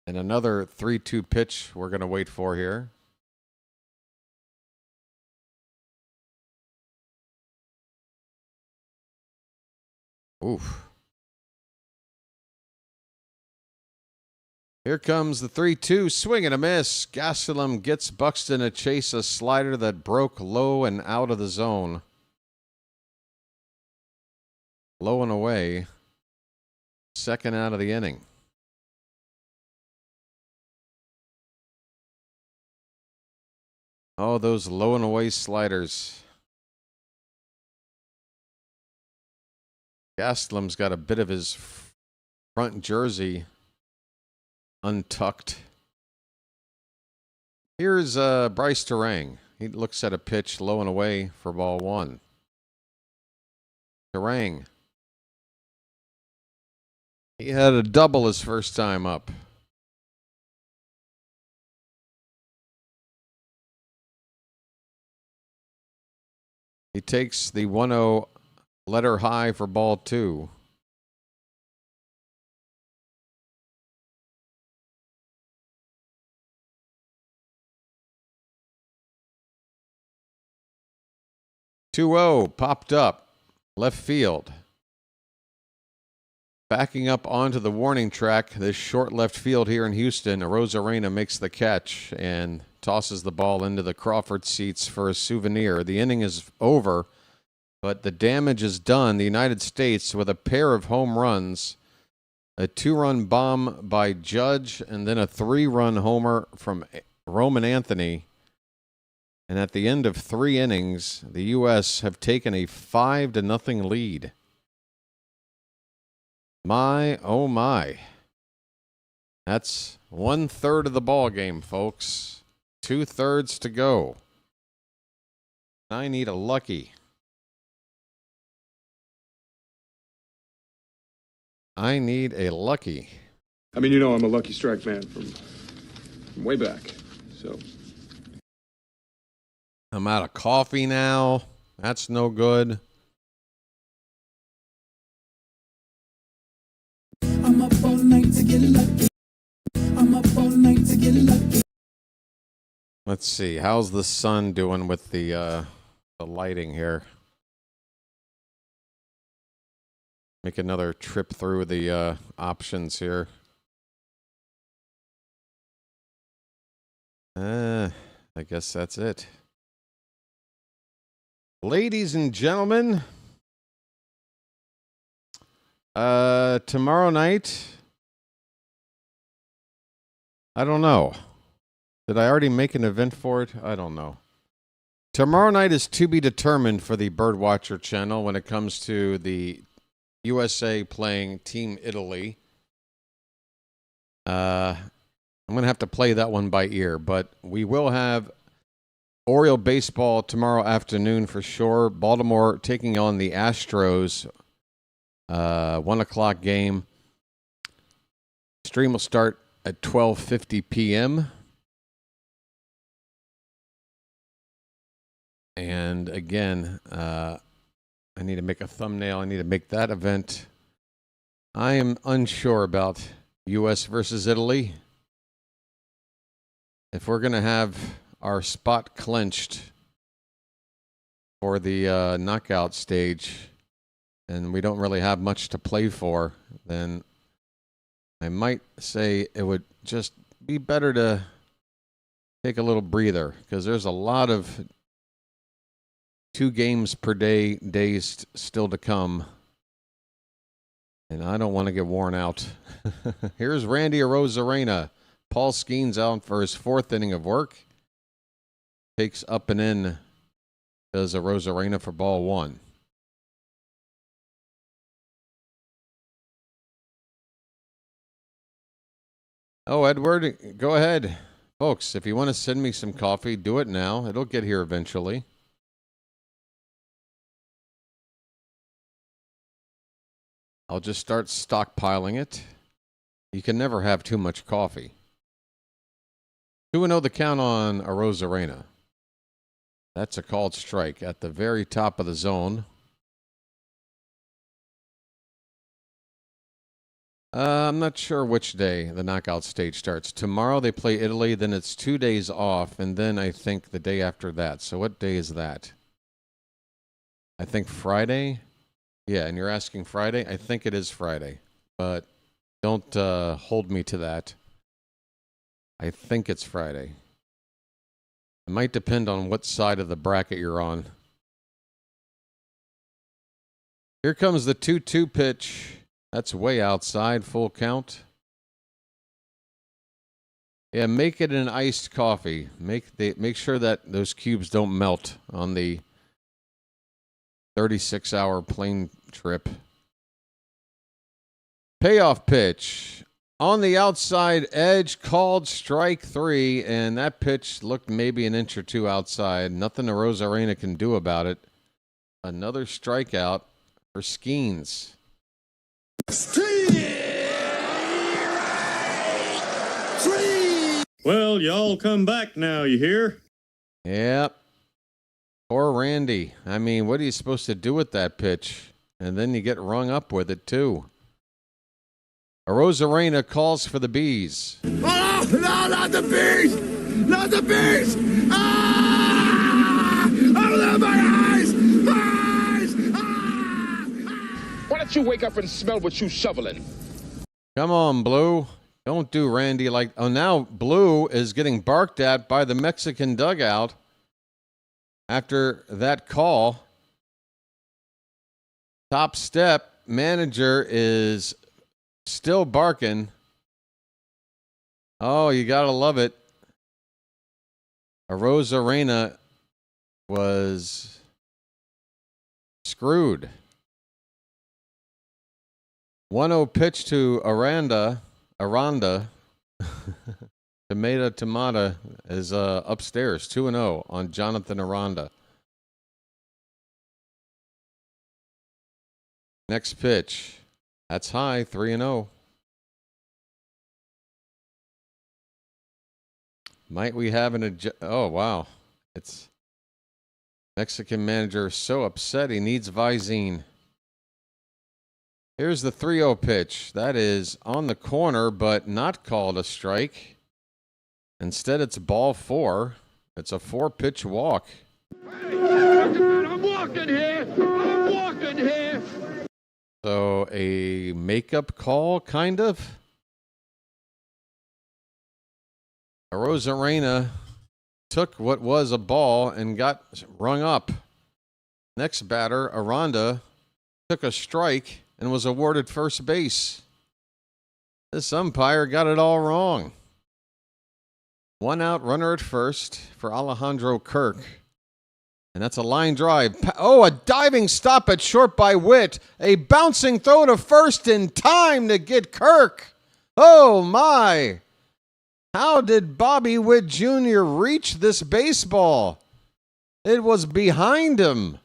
And another 3-2 pitch we're going to wait for here. Oof. Here comes the 3-2, swing and a miss. Gastelum gets Buxton to chase a slider that broke low and out of the zone. Low and away. Second out of the inning. Oh, those low and away sliders. Gastelum's got a bit of his front jersey untucked. Here's Bryce Terang. He looks at a pitch low and away for ball one. Terang. He had a double his first time up. He takes the 1-0 letter high for ball two. Popped up. Left field. Backing up onto the warning track, this short left field here in Houston, Arozarena makes the catch and tosses the ball into the Crawford seats for a souvenir. The inning is over, but the damage is done. The United States with a pair of home runs, a 2-run bomb by Judge, and then a 3-run homer from Roman Anthony. And at the end of 3 innings, the U.S. have taken a 5-0 lead. My, oh my. That's 1/3 of the ball game, folks. 2/3 to go. I need a lucky. I need a lucky. I mean, you know I'm a Lucky Strike man from way back, so. I'm out of coffee now. That's no good. I'm up all night to get lucky. I'm up all night to get lucky. Let's see. How's the sun doing with the lighting here? Make another trip through the options here. I guess that's it. Ladies and gentlemen, tomorrow night, I don't know. Did I already make an event for it? I don't know. Tomorrow night is to be determined for the BirdWatcher Channel when it comes to the USA playing Team Italy. I'm going to have to play that one by ear, but we will have Oriole baseball tomorrow afternoon for sure. Baltimore taking on the Astros. 1 o'clock game. Stream will start at 12:50 p.m. And again, I need to make a thumbnail. I need to make that event. I am unsure about U.S. versus Italy. If we're going to have our spot clinched for the knockout stage, and we don't really have much to play for, then I might say it would just be better to take a little breather, because there's a lot of 2 games per day days still to come, and I don't want to get worn out. Here's Randy Arozarena. Paul Skenes out for his 4th inning of work. Takes up and in, does Arozarena for ball 1. Oh, Edward, go ahead. Folks, if you want to send me some coffee, do it now. It'll get here eventually. I'll just start stockpiling it. You can never have too much coffee. 2-0 the count on Arozarena. That's a called strike at the very top of the zone. I'm not sure which day the knockout stage starts. Tomorrow they play Italy, then it's 2 days off, and then I think the day after that. So what day is that? I think Friday. Yeah, and you're asking Friday? I think it is Friday, but don't hold me to that. I think it's Friday. It might depend on what side of the bracket you're on. Here comes the 2-2 pitch. That's way outside, full count. Yeah, make it an iced coffee. Make sure that those cubes don't melt on the 36-hour plane trip. Payoff pitch. On the outside edge, called strike 3, and that pitch looked maybe an inch or two outside. Nothing Arozarena can do about it. Another strikeout for Skenes. Well, y'all come back now, you hear? Yep. Poor Randy. I mean, what are you supposed to do with that pitch? And then you get rung up with it, too. Arozarena calls for the bees. Oh, no, not the bees! Not the bees! Ah! Oh, my eyes! My eyes! Ah! Why don't you wake up and smell what you shoveling? Come on, Blue. Don't do Randy like... Oh, now Blue is getting barked at by the Mexican dugout after that call. Top step manager is still barking. Oh, you gotta love it. Arozarena was screwed. 1-0 pitch to Aranda. Tomato is upstairs. 2-0 on Jonathan Aranda. Next pitch. That's high. 3-0. Might we have an oh, wow. It's Mexican manager so upset he needs Visine. Here's the 3-0 pitch. That is on the corner, but not called a strike. Instead, it's ball 4. It's a 4-pitch walk. I'm walking here. I'm walking here. So a makeup call, kind of. Arozarena took what was a ball and got rung up. Next batter, Aranda, took a strike and was awarded first base. This umpire got it all wrong. 1 out, runner at first for Alejandro Kirk. And that's a line drive. Oh, a diving stop at short by Witt. A bouncing throw to first in time to get Kirk. Oh, my. How did Bobby Witt Jr. reach this baseball? It was behind him.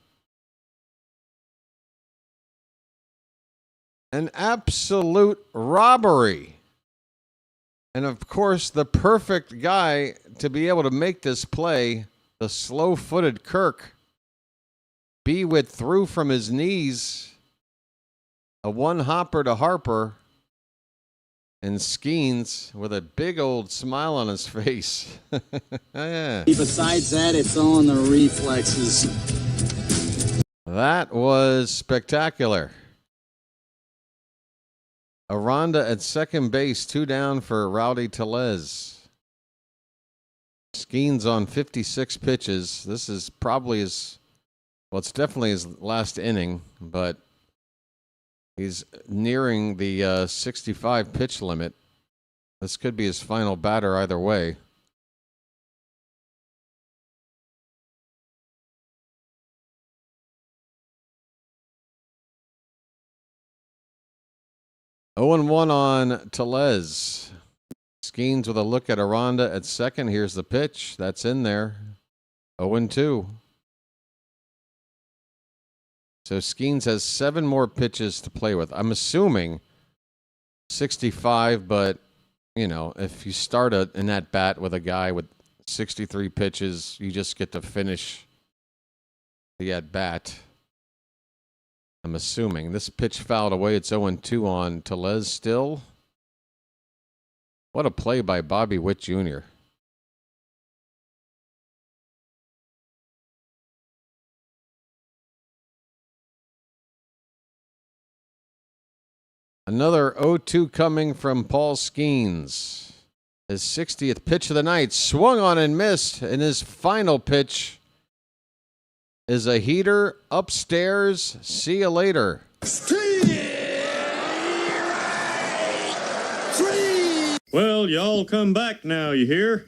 An absolute robbery. And, of course, the perfect guy to be able to make this play, the slow-footed Kirk. Witt threw from his knees. A one-hopper to Harper. And Skenes with a big old smile on his face. Yeah. Besides that, it's on the reflexes. That was spectacular. Aranda at second base, 2 down for Rowdy Tellez. Skenes on 56 pitches. This is probably his, well, it's definitely his last inning, but he's nearing the 65 pitch limit. This could be his final batter either way. Oh, 0-1 on Tellez. Skenes with a look at Aranda at second. Here's the pitch. That's in there. 0-2. So Skenes has 7 more pitches to play with. I'm assuming 65, but you know, if you start in that bat with a guy with 63 pitches, you just get to finish the at bat. I'm assuming this pitch fouled away. It's 0-2 on Tellez still. What a play by Bobby Witt Jr. Another 0-2 coming from Paul Skenes. His 60th pitch of the night, swung on and missed, and his final pitch is a heater upstairs. See you later. Well, y'all come back now, you hear?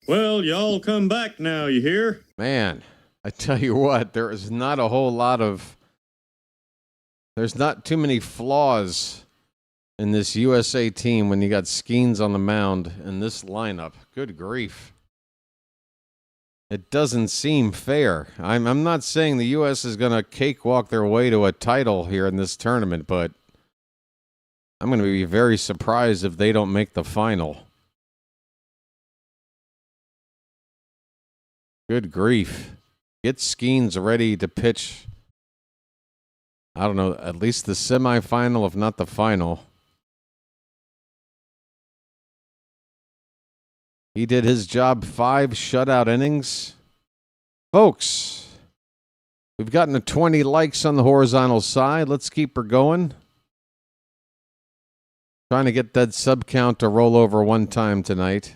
Well, y'all come back now, you hear? Man, I tell you what, there's not too many flaws in this USA team when you got Skenes on the mound in this lineup. Good grief. It doesn't seem fair. I'm not saying the U.S. is going to cakewalk their way to a title here in this tournament, but I'm going to be very surprised if they don't make the final. Good grief. Get Skenes ready to pitch, I don't know, at least the semifinal, if not the final. He did his job, 5 shutout innings. Folks, we've gotten to 20 likes on the horizontal side. Let's keep her going. Trying to get that sub count to roll over one time tonight.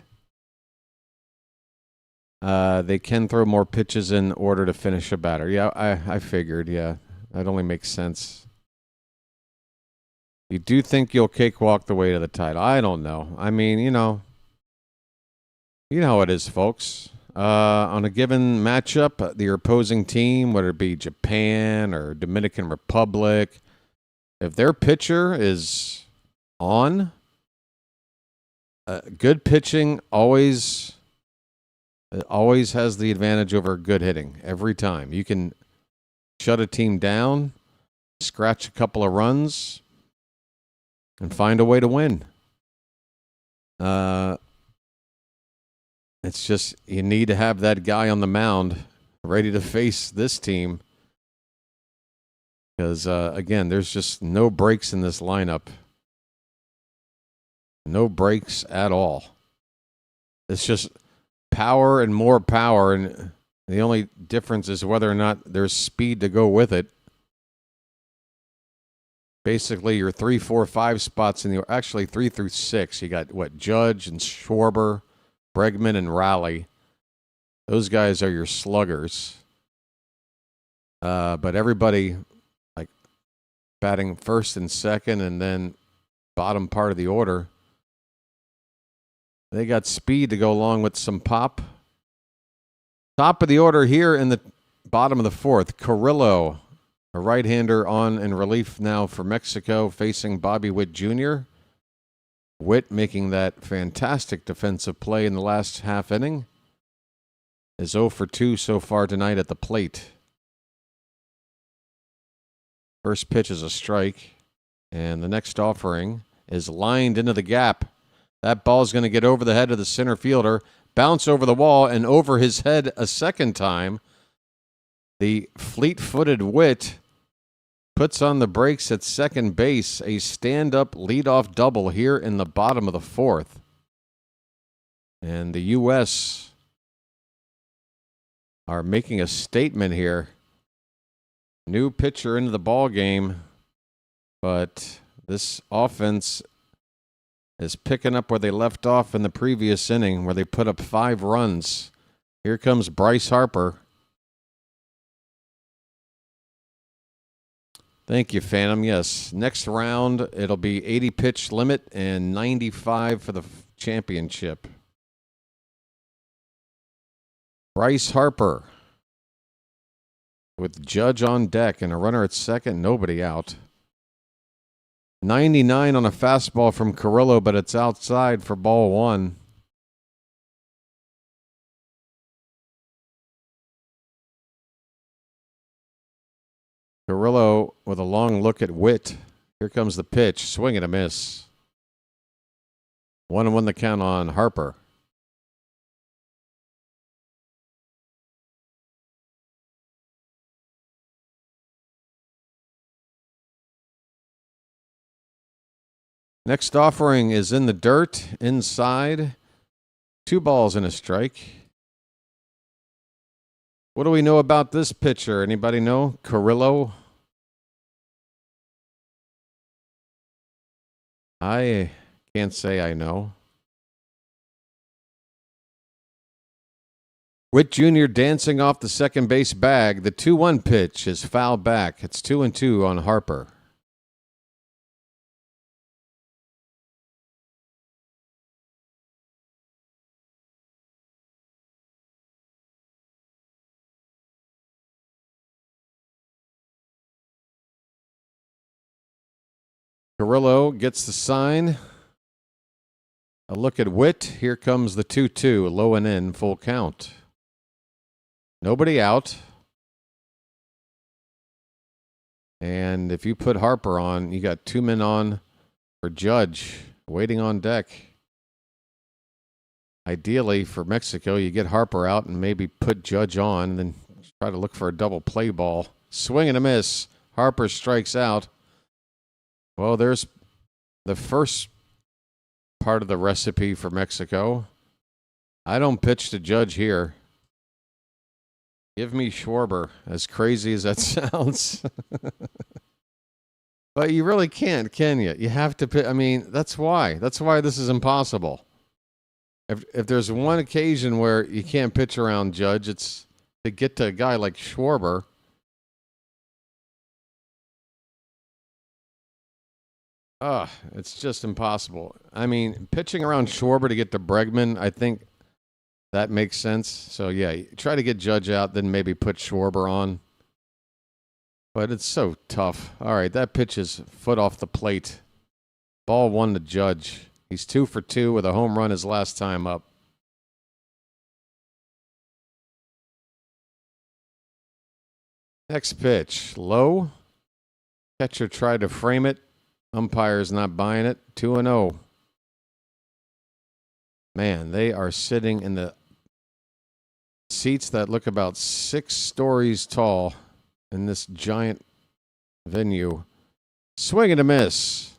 They can throw more pitches in order to finish a batter. Yeah, I figured, yeah. That only makes sense. You do think you'll cakewalk the way to the title? I don't know. I mean, you know how it is, folks. On a given matchup, the opposing team, whether it be Japan or Dominican Republic, if their pitcher is on, good pitching always has the advantage over good hitting every time. You can shut a team down, scratch a couple of runs, and find a way to win. It's just you need to have that guy on the mound ready to face this team. Because, again, there's just no breaks in this lineup. No breaks at all. It's just power and more power, and the only difference is whether or not there's speed to go with it. Basically, your 3, 4, 5 spots actually 3 through 6. You got Judge and Schwarber, Bregman and Raleigh. Those guys are your sluggers. But everybody like batting first and second, and then bottom part of the order. They got speed to go along with some pop. Top of the order here in the bottom of the 4th, Carrillo, a right-hander on in relief now for Mexico, facing Bobby Witt Jr. Witt making that fantastic defensive play in the last half inning. Is 0 for 2 so far tonight at the plate. First pitch is a strike, and the next offering is lined into the gap. That ball's going to get over the head of the center fielder, bounce over the wall, and over his head a second time. The fleet-footed Witt puts on the brakes at second base, a stand-up leadoff double here in the bottom of the 4th. And the U.S. are making a statement here. New pitcher into the ball game, but this offense is picking up where they left off in the previous inning, where they put up 5 runs. Here comes Bryce Harper. Thank you, Phantom. Yes, next round it'll be 80 pitch limit and 95 for the championship. Bryce Harper with Judge on deck and a runner at second, nobody out. 99 on a fastball from Carrillo, but it's outside for ball 1. Carrillo with a long look at Witt. Here comes the pitch. Swing and a miss. 1-1 the count on Harper. Next offering is in the dirt, inside. 2 balls and a strike. What do we know about this pitcher? Anybody know? Carrillo? I can't say I know. Witt Jr. dancing off the second base bag. The 2-1 pitch is foul back. It's 2-2 on Harper. Carrillo gets the sign. A look at Witt. Here comes the 2-2, low and in, full count. Nobody out. And if you put Harper on, you got 2 men on for Judge, waiting on deck. Ideally, for Mexico, you get Harper out and maybe put Judge on, and then try to look for a double play ball. Swing and a miss. Harper strikes out. Well, there's the first part of the recipe for Mexico. I don't pitch to Judge here. Give me Schwarber, as crazy as that sounds. But you really can't, can you? You have to pitch. I mean, that's why. That's why this is impossible. If there's one occasion where you can't pitch around Judge, it's to get to a guy like Schwarber. It's just impossible. I mean, pitching around Schwarber to get to Bregman, I think that makes sense. So, yeah, try to get Judge out, then maybe put Schwarber on. But it's so tough. All right, that pitch is foot off the plate. Ball 1 to Judge. He's 2 for 2 with a home run his last time up. Next pitch, low. Catcher tried to frame it. Umpire's not buying it. 2-0. Man, they are sitting in the seats that look about 6 stories tall in this giant venue. Swing and a miss.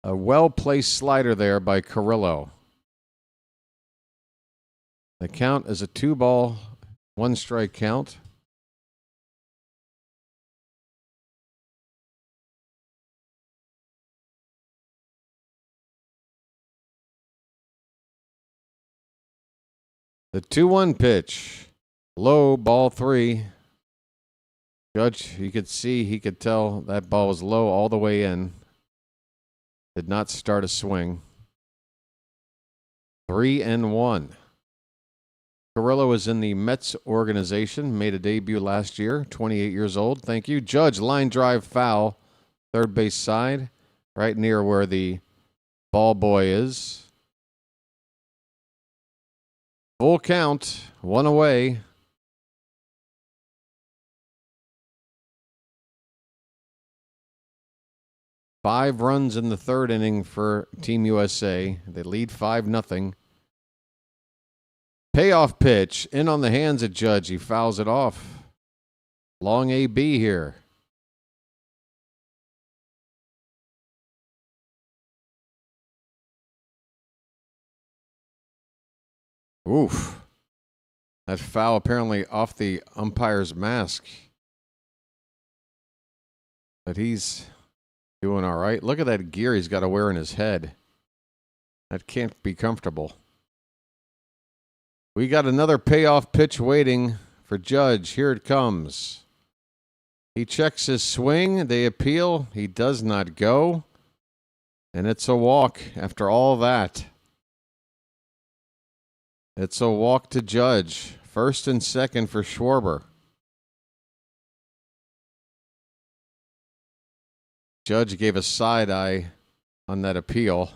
A well-placed slider there by Carrillo. The count is a 2-ball, 1-strike count. The 2-1 pitch. Low, ball 3. Judge, you could see, he could tell that ball was low all the way in. Did not start a swing. 3-1. Carrillo is in the Mets organization. Made a debut last year. 28 years old. Thank you. Judge, line drive foul. Third base side. Right near where the ball boy is. Full count, 1 away. Five runs in the third inning for Team USA. They lead 5-0. Payoff pitch in on the hands of Judge. He fouls it off. Long AB here. Oof. That foul apparently off the umpire's mask. But he's doing all right. Look at that gear he's got to wear in his head. That can't be comfortable. We got another payoff pitch waiting for Judge. Here it comes. He checks his swing. They appeal. He does not go. And it's a walk after all that. It's a walk to Judge. First and second for Schwarber. Judge gave a side eye on that appeal.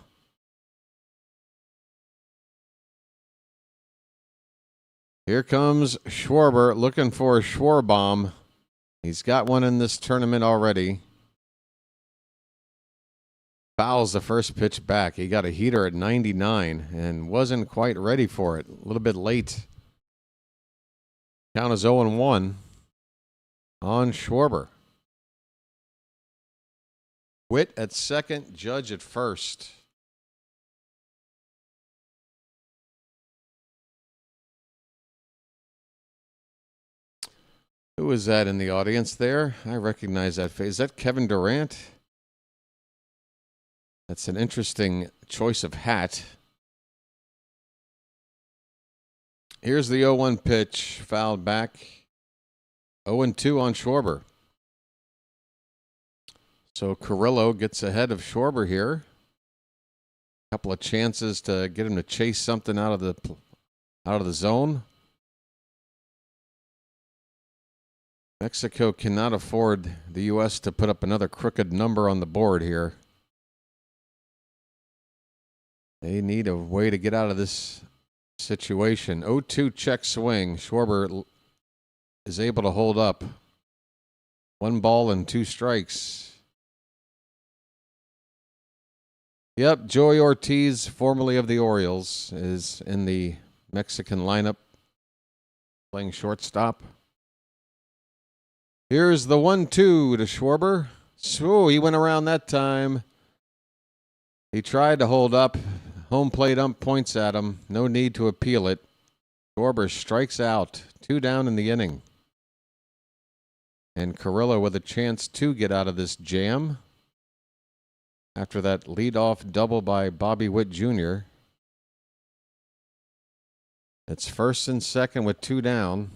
Here comes Schwarber looking for a Schwarbomb. He's got one in this tournament already. Fouls the first pitch back. He got a heater at 99 and wasn't quite ready for it. A little bit late. Count is 0-1 on Schwarber. Witt at second, Judge at first. Who is that in the audience there? I recognize that face. Is that Kevin Durant? That's an interesting choice of hat. Here's the 0-1 pitch, fouled back. 0-2 on Schwarber. So Carrillo gets ahead of Schwarber here. A couple of chances to get him to chase something out of the zone. Mexico cannot afford the U.S. to put up another crooked number on the board here. They need a way to get out of this situation. 0-2 check swing. Schwarber is able to hold up. 1 ball and 2 strikes. Yep, Joey Ortiz, formerly of the Orioles, is in the Mexican lineup, playing shortstop. Here's the 1-2 to Schwarber. So he went around that time. He tried to hold up. Home plate ump points at him. No need to appeal it. Schwarber strikes out. 2 down in the inning. And Carrillo with a chance to get out of this jam after that leadoff double by Bobby Witt Jr. It's first and second with 2 down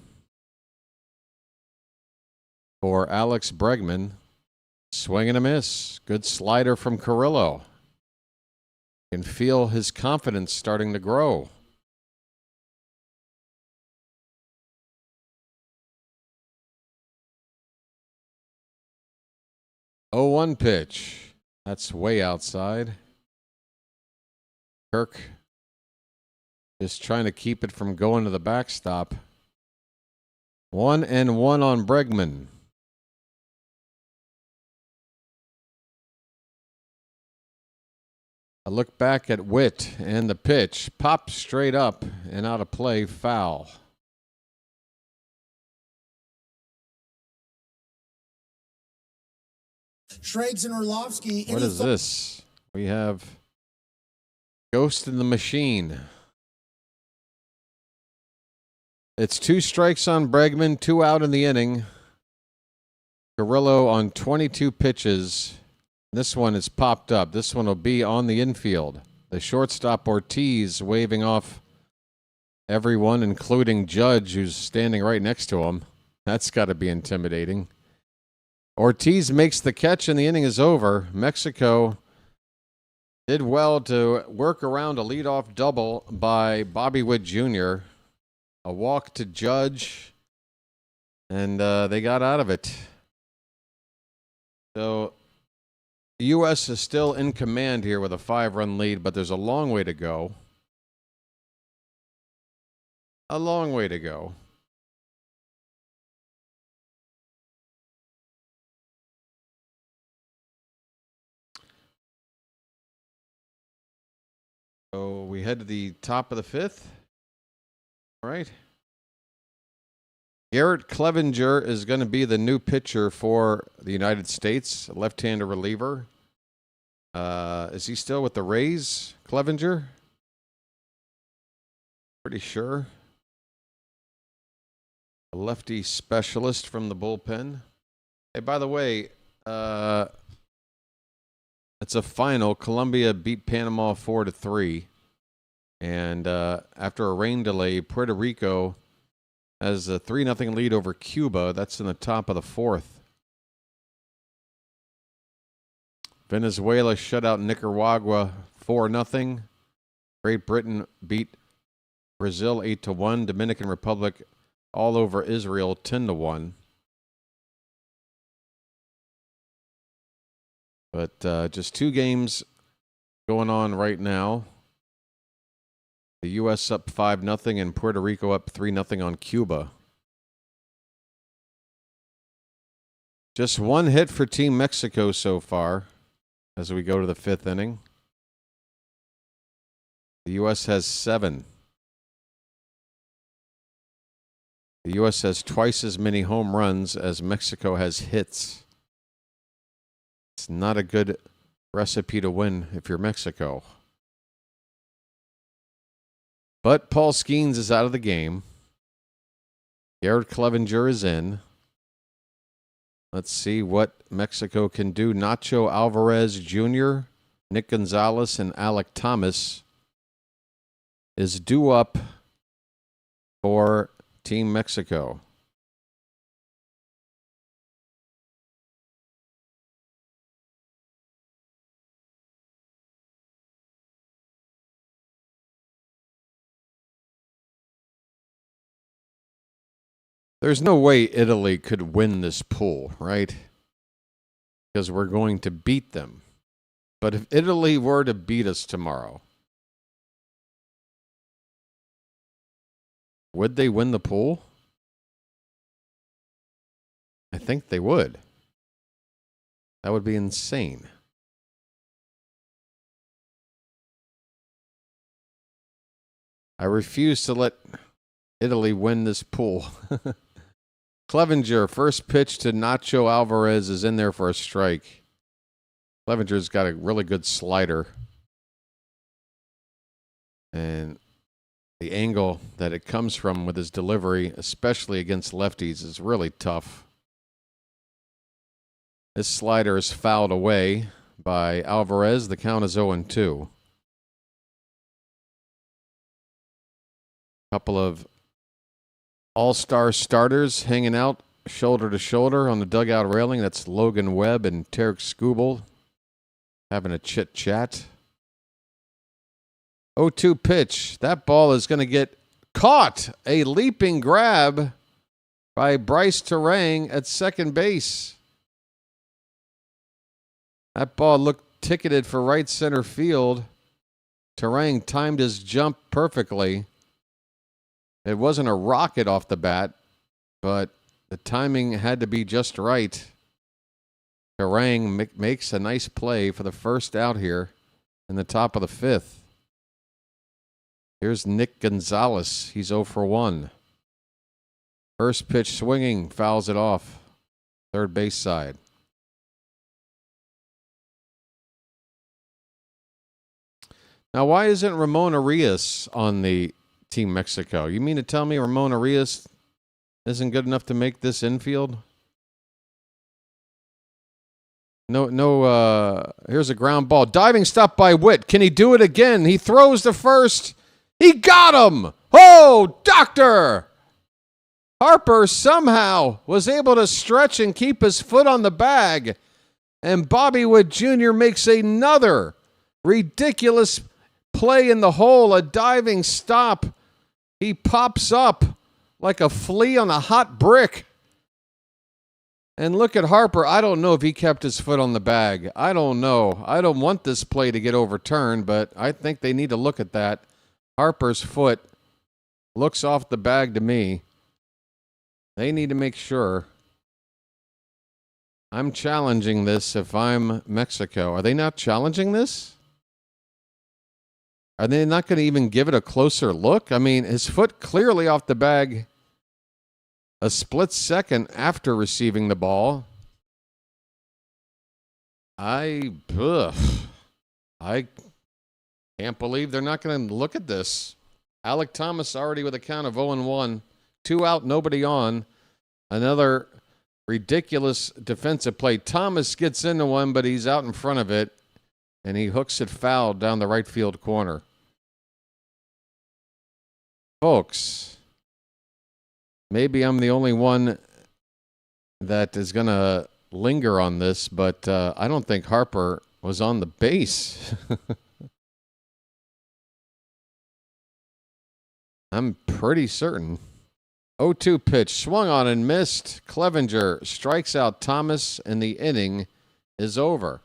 for Alex Bregman. Swing and a miss. Good slider from Carrillo. Can feel his confidence starting to grow. Oh, 1 pitch. That's way outside. Kirk just trying to keep it from going to the backstop. 1-1 on Bregman. A look back at Witt, and the pitch pops straight up and out of play, foul. Schrags and Orlovsky. What is this? We have Ghost in the Machine. It's 2 strikes on Bregman, 2 out in the inning. Carrillo on 22 pitches. This one is popped up. This one will be on the infield. The shortstop Ortiz waving off everyone, including Judge, who's standing right next to him. That's got to be intimidating. Ortiz makes the catch and the inning is over. Mexico did well to work around a leadoff double by Bobby Witt Jr. A walk to Judge, and they got out of it. So the U.S. is still in command here with a 5-run lead, but there's a long way to go. A long way to go. So we head to the top of the 5th. All right. Garrett Clevenger is going to be the new pitcher for the United States, a left-hander reliever. Is he still with the Rays, Clevenger? Pretty sure. A lefty specialist from the bullpen. Hey, by the way, it's a final. Colombia beat Panama 4-3. And after a rain delay, Puerto Rico has a 3-0 lead over Cuba. That's in the top of the 4th. Venezuela shut out Nicaragua 4-0. Great Britain beat Brazil 8-1. Dominican Republic all over Israel 10-1. But just 2 games going on right now. The U.S. up 5-0 and Puerto Rico up 3-0 on Cuba. Just 1 hit for Team Mexico so far. as we go to the 5th inning. The U.S. has 7. The U.S. has twice as many home runs as Mexico has hits. It's not a good recipe to win if you're Mexico. But Paul Skenes is out of the game. Garrett Clevenger is in. Let's see what Mexico can do. Nacho Alvarez Jr., Nick Gonzalez, and Alec Thomas is due up for Team Mexico. There's no way Italy could win this pool, right? Because we're going to beat them. But if Italy were to beat us tomorrow, would they win the pool? I think they would. That would be insane. I refuse to let Italy win this pool. Clevenger, first pitch to Nacho Alvarez is in there for a strike. Clevenger's got a really good slider. And the angle that it comes from with his delivery, especially against lefties, is really tough. This slider is fouled away by Alvarez. The count is 0-2. Couple of all-star starters hanging out shoulder to shoulder on the dugout railing. That's Logan Webb and Tarek Skubal having a chit-chat. 0-2 pitch. That ball is going to get caught. A leaping grab by Bryce Terang at second base. That ball looked ticketed for right center field. Terang timed his jump perfectly. It wasn't a rocket off the bat, but the timing had to be just right. Terang makes a nice play for the first out here in the top of the 5th. Here's Nick Gonzalez. He's 0 for 1. First pitch swinging, fouls it off. Third base side. Now, why isn't Ramon Arias on the Team Mexico? You mean to tell me Ramon Arias isn't good enough to make this infield? No, here's a ground ball. Diving stop by Witt. Can he do it again? He throws to first. He got him! Oh, doctor! Harper somehow was able to stretch and keep his foot on the bag. And Bobby Witt Jr. makes another ridiculous play in the hole, a diving stop. He pops up like a flea on a hot brick. And look at Harper. I don't know if he kept his foot on the bag. I don't know. I don't want this play to get overturned, but I think they need to look at that. Harper's foot looks off the bag to me. They need to make sure. I'm challenging this if I'm Mexico. Are they not challenging this? Are they not going to even give it a closer look? I mean, his foot clearly off the bag a split second after receiving the ball. I can't believe they're not going to look at this. Alec Thomas already with a count of 0-1. 2 out, nobody on. Another ridiculous defensive play. Thomas gets into one, but he's out in front of it, and he hooks it foul down the right field corner. Folks, maybe I'm the only one that is going to linger on this, but I don't think Harper was on the base. I'm pretty certain. 0-2 pitch, swung on and missed. Clevenger strikes out Thomas, and the inning is over.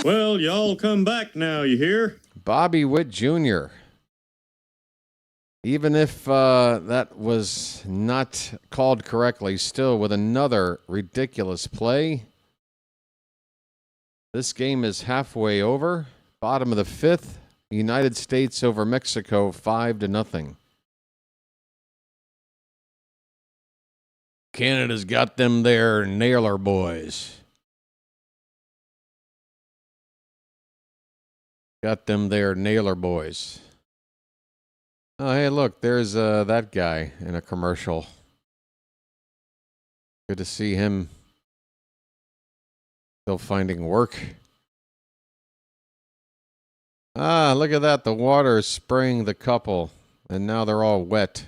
Well, y'all come back now, you hear? Bobby Witt Jr. Even if that was not called correctly, still with another ridiculous play. This game is halfway over. Bottom of the fifth. United States over Mexico 5-0. Canada's got them there nailer boys. Got them there nailer boys. Oh, hey, look, there's that guy in a commercial. Good to see him still finding work. Ah, look at that. The water is spraying the couple, and now they're all wet.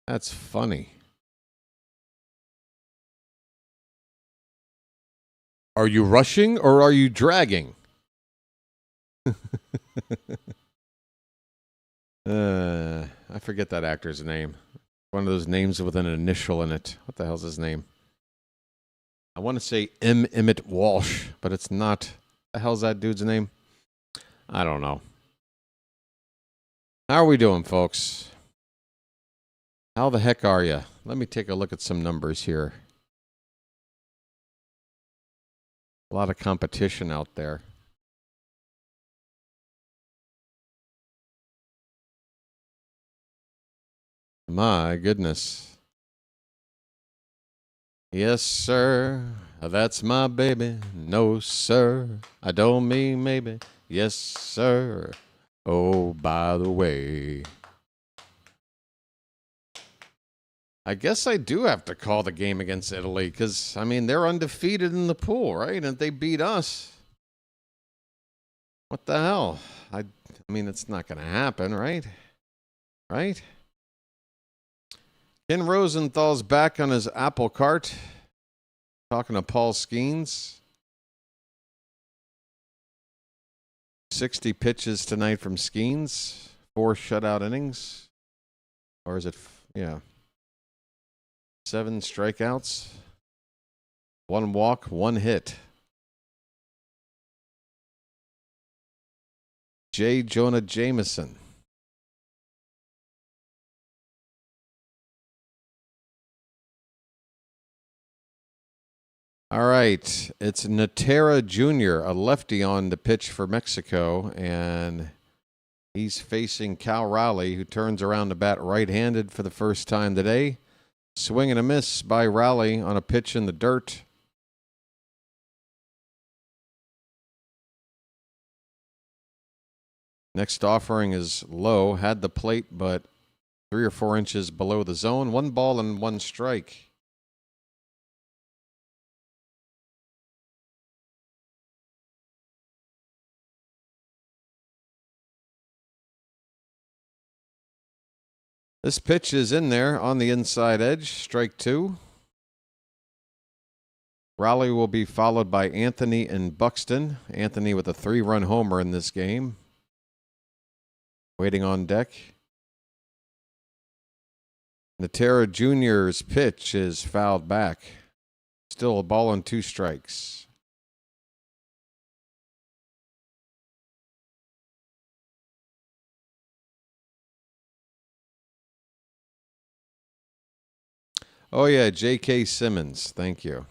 That's funny. Are you rushing or are you dragging? I forget that actor's name. One of those names with an initial in it. What the hell's his name? I want to say M. Emmett Walsh, but it's not. The hell's that dude's name? I don't know. How are we doing, folks? How the heck are you? Let me take a look at some numbers here. A lot of competition out there. My goodness. Yes, sir. That's my baby. No, sir. I don't mean maybe. Yes, sir. Oh, by the way. I guess I do have to call the game against Italy because, I mean, they're undefeated in the pool, right? And they beat us. What the hell? I mean, it's not going to happen, right? Right? Ken Rosenthal's back on his apple cart. Talking to Paul Skenes. 60 pitches tonight from Skenes. 4 shutout innings. Or is it, yeah. 7 strikeouts. 1 walk, 1 hit. J. Jonah Jameson. All right, it's Natera Jr., a lefty on the pitch for Mexico, and he's facing Cal Raleigh, who turns around to bat right-handed for the first time today. Swing and a miss by Raleigh on a pitch in the dirt. Next offering is low, had the plate, but 3 or 4 inches below the zone. 1 ball and 1 strike. This pitch is in there on the inside edge. Strike 2. Raleigh will be followed by Anthony and Buxton. Anthony with a 3-run homer in this game. Waiting on deck. Natera Jr.'s pitch is fouled back. Still a ball and 2 strikes. Oh, yeah, J.K. Simmons. Thank you.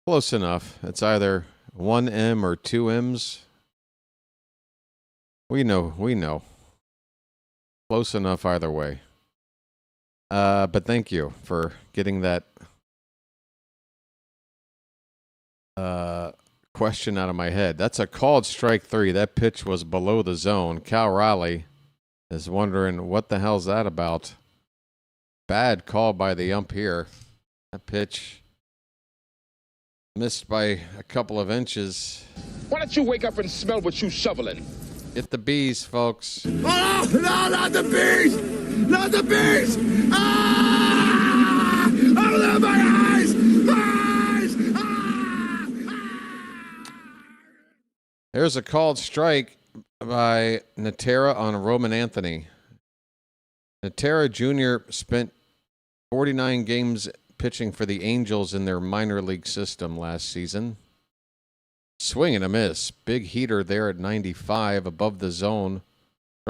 Close enough. It's either 1 M or 2 M's. We know. Close enough either way. But thank you for getting that question out of my head. That's a called strike 3. That pitch was below the zone. Cal Raleigh is wondering what the hell's that about. Bad call by the ump here. That pitch missed by a couple of inches. Why don't you wake up and smell what you shoveling? Get the bees, folks. Oh, no, not the bees! Not the bees! Ah! Oh, my eyes! My eyes! There's a called strike by Natera on Roman Anthony. Natera Jr. spent 49 games pitching for the Angels in their minor league system last season. Swing and a miss. Big heater there at 95 above the zone.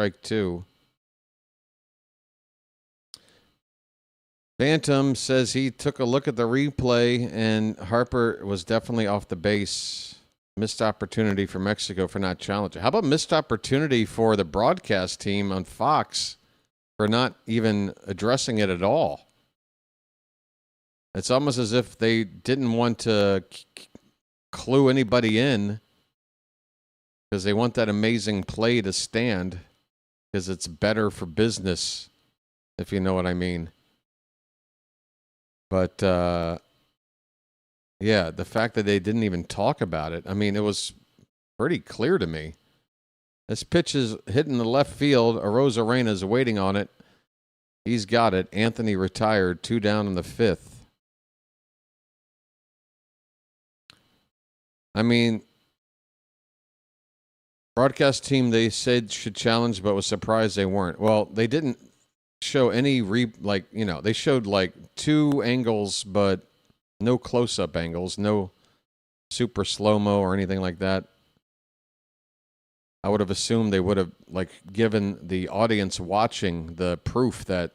strike two. Bantam says he took a look at the replay and Harper was definitely off the base. Missed opportunity for Mexico for not challenging. How about missed opportunity for the broadcast team on Fox for not even addressing it at all? It's almost as if they didn't want to clue anybody in because they want that amazing play to stand because it's better for business, if you know what I mean. But, yeah, the fact that they didn't even talk about it, I mean, it was pretty clear to me. This pitch is hitting the left field. Arozarena's waiting on it. He's got it. Anthony retired, 2 down in the 5th. I mean, broadcast team they said should challenge, but was surprised they weren't. Well, they didn't show any they showed like 2 angles, but no close-up angles, no super slow-mo or anything like that. I would have assumed they would have given the audience watching the proof that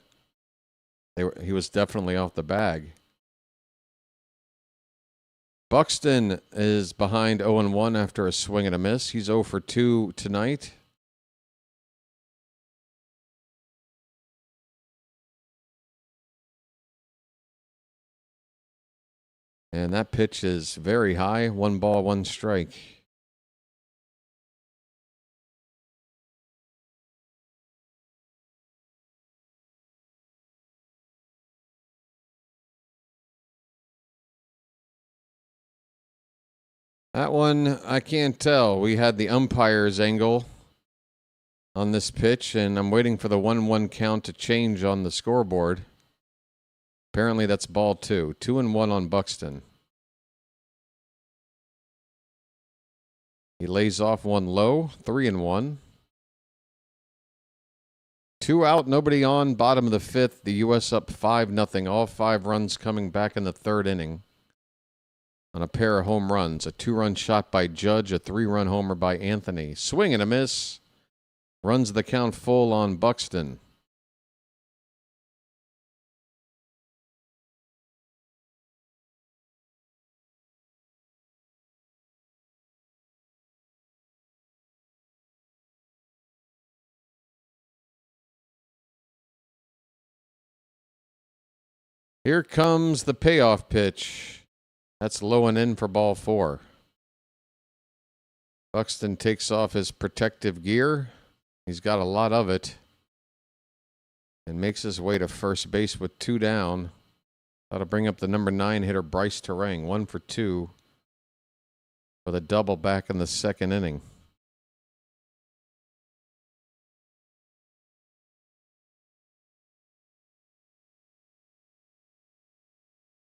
he was definitely off the bag. Buxton is behind 0-1 after a swing and a miss. He's 0 for 2 tonight. And that pitch is very high. 1 ball, 1 strike. That one, I can't tell. We had the umpire's angle on this pitch, and I'm waiting for the 1-1 count to change on the scoreboard. Apparently that's ball 2. 2-1 on Buxton. He lays off 1 low. 3-1. 2 out, nobody on. Bottom of the 5th. The U.S. up 5-0. All 5 runs coming back in the 3rd inning on a pair of home runs. A 2-run shot by Judge. A 3-run homer by Anthony. Swing and a miss. Runs the count full on Buxton. Here comes the payoff pitch. That's low and in for ball 4. Buxton takes off his protective gear. He's got a lot of it. And makes his way to first base with 2 down. That'll bring up the number 9 hitter, Bryce Terang. 1 for 2 with a double back in the 2nd inning.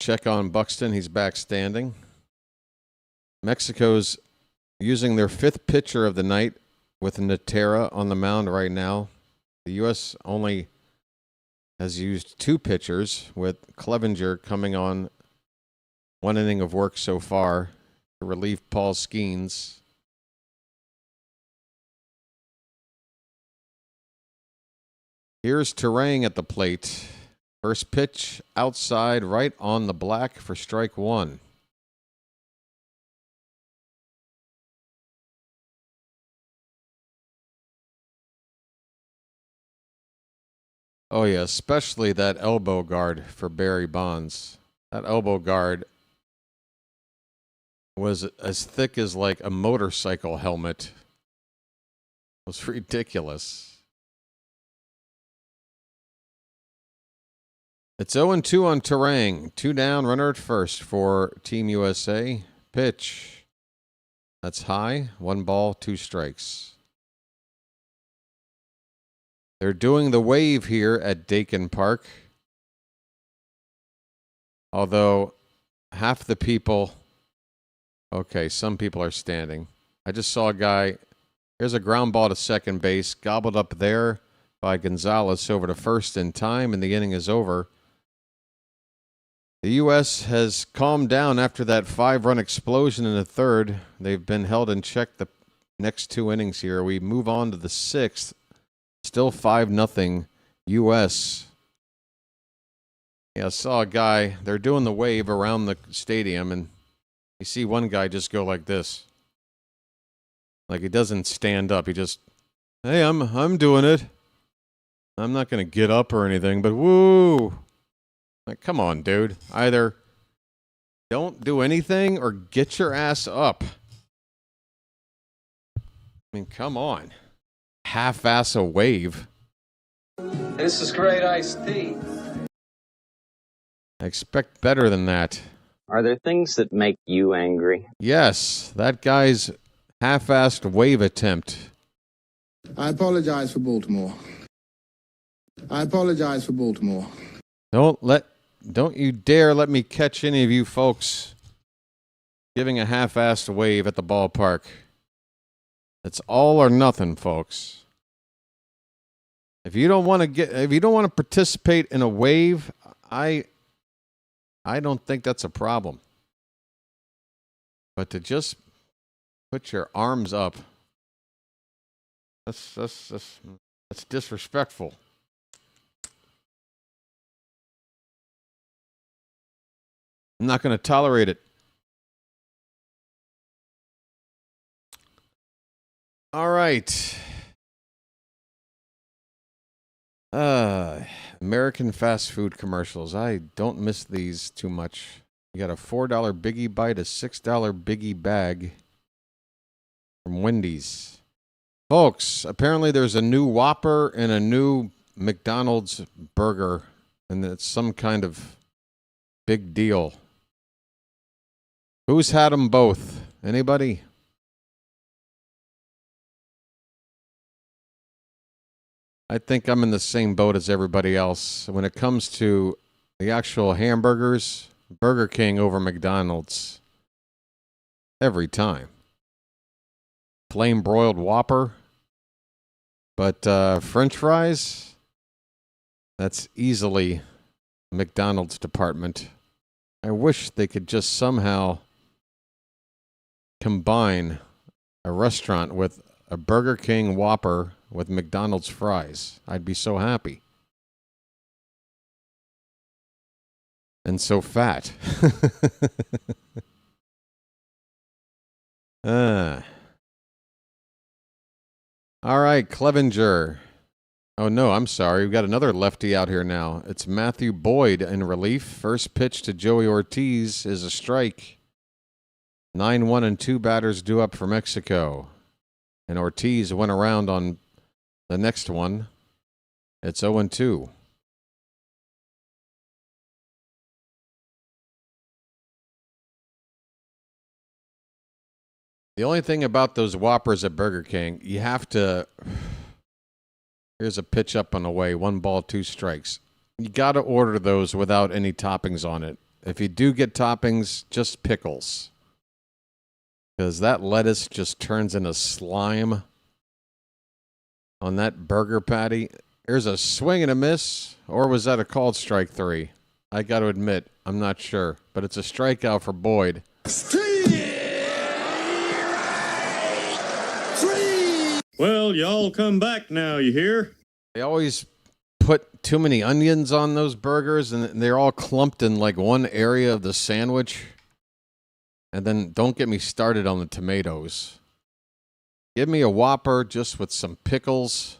Check on Buxton. He's back standing. Mexico's using their 5th pitcher of the night with Natera on the mound right now. The U.S. only has used 2 pitchers, with Clevenger coming on 1 inning of work so far to relieve Paul Skenes. Here's Terang at the plate. First pitch outside, right on the black for strike 1. Oh, yeah, especially that elbow guard for Barry Bonds. That elbow guard was as thick as like a motorcycle helmet. It was ridiculous. It's 0-2 on Terang. 2 down, runner at first for Team USA. Pitch. That's high. 1 ball, 2 strikes. They're doing the wave here at Daikin Park. Although half the people... Okay, some people are standing. I just saw a guy... Here's a ground ball to second base. Gobbled up there by Gonzalez over to first in time, and the inning is over. The U.S. has calmed down after that 5-run explosion in the 3rd. They've been held in check the next 2 innings here. We move on to the 6th. Still 5-0 U.S. Yeah, I saw a guy. They're doing the wave around the stadium, and you see one guy just go like this. Like he doesn't stand up. He just, hey, I'm doing it. I'm not going to get up or anything, but woo. Like, come on, dude. Either don't do anything or get your ass up. I mean, come on. Half-ass a wave. This is great iced tea. I expect better than that. Are there things that make you angry? Yes, that guy's half-assed wave attempt. I apologize for Baltimore. I apologize for Baltimore. Don't you dare let me catch any of you folks giving a half-assed wave at the ballpark. It's all or nothing, folks. If you don't want to participate in a wave, I don't think that's a problem. But to just put your arms up, that's disrespectful. I'm not going to tolerate it. All right. American fast food commercials. I don't miss these too much. You got a $4 Biggie Bite, a $6 Biggie Bag from Wendy's. Folks, apparently there's a new Whopper and a new McDonald's burger, and it's some kind of big deal. Who's had them both? Anybody? I think I'm in the same boat as everybody else. When it comes to the actual hamburgers, Burger King over McDonald's. Every time. Flame broiled Whopper. But French fries, that's easily McDonald's department. I wish they could just somehow combine a restaurant with a Burger King Whopper with McDonald's fries. I'd be so happy. And so fat. All right, Clevenger. Oh, no, I'm sorry. We've got another lefty out here now. It's Matthew Boyd in relief. First pitch to Joey Ortiz is a strike. 9-1 and 2 batters due up for Mexico. And Ortiz went around on the next one. It's 0-2. The only thing about those Whoppers at Burger King, you have to... Here's a pitch up on the way. 1 ball, 2 strikes. You got to order those without any toppings on it. If you do get toppings, just pickles. Because that lettuce just turns into slime on that burger patty. There's a swing and a miss. Or was that a called strike 3? I got to admit, I'm not sure. But it's a strikeout for Boyd. Well, y'all come back now, you hear? They always put too many onions on those burgers, and they're all clumped in like one area of the sandwich. And then don't get me started on the tomatoes. Give me a Whopper just with some pickles.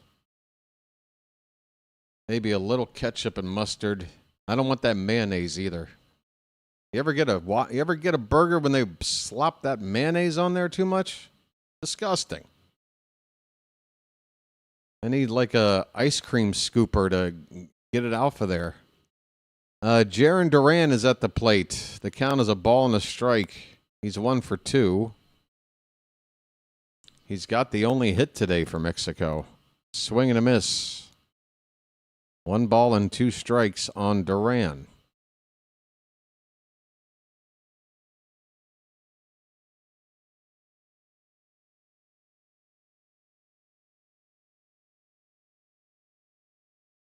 Maybe a little ketchup and mustard. I don't want that mayonnaise either. You ever get a burger when they slop that mayonnaise on there too much? Disgusting. I need like a ice cream scooper to get it off of there. Jaron Duran is at the plate. The count is a ball and a strike. He's 1 for 2. He's got the only hit today for Mexico. Swing and a miss. 1 ball and 2 strikes on Duran.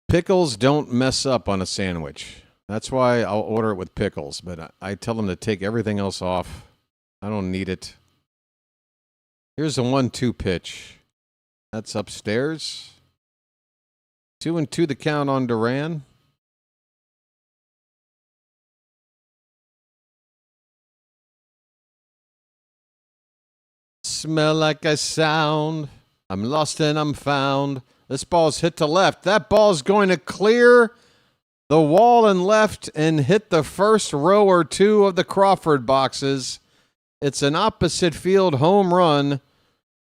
Pickles don't mess up on a sandwich. That's why I'll order it with pickles, but I tell them to take everything else off. I don't need it. Here's a 1-2 pitch. That's upstairs. 2-2 the count on Duran. Smell like I sound. I'm lost and I'm found. This ball's hit to left. That ball's going to clear the wall and left and hit the first row or two of the Crawford boxes. It's an opposite field home run,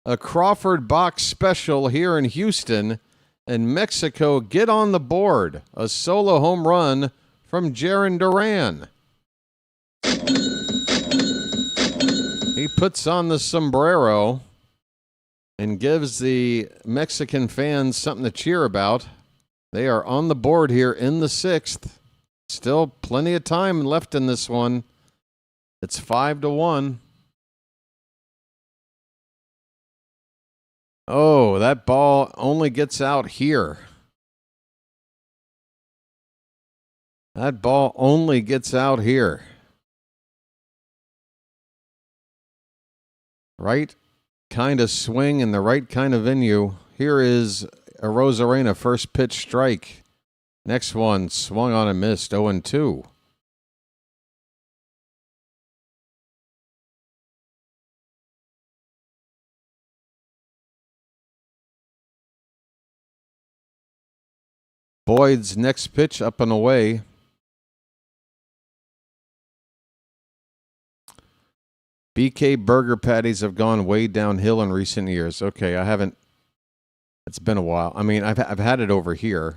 a Crawford box special here in Houston, and Mexico get on the board. A solo home run from Jarren Duran. He puts on the sombrero and gives the Mexican fans something to cheer about. They are on the board here in the 6th. Still plenty of time left in this one. It's 5-1. Oh, that ball only gets out here. That ball only gets out here. Right kind of swing in the right kind of venue. Here is a Rosarena first pitch strike. Next one swung on and missed, 0-2. Boyd's next pitch up and away. BK burger patties have gone way downhill in recent years. Okay, I haven't. It's been a while. I mean, I've had it over here.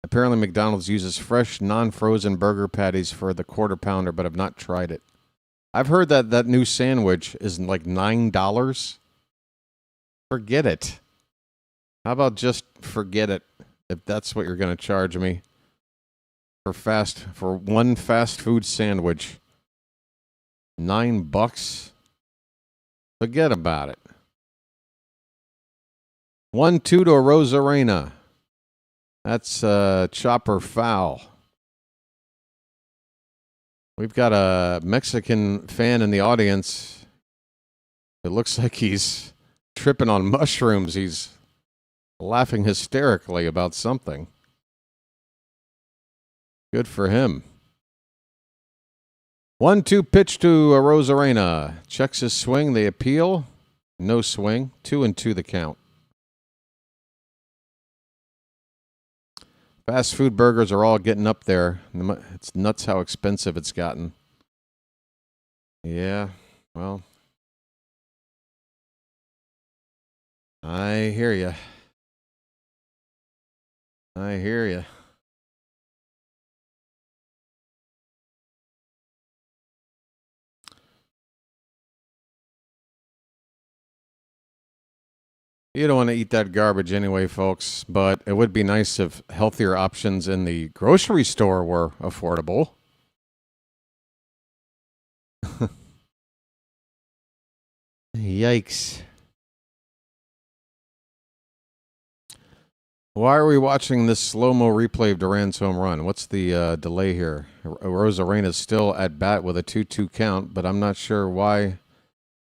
Apparently, McDonald's uses fresh, non-frozen burger patties for the quarter pounder, but I've not tried it. I've heard that that new sandwich is like $9. Forget it. How about just forget it? If that's what you're going to charge me for one fast food sandwich. $9. Forget about it. 1-2 to a Rosarena. That's chopper foul. We've got a Mexican fan in the audience. It looks like he's tripping on mushrooms. He's laughing hysterically about something. Good for him. 1-2 pitch to a Rosarena. Checks his swing. They appeal. No swing. 2-2 the count. Fast food burgers are all getting up there. It's nuts how expensive it's gotten. Yeah, well, I hear you. I hear you. You don't want to eat that garbage anyway, folks, but it would be nice if healthier options in the grocery store were affordable. Yikes. Why are we watching this slow-mo replay of Duran's home run? What's the delay here? Rosarena is still at bat with a 2-2 count, but I'm not sure why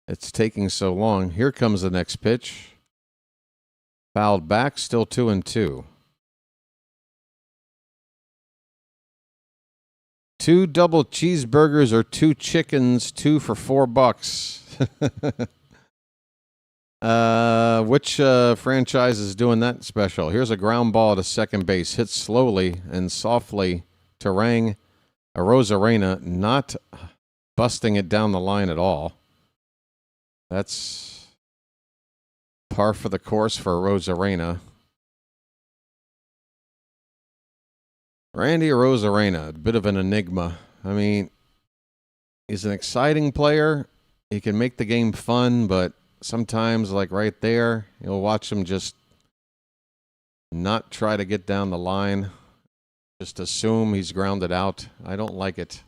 it's taking so long. Here comes the next pitch. Fouled back, still 2-2. 2 double cheeseburgers or 2 chickens, 2 for $4. Which franchise is doing that special? Here's a ground ball to second base, hit slowly and softly to Rang. A Rosarena, not busting it down the line at all. That's par for the course for Rosarena. Randy Rosarena, a bit of an enigma. I mean, he's an exciting player. He can make the game fun, but sometimes, like right there, you'll watch him just not try to get down the line. Just assume he's grounded out. I don't like it.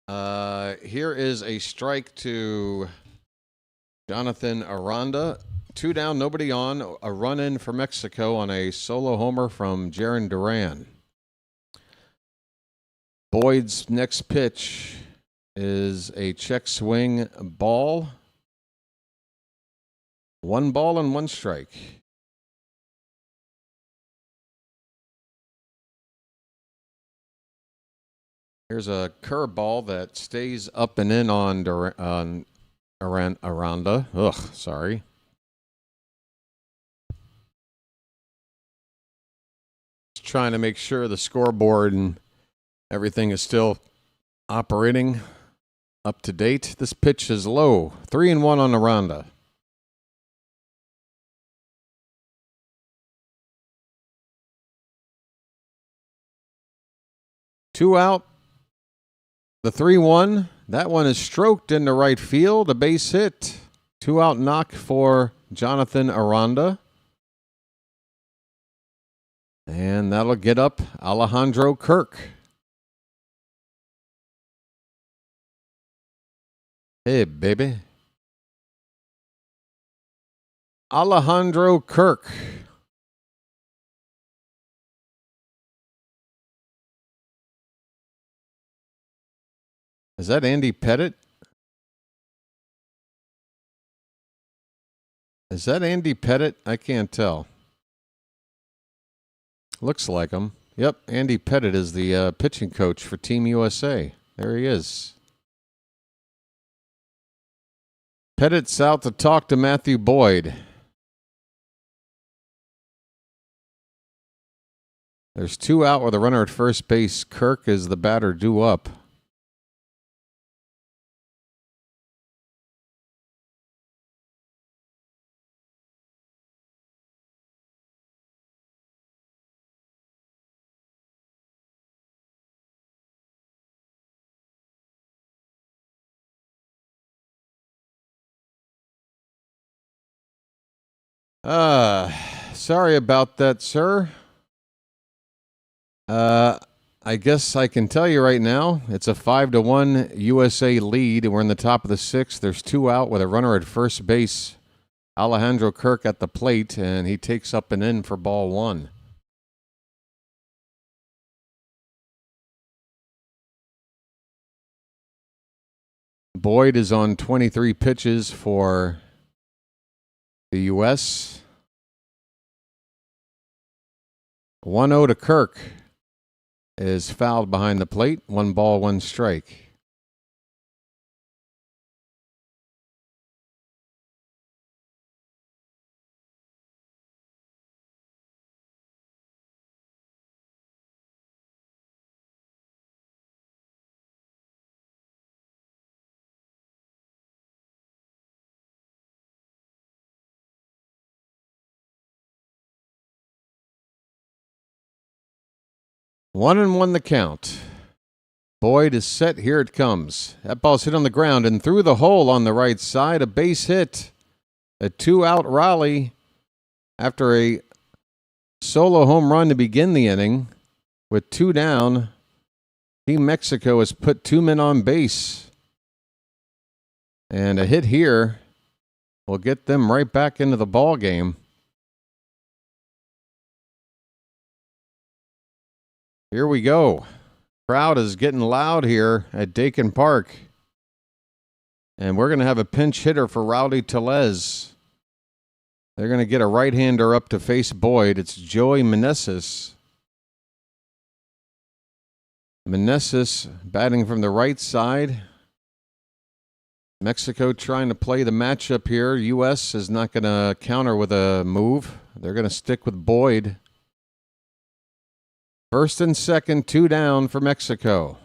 Here is a strike to Jonathan Aranda. 2 down, nobody on. A run in for Mexico on a solo homer from Jarren Duran. Boyd's next pitch is a check swing ball. 1 ball and 1 strike. Here's a curveball that stays up and in on Aranda. Ugh, sorry. Just trying to make sure the scoreboard and everything is still operating up to date. This pitch is low. 3-1 on Aranda. Two out. The 3-1, that one is stroked into right field, a base hit. 2-out knock for Jonathan Aranda. And that'll get up Alejandro Kirk. Hey, baby. Alejandro Kirk. Is that Andy Pettit? Is that Andy Pettit? I can't tell. Looks like him. Yep, Andy Pettit is the pitching coach for Team USA. There he is. Pettit's out to talk to Matthew Boyd. There's 2 out with a runner at first base. Kirk is the batter due up. Sorry about that, sir. I guess I can tell you right now, it's a 5-1 USA lead. We're in the top of the 6th. There's 2 out with a runner at first base. Alejandro Kirk at the plate, and he takes up and in for ball 1. Boyd is on 23 pitches for the U.S. 1-0 to Kirk is fouled behind the plate. 1 ball, 1 strike. One and one the count. Boyd is set. Here it comes. That ball's hit on the ground and through the hole on the right side. A base hit. A 2-out rally after a solo home run to begin the inning. With 2 down, Team Mexico has put 2 men on base. And a hit here will get them right back into the ball game. Here we go. Crowd is getting loud here at Daikin Park. And we're going to have a pinch hitter for Rowdy Tellez. They're going to get a right-hander up to face Boyd. It's Joey Meneses. Meneses batting from the right side. Mexico trying to play the matchup here. U.S. is not going to counter with a move. They're going to stick with Boyd. First and second, 2 down for Mexico.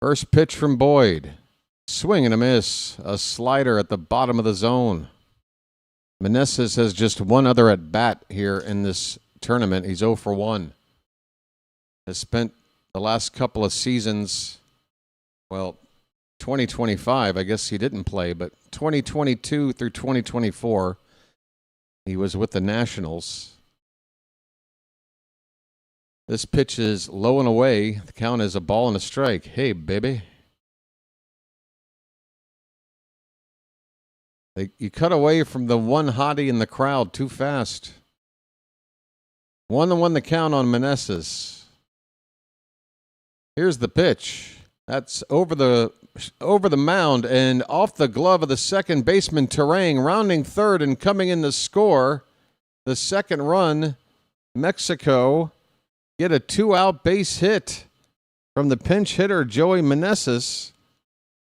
First pitch from Boyd. Swing and a miss. A slider at the bottom of the zone. Meneses has just 1 other at bat here in this tournament. He's 0 for 1. Has spent the last couple of seasons, well, 2025, I guess he didn't play, but 2022 through 2024. He was with the Nationals. This pitch is low and away. The count is a ball and a strike. Hey, baby. You cut away from the one hottie in the crowd too fast. 1-1 the count on Meneses. Here's the pitch. That's over the mound and off the glove of the second baseman Terang, rounding third and coming in to score the second run Mexico get a 2-out base hit from the pinch hitter, Joey Meneses.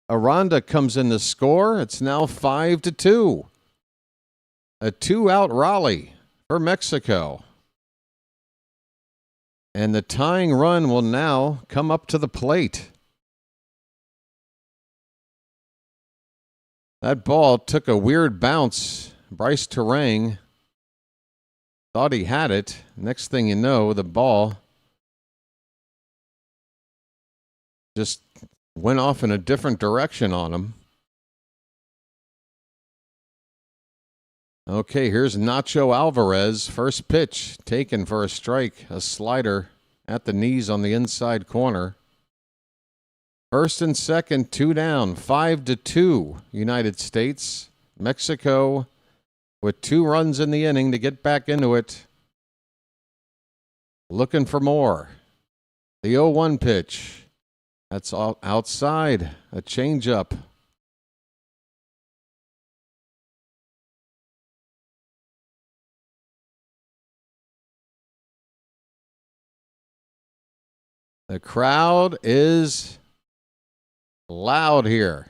Aranda comes in to score. It's now 5-2. A 2-out rally for Mexico. And the tying run will now come up to the plate. That ball took a weird bounce. Bryce Terang thought he had it. Next thing you know, the ball just went off in a different direction on him. Okay, here's Nacho Alvarez. First pitch taken for a strike. A slider at the knees on the inside corner. First and second, 2 down. 5-2 United States. Mexico with 2 runs in the inning to get back into it. Looking for more. The 0-1 pitch. That's all outside. A changeup. The crowd is loud here.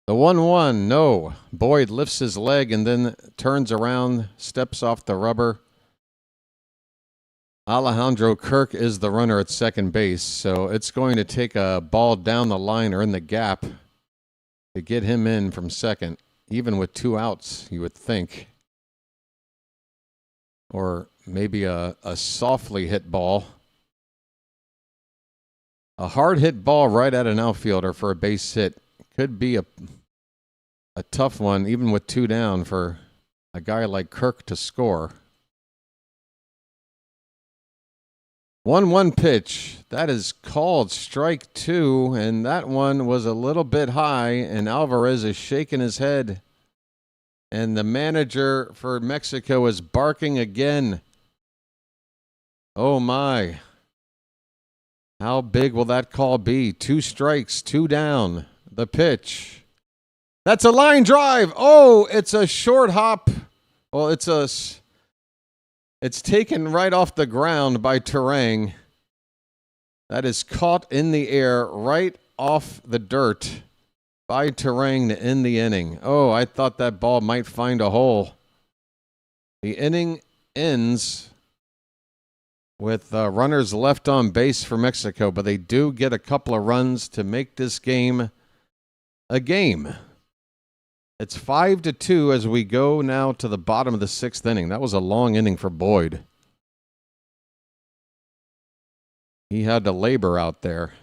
The 1-1, no. Boyd lifts his leg and then turns around, steps off the rubber. Alejandro Kirk is the runner at second base, so it's going to take a ball down the line or in the gap to get him in from second, even with 2 outs, you would think. Or maybe a softly hit ball. A hard hit ball right at an outfielder for a base hit could be a tough one, even with 2 down, for a guy like Kirk to score. 1-1 pitch. That is called strike 2, and that one was a little bit high, and Alvarez is shaking his head. And the manager for Mexico is barking again. Oh, my. How big will that call be? 2 strikes, 2 down. The pitch. That's a line drive. Oh, it's a short hop. Well, it's taken right off the ground by Terang. That is caught in the air right off the dirt by Terang to end the inning. Oh, I thought that ball might find a hole. The inning ends with runners left on base for Mexico, but they do get a couple of runs to make this game a game. It's 5-2 as we go now to the bottom of the 6th inning. That was a long inning for Boyd. He had to labor out there.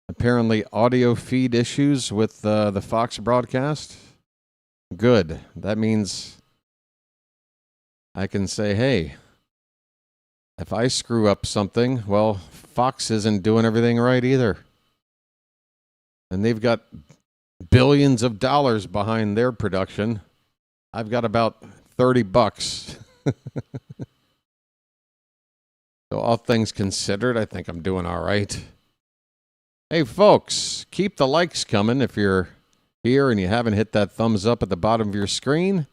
Apparently audio feed issues with the Fox broadcast. Good. That means I can say, hey, if I screw up something, well, Fox isn't doing everything right either. And they've got billions of dollars behind their production. I've got about $30. So all things considered, I think I'm doing all right. Hey, folks, keep the likes coming if you're here and you haven't hit that thumbs up at the bottom of your screen.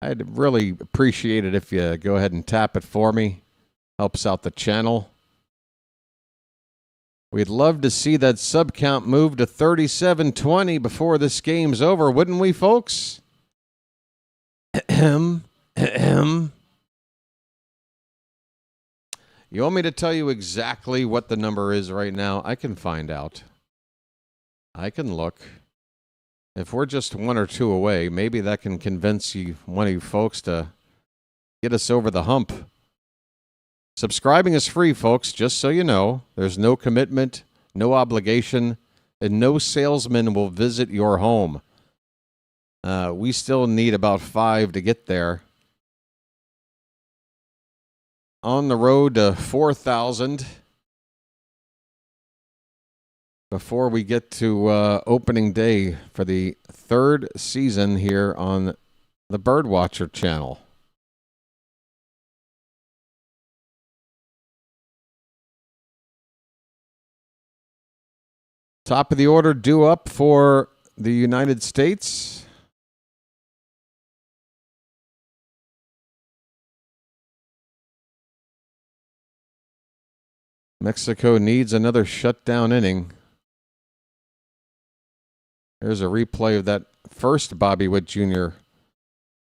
I'd really appreciate it if you go ahead and tap it for me. Helps out the channel. We'd love to see that sub count move to 3720 before this game's over, wouldn't we, folks? You want me to tell you exactly what the number is right now? I can find out. I can look. If we're just 1 or 2 away, maybe that can convince one of you folks to get us over the hump. Subscribing is free, folks, just so you know. There's no commitment, no obligation, and no salesman will visit your home. We still need about 5 to get there. On the road to 4,000 before we get to opening day for the 3rd season here on the BirdWatcher Channel. Top of the order due up for the United States. Mexico needs another shutdown inning. There's a replay of that first Bobby Witt Jr.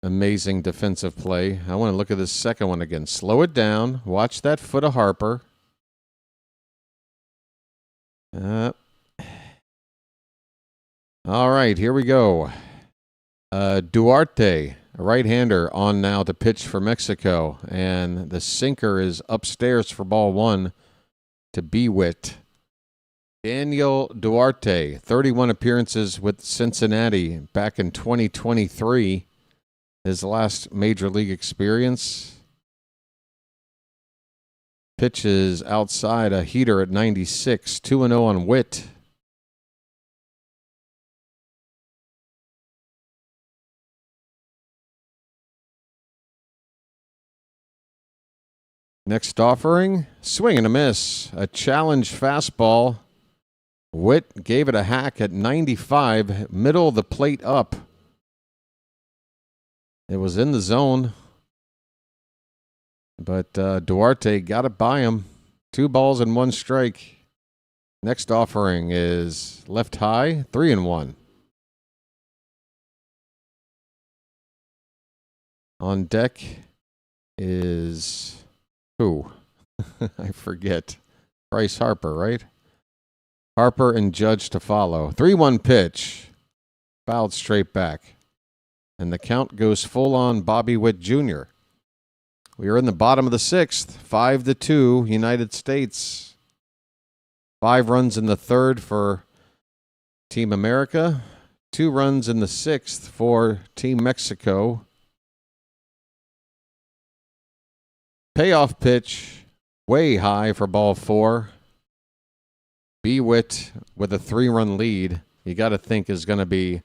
amazing defensive play. I want to look at this second one again. Slow it down. Watch that foot of Harper. All right, here we go. Duarte, a right-hander, on now to pitch for Mexico. And the sinker is upstairs for ball one to BWitt. Daniel Duarte, 31 appearances with Cincinnati back in 2023. His last major league experience. Pitches outside a heater at 96, 2-0 on Witt. Next offering, swing and a miss. A challenge fastball. Witt gave it a hack at 95, middle of the plate up. It was in the zone, but Duarte got it by him. 2 balls and 1 strike. Next offering is left high, 3-1. On deck is who? I forget. Bryce Harper, right? Harper and Judge to follow. 3-1 pitch. Fouled straight back. And the count goes full on Bobby Witt Jr. We are in the bottom of the 6th. 5-2 United States. 5 runs in the 3rd for Team America. 2 runs in the 6th for Team Mexico. Payoff pitch, way high for ball 4. BWitt with a 3-run lead. You got to think is going to be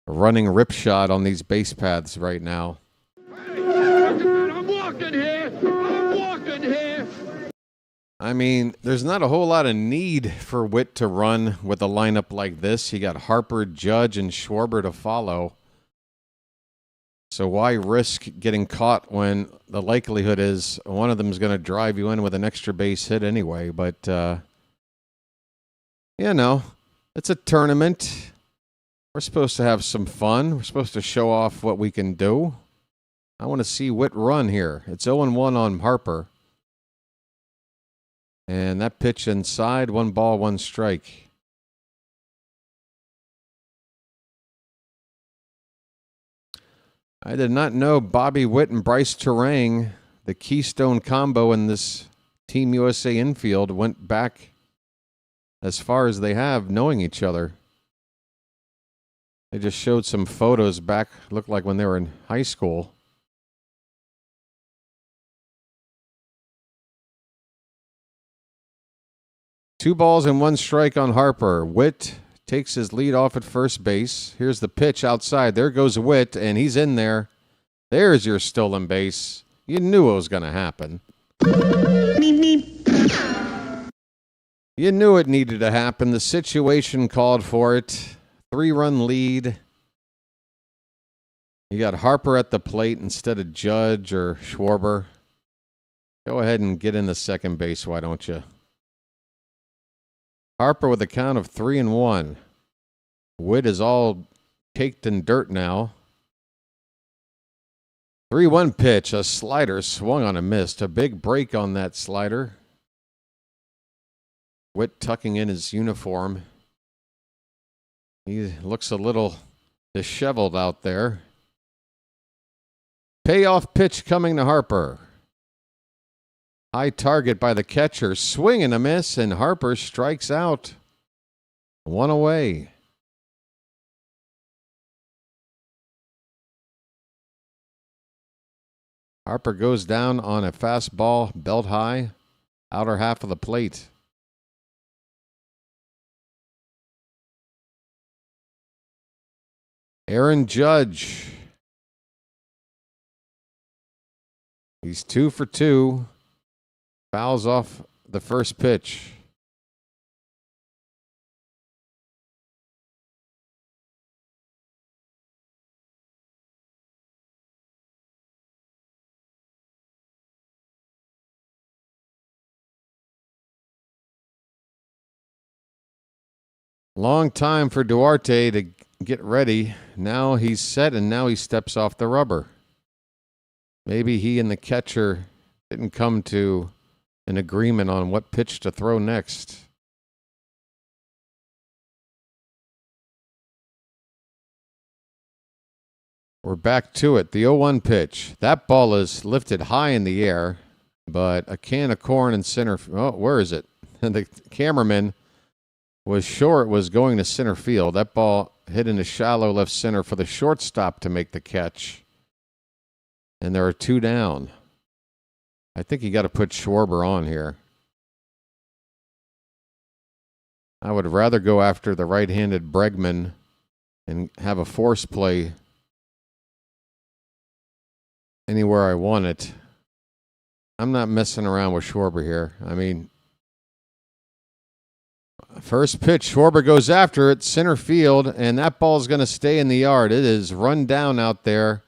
running rip shot on these base paths right now. I'm walking here. I'm walking here. I mean, there's not a whole lot of need for Witt to run with a lineup like this. You got Harper, Judge, and Schwarber to follow. So why risk getting caught when the likelihood is one of them is going to drive you in with an extra base hit anyway? But, you know, it's a tournament. We're supposed to have some fun. We're supposed to show off what we can do. I want to see Witt run here. It's 0-1 on Harper. And that pitch inside, 1 ball, 1 strike. I did not know Bobby Witt and Bryce Terang, the keystone combo in this Team USA infield, went back as far as they have, knowing each other. They just showed some photos back, looked like when they were in high school. Two balls and 1 strike on Harper. Witt takes his lead off at first base. Here's the pitch outside. There goes Witt, and he's in there. There's your stolen base. You knew it was going to happen. You knew it needed to happen. The situation called for it. 3-run lead. You got Harper at the plate instead of Judge or Schwarber. Go ahead and get in the second base, why don't you? Harper with a count of 3-1. Witt is all caked in dirt now. 3-1 pitch, a slider swung on and missed. A big break on that slider. Witt tucking in his uniform. He looks a little disheveled out there. Payoff pitch coming to Harper. High target by the catcher. Swing and a miss, and Harper strikes out. 1 away. Harper goes down on a fastball, belt high, outer half of the plate. Aaron Judge. He's 2 for 2. Fouls off the first pitch. Long time for Duarte to get ready. Now he's set, and now he steps off the rubber. Maybe he and the catcher didn't come to an agreement on what pitch to throw next. We're back to it. The 0-1 pitch. That ball is lifted high in the air, but a can of corn in center. Oh, where is it? The cameraman was sure it was going to center field. That ball hit into shallow left center for the shortstop to make the catch. And there are 2 down. I think you got to put Schwarber on here. I would rather go after the right-handed Bregman and have a force play anywhere I want it. I'm not messing around with Schwarber here. I mean, first pitch, Schwarber goes after it, center field, and that ball's going to stay in the yard. It is run down out there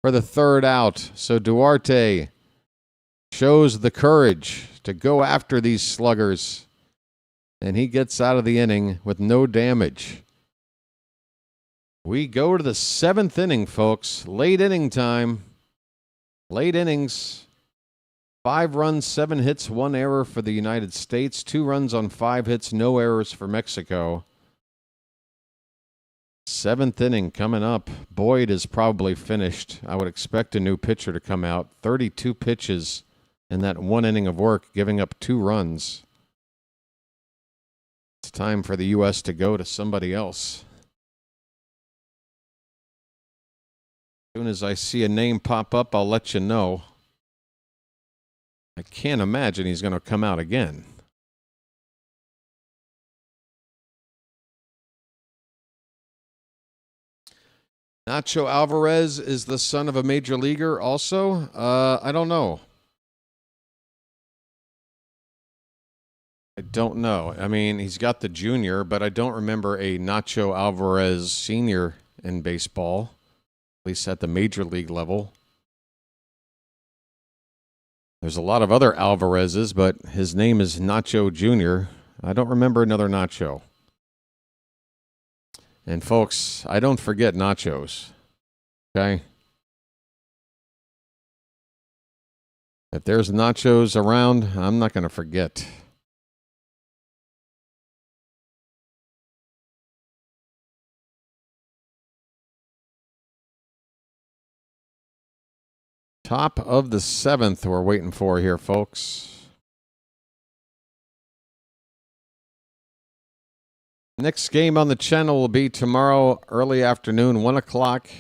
for the 3rd out. So Duarte shows the courage to go after these sluggers, and he gets out of the inning with no damage. We go to the 7th inning, folks. Late inning time. Late innings. 5 runs, 7 hits, 1 error for the United States. 2 runs on 5 hits, no errors for Mexico. 7th inning coming up. Boyd is probably finished. I would expect a new pitcher to come out. 32 pitches in that 1 inning of work, giving up 2 runs. It's time for the U.S. to go to somebody else. As soon as I see a name pop up, I'll let you know. I can't imagine he's going to come out again. Nacho Alvarez is the son of a major leaguer also? I don't know. I don't know. I mean, he's got the junior, but I don't remember a Nacho Alvarez senior in baseball, at least at the major league level. There's a lot of other Alvarezes, but his name is Nacho Jr. I don't remember another Nacho. And folks, I don't forget nachos. Okay? If there's nachos around, I'm not going to forget. Top of the 7th we're waiting for here, folks. Next game on the channel will be tomorrow early afternoon, 1 o'clock,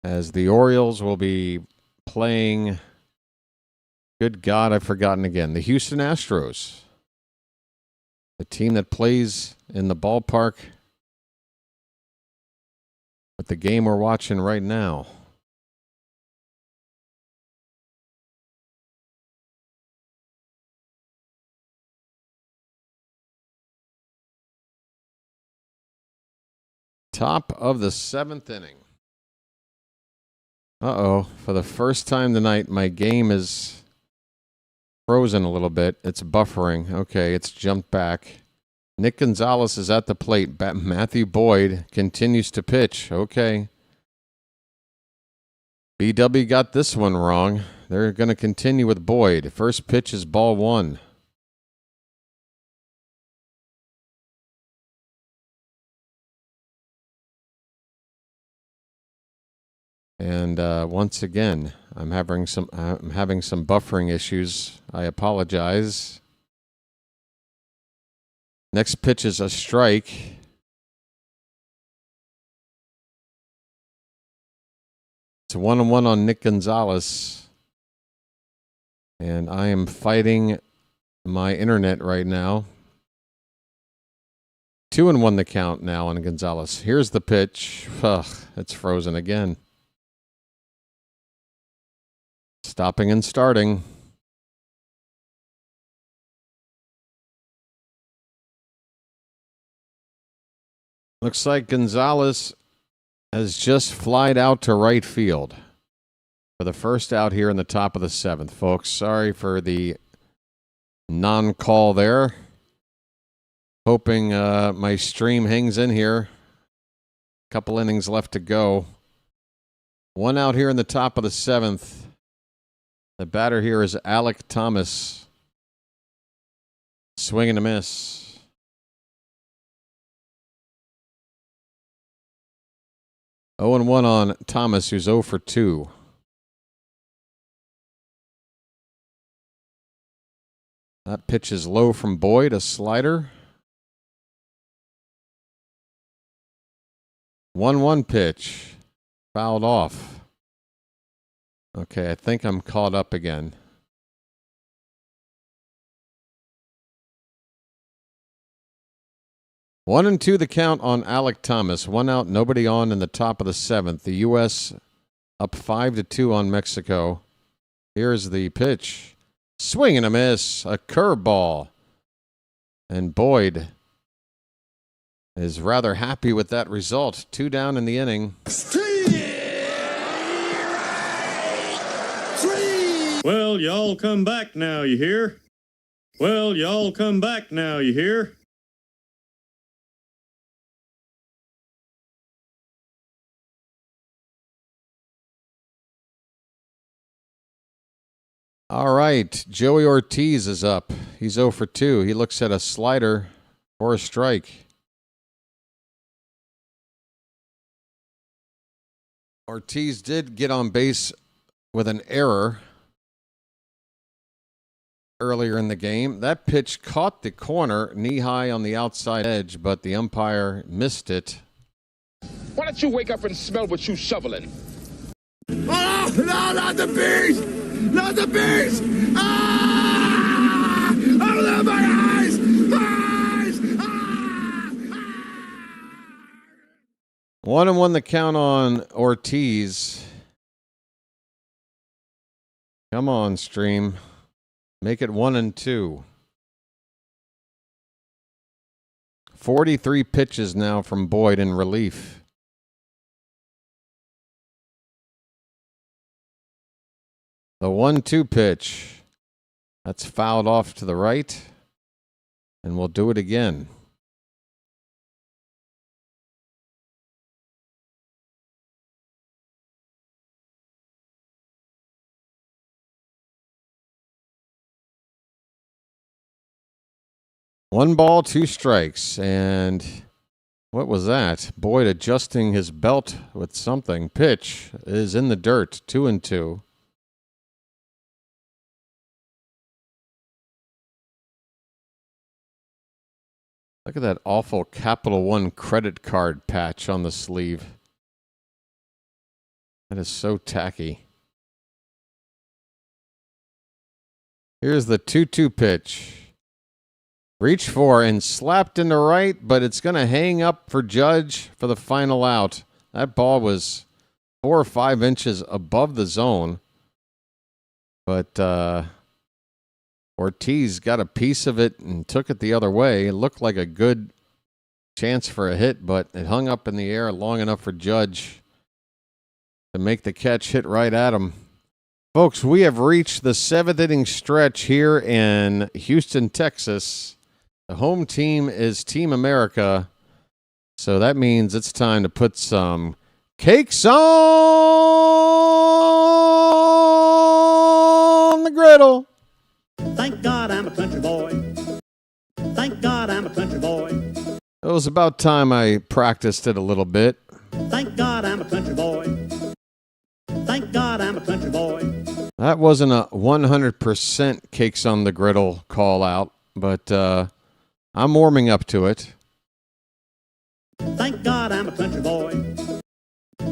as the Orioles will be playing, good God, I've forgotten again, the Houston Astros, the team that plays in the ballpark with the game we're watching right now. Top of the 7th inning. Uh-oh. For the first time tonight, my game is frozen a little bit. It's buffering. Okay, it's jumped back. Nick Gonzalez is at the plate. Matthew Boyd continues to pitch. Okay. BW got this one wrong. They're going to continue with Boyd. First pitch is ball 1. And once again, I'm having some buffering issues. I apologize. Next pitch is a strike. It's 1-1 on Nick Gonzalez. And I am fighting my internet right now. 2-1 the count now on Gonzalez. Here's the pitch. Ugh, it's frozen again. Stopping and starting. Looks like Gonzalez has just flied out to right field for the first out here in the top of the 7th, folks. Sorry for the non-call there. Hoping my stream hangs in here. Couple innings left to go. One out here in the top of the 7th. The batter here is Alec Thomas. Swing and a miss. Oh and 1 on Thomas, who's 0 for 2. That pitch is low from Boyd, a slider. 1-1 pitch. Fouled off. Okay, I think I'm caught up again. One and 2 the count on Alec Thomas. 1 out, nobody on in the top of the 7th. The U.S. up 5-2 on Mexico. Here's the pitch. Swing and a miss. A curveball. And Boyd is rather happy with that result. 2 down in the inning. Well, y'all come back now, you hear? Well, y'all come back now, you hear? All right, Joey Ortiz is up. He's 0 for 2. He looks at a slider for a strike. Ortiz did get on base with an error earlier in the game. That pitch caught the corner, knee-high on the outside edge, but the umpire missed it. Why don't you wake up and smell what you shoveling? Oh, no, not the bees! Not the bees! Ah! Oh, my eyes! Eyes! Ah! 1-1 the count on Ortiz. Come on, stream. Make it 1-2. 43 pitches now from Boyd in relief. The 1-2 pitch. That's fouled off to the right. And we'll do it again. One ball, 2 strikes. And what was that? Boyd adjusting his belt with something. Pitch is in the dirt. 2-2. Look at that awful Capital One credit card patch on the sleeve. That is so tacky. Here's the 2-2 pitch. Reach for and slapped into right, but it's going to hang up for Judge for the final out. That ball was 4 or 5 inches above the zone. But Ortiz got a piece of it and took it the other way. It looked like a good chance for a hit, but it hung up in the air long enough for Judge to make the catch, hit right at him. Folks, we have reached the 7th inning stretch here in Houston, Texas. The home team is Team America, so that means it's time to put some cakes on the griddle. Thank God I'm a country boy. Thank God I'm a country boy. It was about time I practiced it a little bit. Thank God I'm a country boy. Thank God I'm a country boy. That wasn't a 100% cakes on the griddle call out, but I'm warming up to it. Thank God I'm a country boy.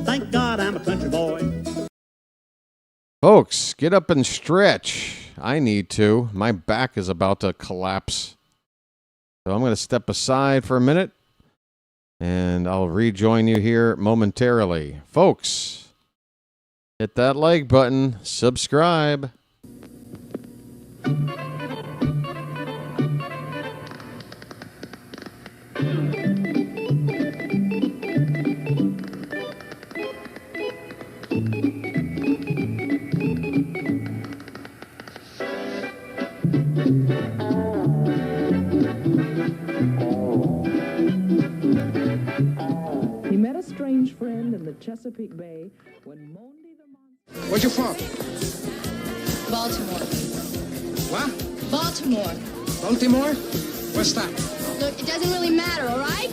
Thank God I'm a country boy. Folks, get up and stretch. I need to. My back is about to collapse. So I'm going to step aside for a minute, and I'll rejoin you here momentarily. Folks, hit that like button. Subscribe. the Chesapeake Bay when Mondi the Monster... Where you from? Baltimore. What? Baltimore. Baltimore? What's that? Look, it doesn't really matter, all right?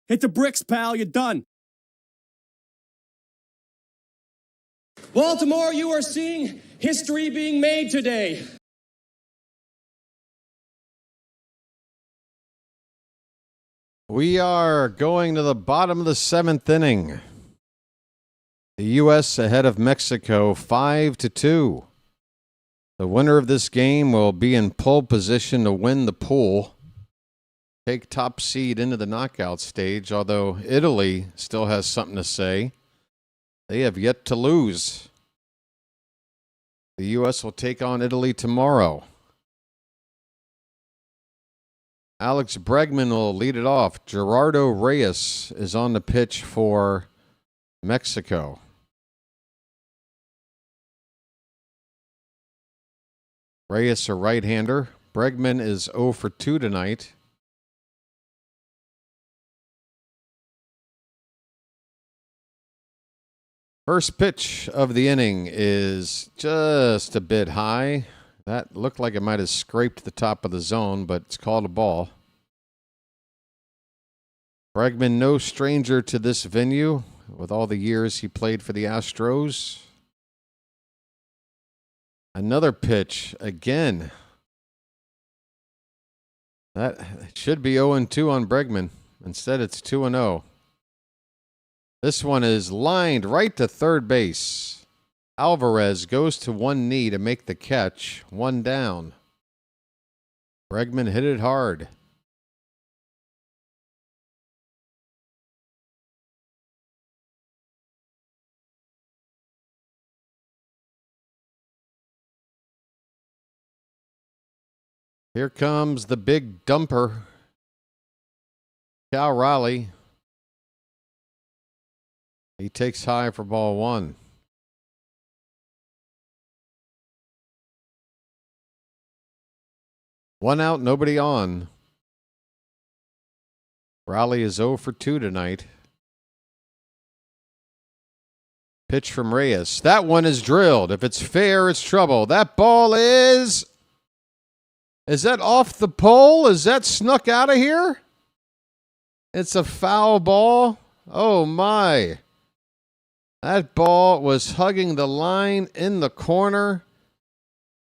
Hit the bricks, pal. You're done. Baltimore, you are seeing history being made today. We are going to the bottom of the 7th inning. The U.S. ahead of Mexico 5-2. The winner of this game will be in pole position to win the pool, take top seed into the knockout stage, although Italy still has something to say. They have yet to lose. The U.S. will take on Italy tomorrow. Alex Bregman will lead it off. Gerardo Reyes is on the pitch for Mexico. Reyes, a right-hander. Bregman is 0 for 2 tonight. First pitch of the inning is just a bit high. That looked like it might have scraped the top of the zone, but it's called a ball. Bregman, no stranger to this venue with all the years he played for the Astros. Another pitch again. That should be 0-2 on Bregman. Instead, it's 2-0. This one is lined right to third base. Alvarez goes to one knee to make the catch. One down. Bregman hit it hard. Here comes the big dumper. Cal Raleigh. He takes high for ball one. One out, nobody on. Raleigh is 0 for 2 tonight. Pitch from Reyes. That one is drilled. If it's fair, it's trouble. That ball is... Is that off the pole? Is that snuck out of here? It's a foul ball. Oh, my. That ball was hugging the line in the corner.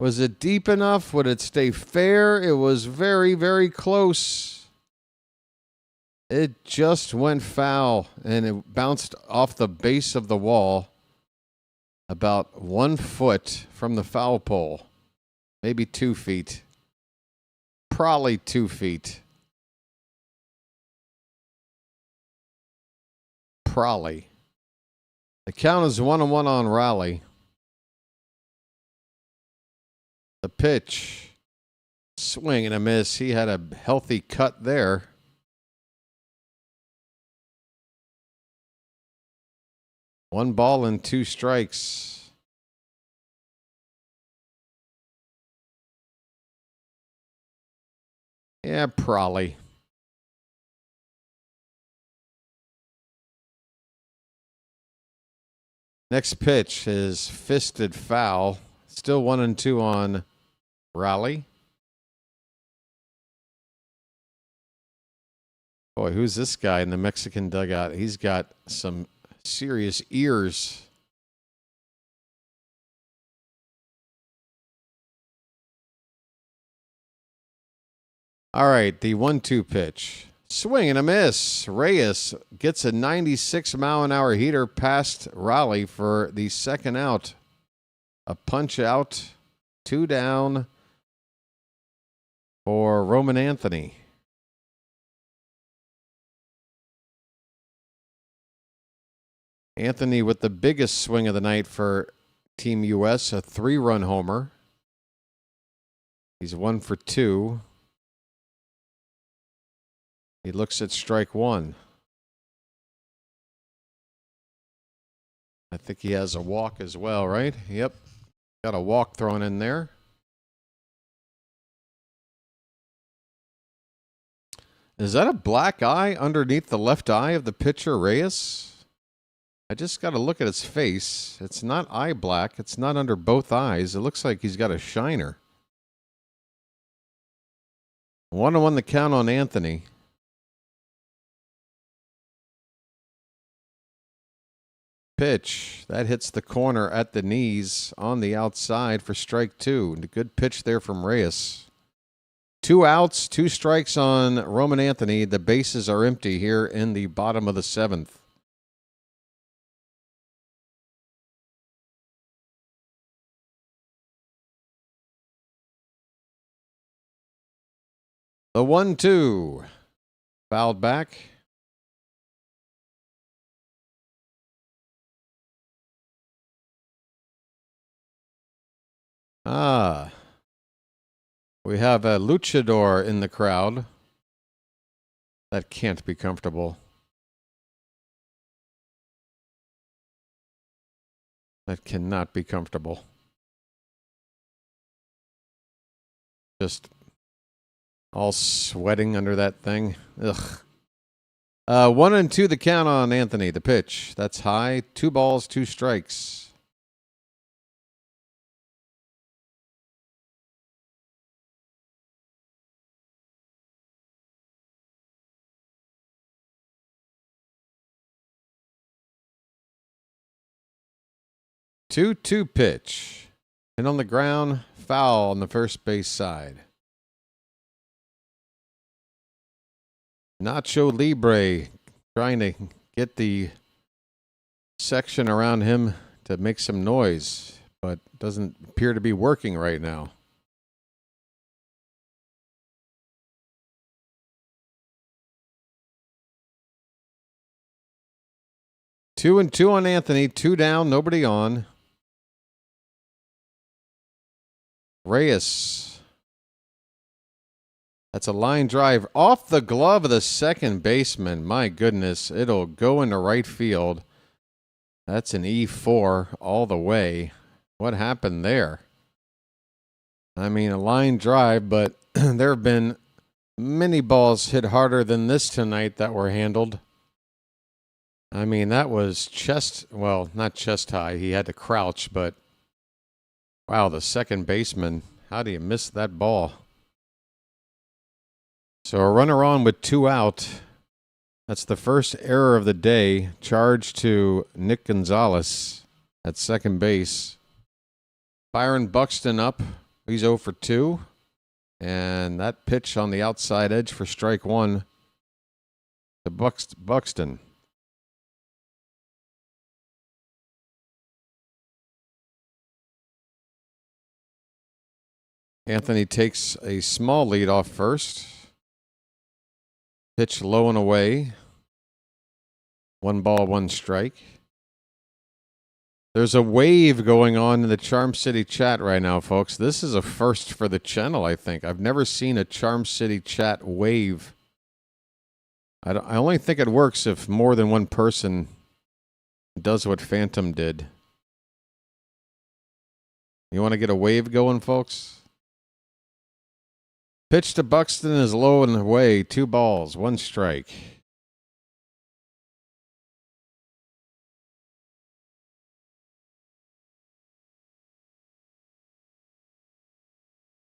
Was it deep enough? Would it stay fair? It was very, very close. It just went foul, and it bounced off the base of the wall about 1 foot from the foul pole. Maybe 2 feet. Probably 2 feet. Probably. The count is 1-1 on Raleigh. The pitch. Swing and a miss. He had a healthy cut there. One ball and 2 strikes. Yeah, probably. Next pitch is fisted foul. Still 1-2 on Raleigh. Boy, who's this guy in the Mexican dugout? He's got some serious ears. All right, the 1-2 pitch. Swing and a miss. Reyes gets a 96-mile-an-hour heater past Raleigh for the second out. A punch out, 2 down for Roman Anthony. Anthony with the biggest swing of the night for Team US, a 3-run homer. He's 1 for 2. He looks at strike 1. I think he has a walk as well, right? Yep. Got a walk thrown in there. Is that a black eye underneath the left eye of the pitcher, Reyes? I just got to look at his face. It's not eye black. It's not under both eyes. It looks like he's got a shiner. 1-1 the count on Anthony. Pitch. That hits the corner at the knees on the outside for strike 2. A good pitch there from Reyes. 2 outs, 2 strikes on Roman Anthony. The bases are empty here in the bottom of the 7th. The 1-2. Fouled back. We have a luchador in the crowd. That can't be comfortable. That cannot be comfortable. Just all sweating under that thing. Ugh. 1-2 the count on Anthony. The pitch. That's high. 2 balls, 2 strikes. Two pitch. And on the ground, foul on the first base side. Nacho Libre trying to get the section around him to make some noise, but doesn't appear to be working right now. Two and two on Anthony, 2 down, nobody on. Reyes. That's a line drive off the glove of the second baseman. My goodness, it'll go into right field. That's an E4 all the way. What happened there? I mean, a line drive, but there have been many balls hit harder than this tonight that were handled. I mean, that was not chest high. He had to crouch, but wow, the second baseman, how do you miss that ball? So a runner on with 2 out. That's the first error of the day. Charge to Nick Gonzalez at second base. Byron Buxton up. He's 0 for 2. And that pitch on the outside edge for strike 1 to Buxton. Anthony takes a small lead off first. Pitch low and away. 1 ball, 1 strike. There's a wave going on in the Charm City chat right now, folks. This is a first for the channel, I think. I've never seen a Charm City chat wave. I only think it works if more than one person does what Phantom did. You want to get a wave going, folks? Pitch to Buxton is low and away. 2 balls, 1 strike.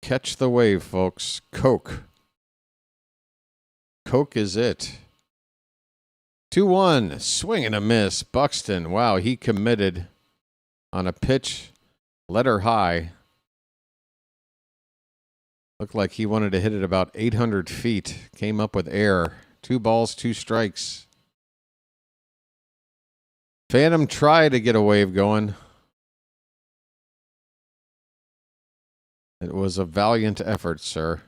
Catch the wave, folks. Coke. Coke is it. 2-1. Swing and a miss. Buxton. Wow, he committed on a pitch. Letter high. Looked like he wanted to hit it about 800 feet. Came up with air. 2 balls, 2 strikes. Phantom tried to get a wave going. It was a valiant effort, sir.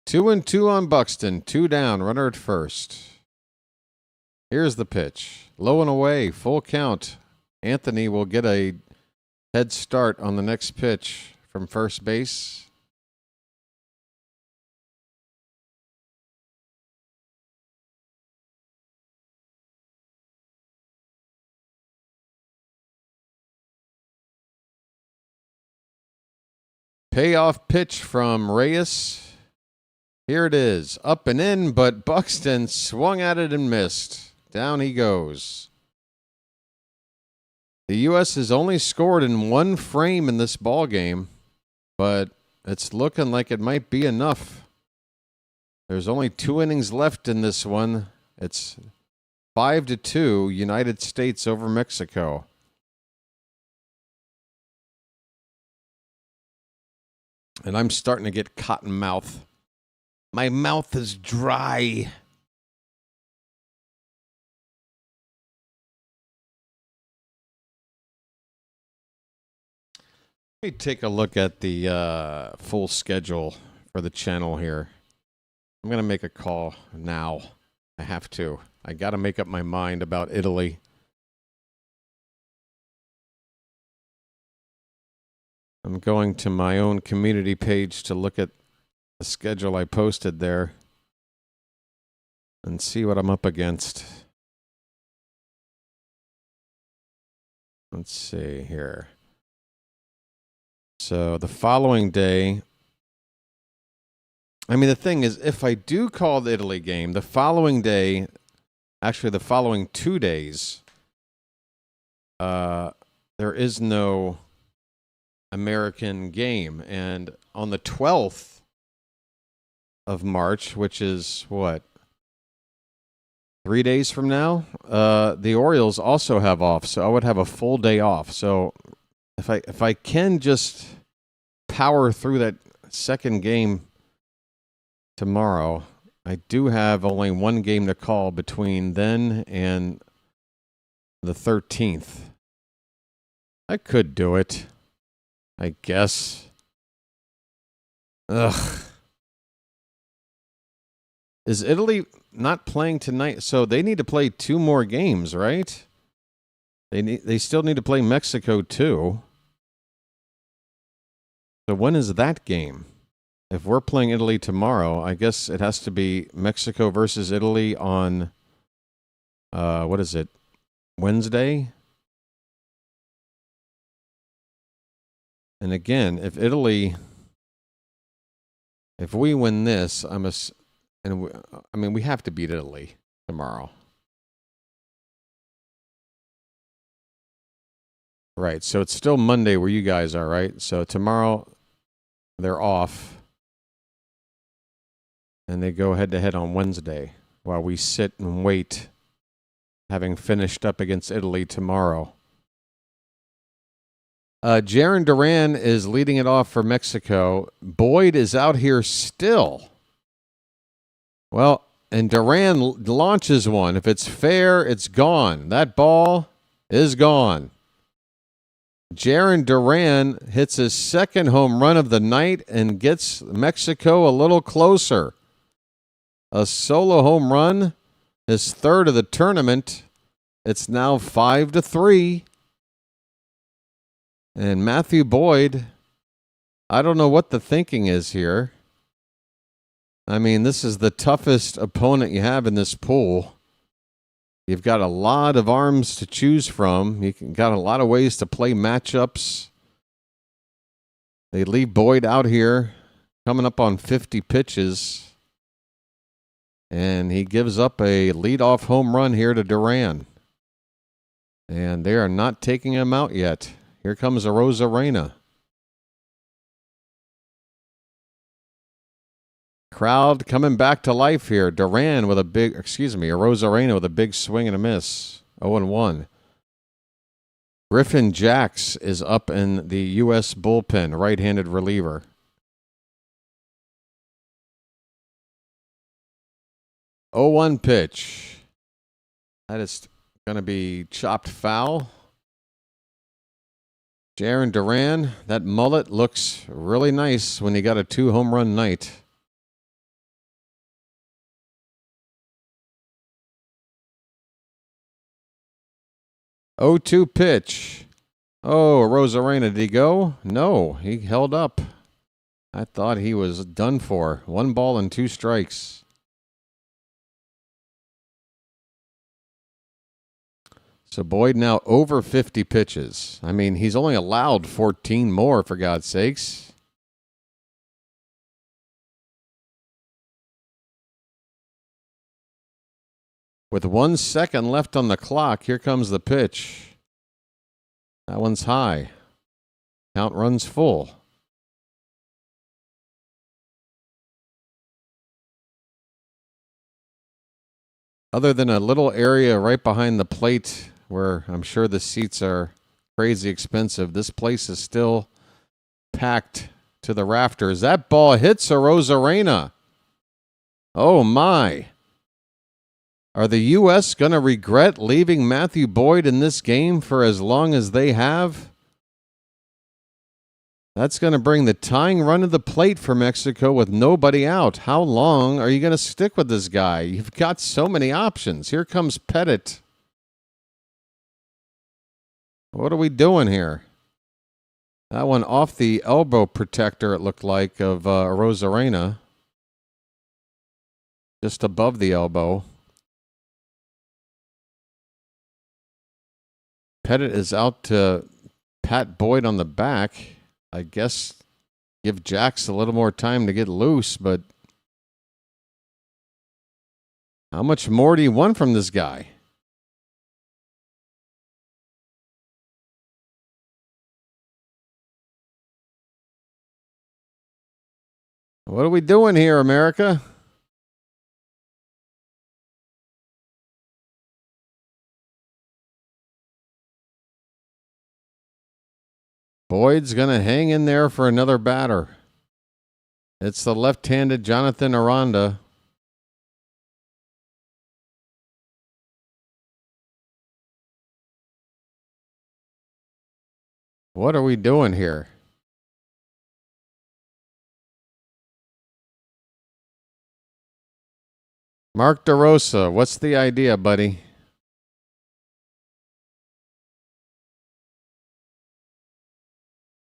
2-2 on Buxton. 2 down. Runner at first. Here's the pitch. Low and away. Full count. Anthony will get a head start on the next pitch from first base. Payoff pitch from Reyes. Here it is. Up and in, but Buxton swung at it and missed. Down he goes. The U.S. has only scored in one frame in this ball game, but it's looking like it might be enough. There's only 2 innings left in this one. It's 5-2, United States over Mexico. And I'm starting to get cotton mouth. My mouth is dry. Let me take a look at the full schedule for the channel here. I'm going to make a call now. I have to. I got to make up my mind about Italy. I'm going to my own community page to look at the schedule I posted there and see what I'm up against. Let's see here. So the following day, I mean, the thing is, if I do call the Italy game, the following day, actually the following 2 days, there is no American game. And on the 12th of March, which is what, 3 days from now, the Orioles also have off. So I would have a full day off. So if I can just power through that second game tomorrow, I do have only one game to call between then and the 13th. I could do it, I guess. Ugh. Is Italy not playing tonight? So they need to play 2 more games, right? They still need to play Mexico too. So when is that game? If we're playing Italy tomorrow, I guess it has to be Mexico versus Italy on, what is it, Wednesday? And again, if we win this, we have to beat Italy tomorrow. Right, so it's still Monday where you guys are, right? So tomorrow they're off. And they go head-to-head on Wednesday while we sit and wait, having finished up against Italy tomorrow. Jaron Duran is leading it off for Mexico. Boyd is out here still. Well, and Duran launches one. If it's fair, it's gone. That ball is gone. Jaron Duran hits his second home run of the night and gets Mexico a little closer. A solo home run, his third of the tournament. It's now 5-3. And Matthew Boyd, I don't know what the thinking is here. I mean, this is the toughest opponent you have in this pool. You've got a lot of arms to choose from. You've got a lot of ways to play matchups. They leave Boyd out here, coming up on 50 pitches. And he gives up a leadoff home run here to Duran. And they are not taking him out yet. Here comes Arozarena. Crowd coming back to life here. Arozarena with a big swing and a miss. 0-1. Griffin Jacks is up in the U.S. bullpen, right-handed reliever. Oh, 1 pitch. That is going to be chopped foul. Jaron Duran, that mullet looks really nice when you got a 2 home run night. Oh, 2 pitch. Oh, Arozarena, did he go? No, he held up. I thought he was done for. 1 ball and 2 strikes. So Boyd now over 50 pitches. I mean, he's only allowed 14 more, for God's sakes. With 1 second left on the clock, here comes the pitch. That one's high. Count runs full. Other than a little area right behind the plate where I'm sure the seats are crazy expensive, this place is still packed to the rafters. That ball hits a Rosarena. Oh, my. Are the U.S. going to regret leaving Matthew Boyd in this game for as long as they have? That's going to bring the tying run to the plate for Mexico with nobody out. How long are you going to stick with this guy? You've got so many options. Here comes Pettit. What are we doing here? That one off the elbow protector, it looked like, of Rosarena. Just above the elbow. Pettit is out to pat Boyd on the back. I guess give Jax a little more time to get loose, but how much more do you want from this guy? What are we doing here, America? Boyd's going to hang in there for another batter. It's the left-handed Jonathan Aranda. What are we doing here? Mark DeRosa, what's the idea, buddy?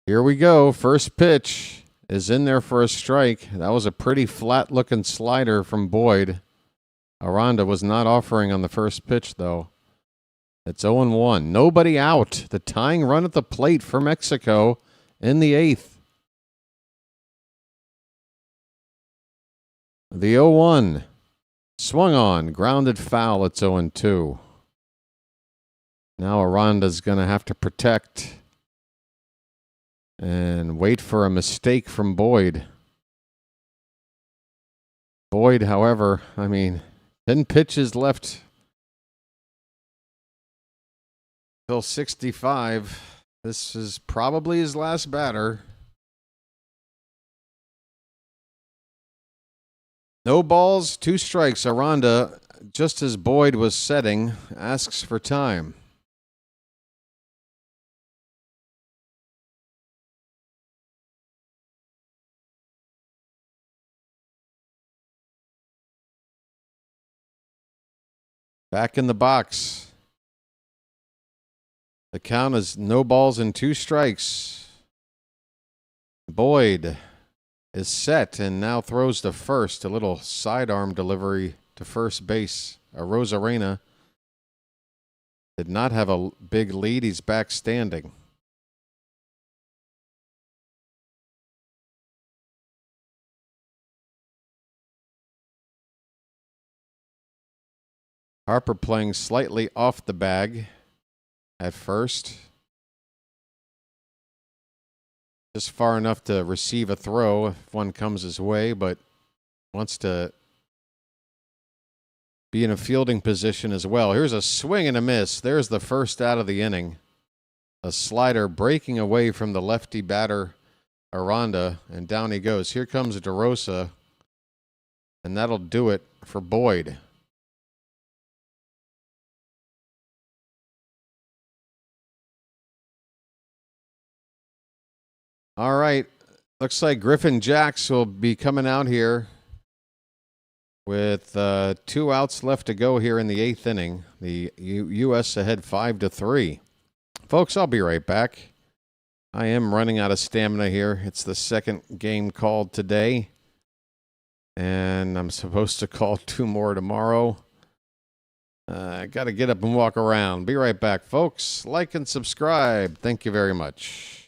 Here we go. First pitch is in there for a strike. That was a pretty flat-looking slider from Boyd. Aranda was not offering on the first pitch, though. It's 0-1. Nobody out. The tying run at the plate for Mexico in the 8th. The 0-1. Swung on. Grounded foul. It's 0-2. Now Aranda's going to have to protect and wait for a mistake from Boyd. Boyd, however, 10 pitches left till 65. This is probably his last batter. No balls, 2 strikes. Aranda, just as Boyd was setting, asks for time. Back in the box. The count is no balls and 2 strikes. Boyd is set and now throws to first. A little sidearm delivery to first base. Rosarena did not have a big lead. He's back standing. Harper playing slightly off the bag at first. Just far enough to receive a throw if one comes his way, but wants to be in a fielding position as well. Here's a swing and a miss. There's the first out of the inning. A slider breaking away from the lefty batter, Aranda, and down he goes. Here comes DeRosa, and that'll do it for Boyd. All right. Looks like Griffin Jax will be coming out here with 2 outs left to go here in the 8th inning. The U.S. ahead 5-3. Folks, I'll be right back. I am running out of stamina here. It's the second game called today, and I'm supposed to call 2 more tomorrow. I got to get up and walk around. Be right back, folks. Like and subscribe. Thank you very much.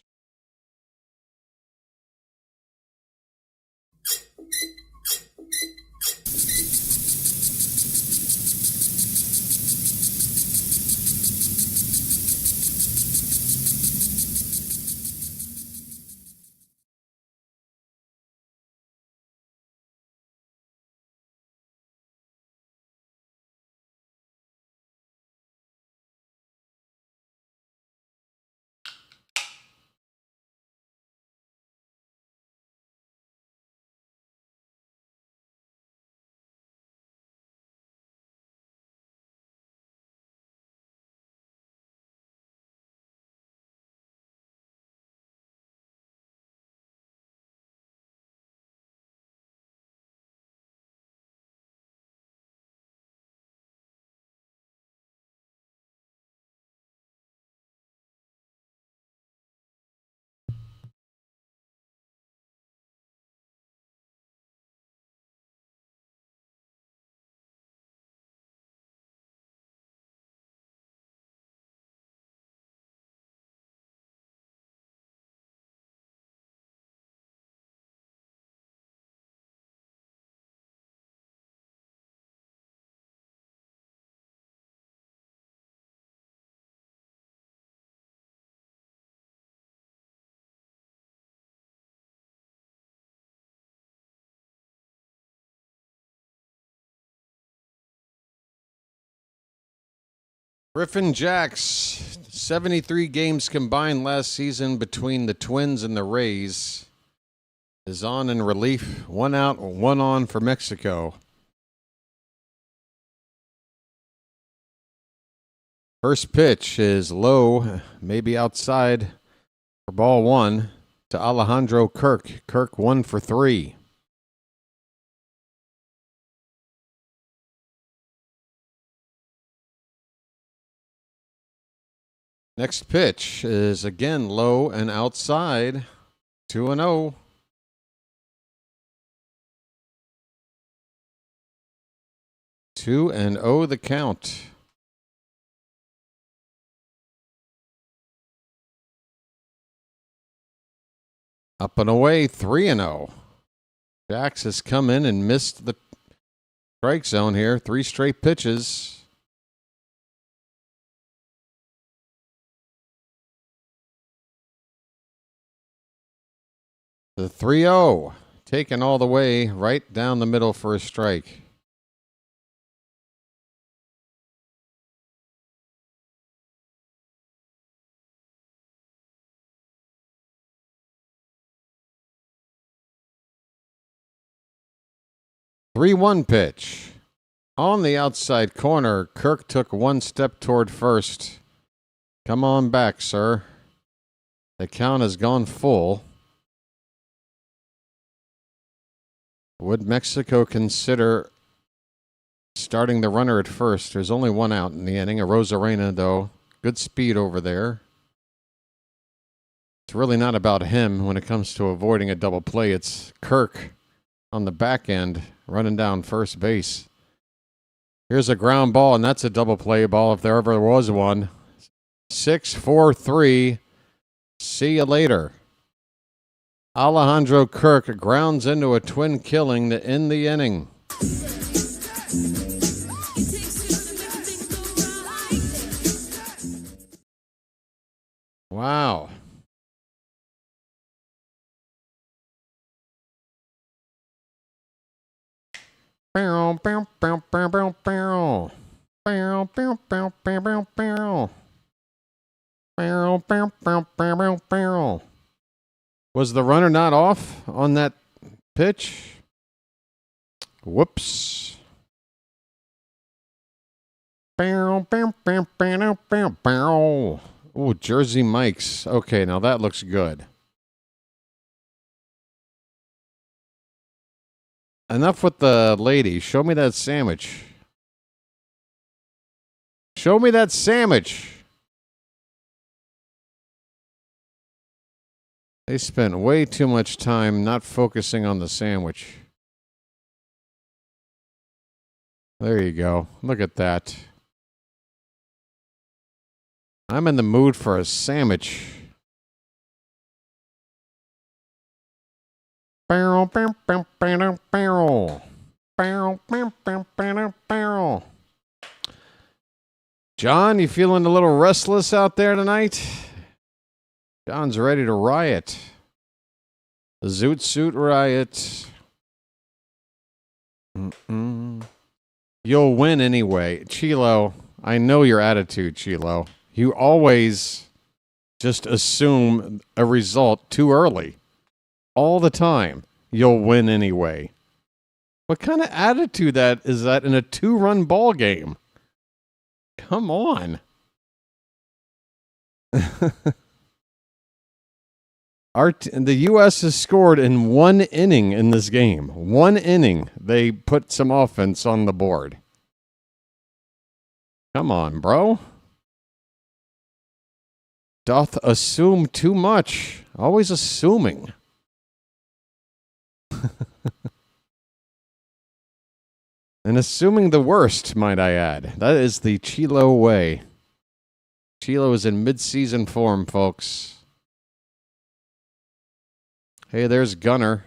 Griffin Jacks, 73 games combined last season between the Twins and the Rays, is on in relief. 1 out, 1 on for Mexico. First pitch is low, maybe outside for ball 1 to Alejandro Kirk. Kirk 1 for 3. Next pitch is again low and outside. 2-0. Two and 0 the count. Up and away, 3-0. Jax has come in and missed the strike zone here. 3 straight pitches. The 3-0, taken all the way right down the middle for a strike. The 3-1 pitch. On the outside corner, Kirk took 1 step toward first. Come on back, sir. The count has gone full. Would Mexico consider starting the runner at first? There's only 1 out in the inning. A Rosarena, though. Good speed over there. It's really not about him when it comes to avoiding a double play. It's Kirk on the back end running down first base. Here's a ground ball, and that's a double play ball if there ever was one. 6-4-3. See you later. Alejandro Kirk grounds into a twin killing to end the inning. Wow. Was the runner not off on that pitch? Whoops. Oh, Jersey Mike's. Okay, now that looks good. Enough with the lady. Show me that sandwich. Show me that sandwich. They spent way too much time not focusing on the sandwich. There you go. Look at that. I'm in the mood for a sandwich. Barrel. John, you feeling a little restless out there tonight? John's ready to riot. The Zoot Suit riot. You'll win anyway. Chilo, I know your attitude, Chilo. You always just assume a result too early. All the time. You'll win anyway. What kind of attitude is that in a 2-run ball game? Come on. The U.S. has scored in 1 inning in this game. 1 inning. They put some offense on the board. Come on, bro. Doth assume too much. Always assuming. And assuming the worst, might I add. That is the Chilo way. Chilo is in mid-season form, folks. Hey, there's Gunner.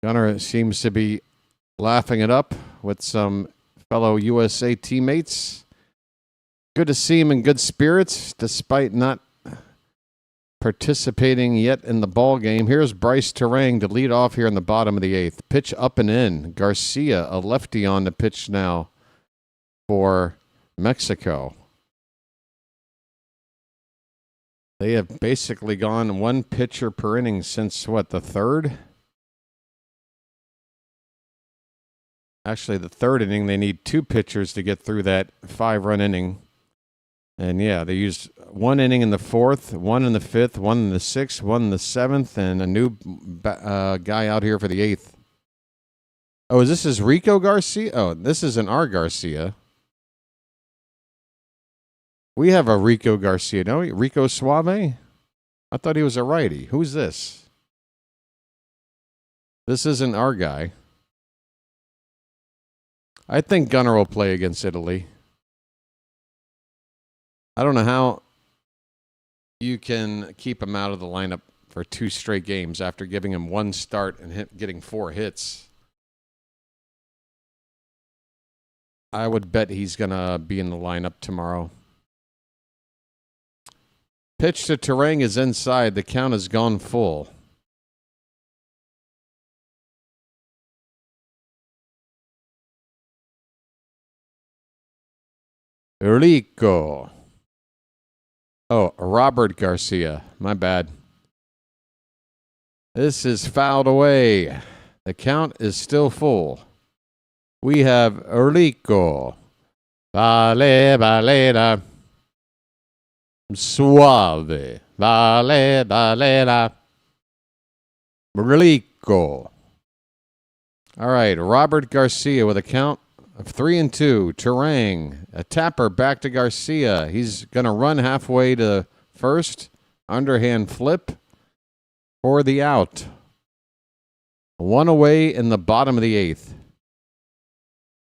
Gunner seems to be laughing it up with some fellow USA teammates. Good to see him in good spirits, despite not participating yet in the ball game. Here's Bryce Terang to lead off here in the bottom of the 8th. Pitch up and in. Garcia, a lefty, on the pitch now for Mexico. They have basically gone one pitcher per inning since, what, the 3rd? Actually, the 3rd inning, they need 2 pitchers to get through that 5-run inning. And, yeah, they used 1 inning in the 4th, 1 in the 5th, 1 in the 6th, 1 in the 7th, and a new guy out here for the 8th. Oh, is this Rico Garcia? Oh, this isn't our Garcia. We have a Rico Garcia, no? Rico Suave? I thought he was a righty. Who's this? This isn't our guy. I think Gunnar will play against Italy. I don't know how you can keep him out of the lineup for 2 straight games after giving him 1 start and getting 4 hits. I would bet he's going to be in the lineup tomorrow. Pitch to Terang is inside. The count has gone full. Rico. Oh, Robert Garcia. My bad. This is fouled away. The count is still full. We have Rico. Vale, valera. Suave. Vale, valera. Rico. All right, Robert Garcia with a count of 3-2. Terang, a tapper back to Garcia. He's going to run halfway to first. Underhand flip for the out. 1 away in the bottom of the 8th.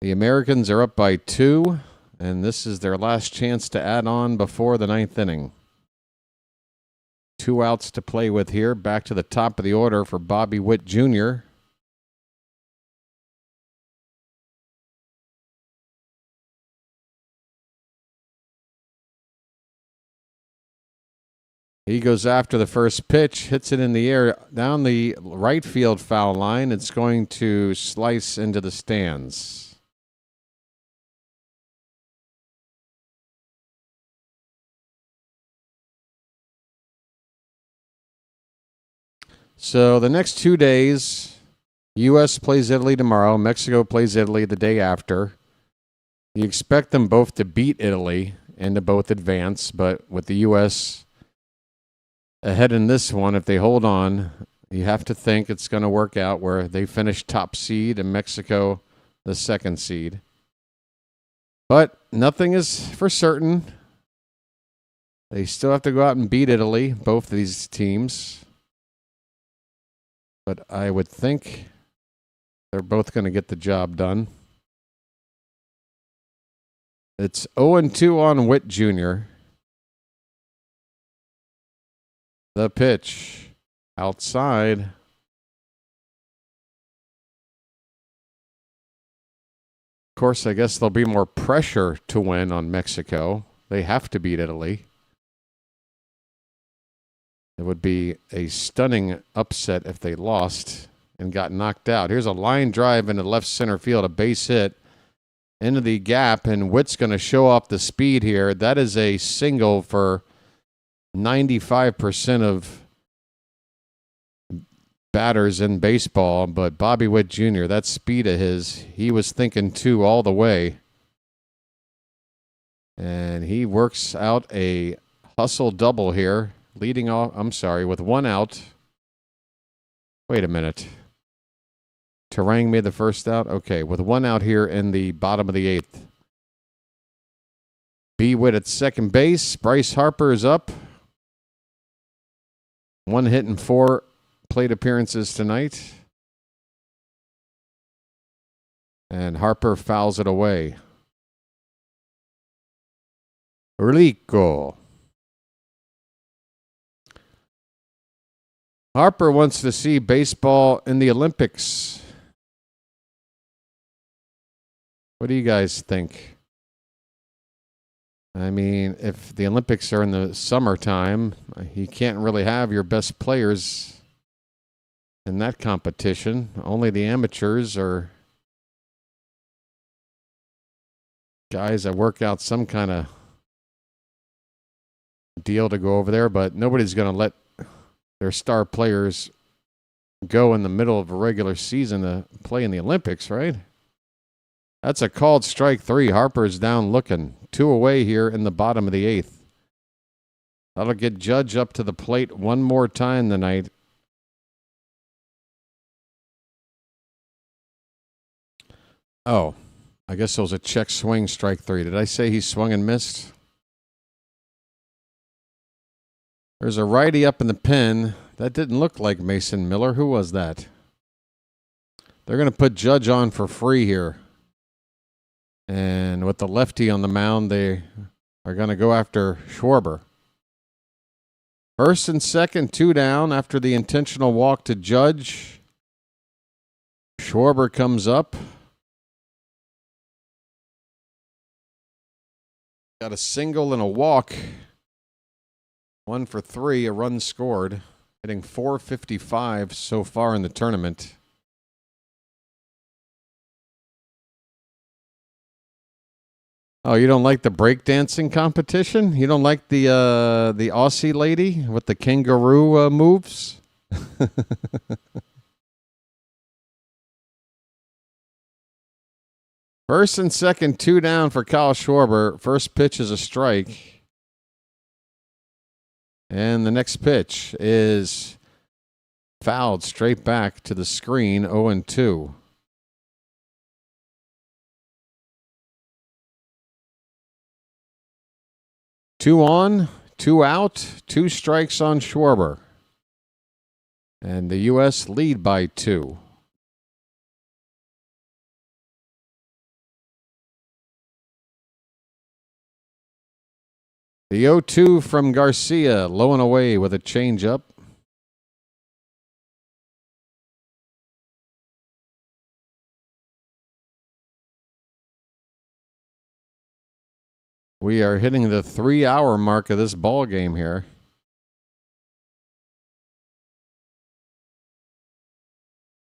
The Americans are up by 2, and this is their last chance to add on before the 9th inning. 2 outs to play with here. Back to the top of the order for Bobby Witt Jr. He goes after the first pitch, hits it in the air down the right field foul line. It's going to slice into the stands. So the next 2 days, U.S. plays Italy tomorrow. Mexico plays Italy the day after. You expect them both to beat Italy and to both advance, but with the U.S. ahead in this one, if they hold on, you have to think it's going to work out where they finish top seed and Mexico the 2nd seed. But nothing is for certain. They still have to go out and beat Italy, both of these teams. But I would think they're both going to get the job done. It's 0-2 on Witt Jr. The pitch outside. Of course, I guess there'll be more pressure to win on Mexico. They have to beat Italy. It would be a stunning upset if they lost and got knocked out. Here's a line drive into left center field, a base hit into the gap, and Witt's going to show off the speed here. That is a single for 95% of batters in baseball, but Bobby Witt Jr., that speed of his, he was thinking 2 all the way. And he works out a hustle double here, leading off, with 1 out. Wait a minute. Terang made the first out? Okay, with 1 out here in the bottom of the 8th. B. Witt at second base. Bryce Harper is up. 1 hit and 4 plate appearances tonight. And Harper fouls it away. Rico. Harper wants to see baseball in the Olympics. What do you guys think? I mean, if the Olympics are in the summertime, you can't really have your best players in that competition. Only the amateurs or guys that work out some kind of deal to go over there, but nobody's going to let their star players go in the middle of a regular season to play in the Olympics, right? That's a called strike 3. Harper's down looking. 2 away here in the bottom of the 8th. That'll get Judge up to the plate one more time tonight. Oh, I guess it was a check swing, strike 3. Did I say he swung and missed? There's a righty up in the pen. That didn't look like Mason Miller. Who was that? They're going to put Judge on for free here. And with the lefty on the mound, they are going to go after Schwarber. First and second, 2 down after the intentional walk to Judge. Schwarber comes up. Got a single and a walk. 1 for 3, a run scored. Hitting .455 so far in the tournament. Oh, you don't like the breakdancing competition? You don't like the Aussie lady with the kangaroo moves? First and second, 2 down for Kyle Schwarber. First pitch is a strike. And the next pitch is fouled straight back to the screen, 0-2. Two on, 2 out, 2 strikes on Schwarber. And the U.S. lead by 2. The 0-2 from Garcia, low and away with a changeup. We are hitting the 3-hour mark of this ball game here.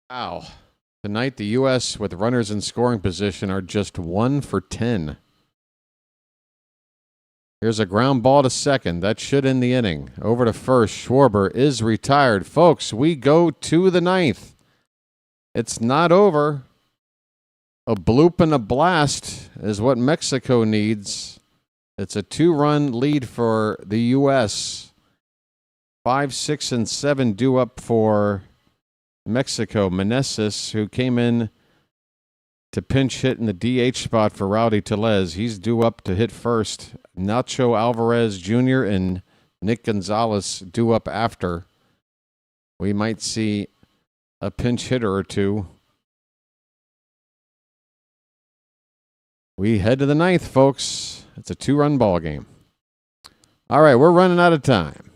Wow. Tonight, the U.S. with runners in scoring position are just 1 for 10. Here's a ground ball to second. That should end the inning. Over to first. Schwarber is retired. Folks, we go to the 9th. It's not over. A bloop and a blast is what Mexico needs. It's a 2-run lead for the U.S. 5, 6, and 7 due up for Mexico. Meneses, who came in to pinch hit in the DH spot for Rowdy Tellez. He's due up to hit first. Nacho Alvarez Jr. and Nick Gonzalez due up after. We might see a pinch hitter or two. We head to the 9th, folks. It's a 2-run ball game. All right, we're running out of time.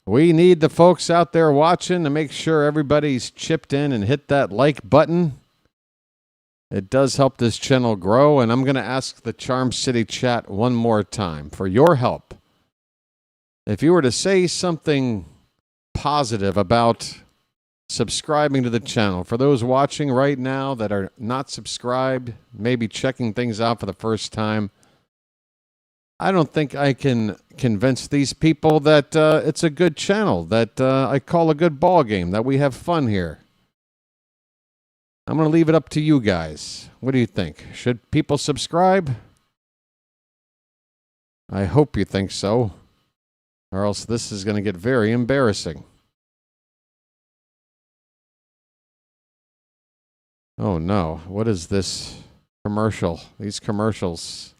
We need the folks out there watching to make sure everybody's chipped in and hit that like button. It does help this channel grow, and I'm going to ask the Charm City chat one more time for your help. If you were to say something positive about subscribing to the channel, for those watching right now that are not subscribed, maybe checking things out for the first time, I don't think I can convince these people that it's a good channel, that I call a good ball game, that we have fun here. I'm going to leave it up to you guys. What do you think? Should people subscribe? I hope you think so, or else this is going to get very embarrassing. Oh no, what is this commercial? These commercials.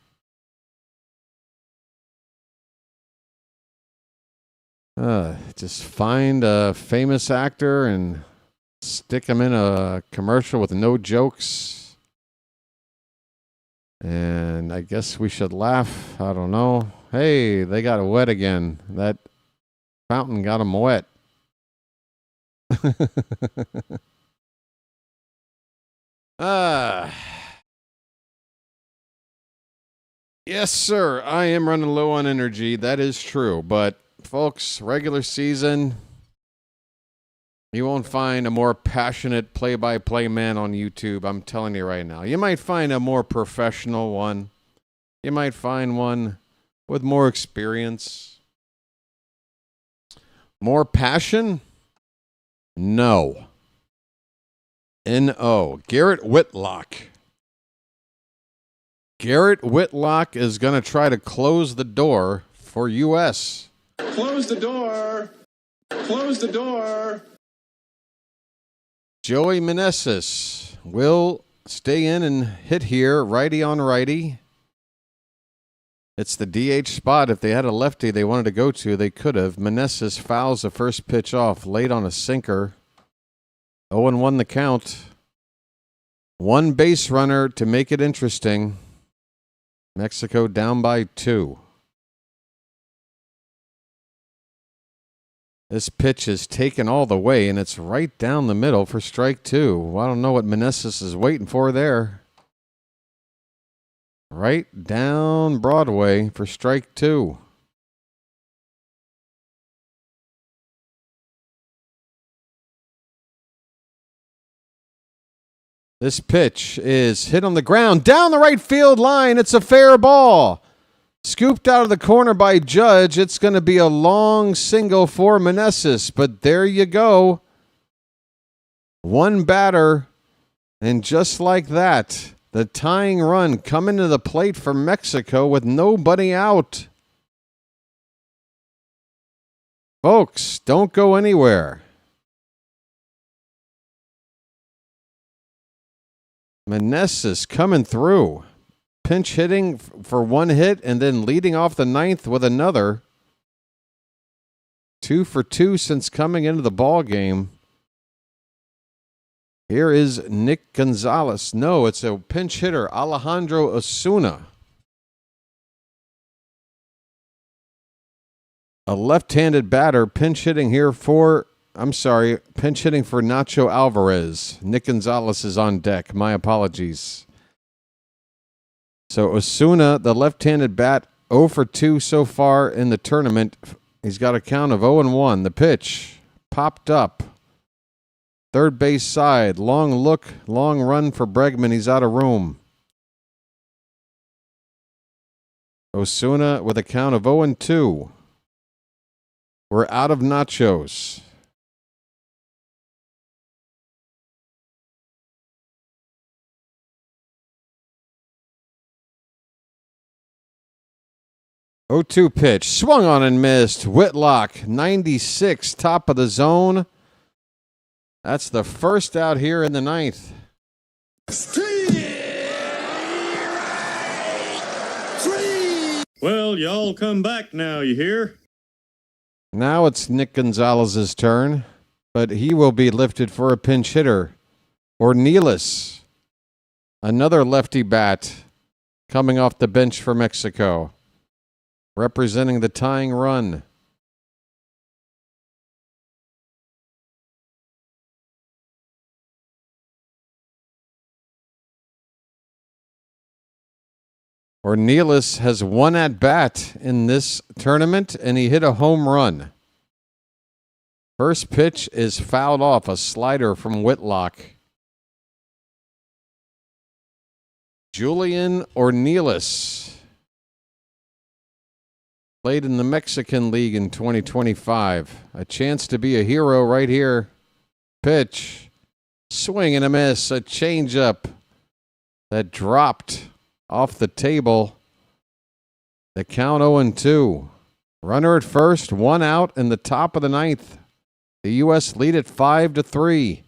Just find a famous actor and stick him in a commercial with no jokes. And I guess we should laugh. I don't know. Hey, they got wet again. That fountain got them wet. Yes, sir. I am running low on energy. That is true. But, folks, regular season, you won't find a more passionate play-by-play man on YouTube. I'm telling you right now. You might find a more professional one. You might find one with more experience. More passion? No. N-O. Garrett Whitlock. Garrett Whitlock is going to try to close the door for U.S. Close the door. Close the door. Joey Meneses will stay in and hit here, righty on righty. It's the DH spot. If they had a lefty they wanted to go to, they could have. Meneses fouls the first pitch off, late on a sinker. 0-1 the count. One base runner to make it interesting. Mexico down by 2. This pitch is taken all the way, and it's right down the middle for strike 2. Well, I don't know what Meneses is waiting for there. Right down Broadway for strike 2. This pitch is hit on the ground, down the right field line. It's a fair ball. Scooped out of the corner by Judge. It's going to be a long single for Meneses, but there you go. One batter, and just like that, the tying run coming to the plate for Mexico with nobody out. Folks, don't go anywhere. Meneses coming through. Pinch hitting for one hit and then leading off the ninth with another. 2 for 2 since coming into the ball game. Here is Nick Gonzalez. No, it's a pinch hitter, Alejandro Osuna. A left-handed batter pinch hitting here for, pinch hitting for Nacho Alvarez. Nick Gonzalez is on deck. My apologies. So Osuna, the left-handed bat, 0 for 2 so far in the tournament. He's got a count of 0-1. The pitch popped up. Third base side. Long look, long run for Bregman. He's out of room. Osuna with a count of 0-2. We're out of nachos. Oh-2 pitch. Swung on and missed. Whitlock, 96, top of the zone. That's the first out here in the ninth. Well, y'all come back now, you hear? Now it's Nick Gonzalez's turn, but he will be lifted for a pinch hitter. Orioles, another lefty bat coming off the bench for Mexico, representing the tying run. Orioles has one at bat in this tournament, and he hit a home run. First pitch is fouled off, a slider from Whitlock. Julian Orioles played in the Mexican League in 2025. A chance to be a hero right here. Pitch. Swing and a miss. A changeup that dropped off the table. The count 0-2. Runner at first, one out in the top of the ninth. The U.S. lead at 5-3.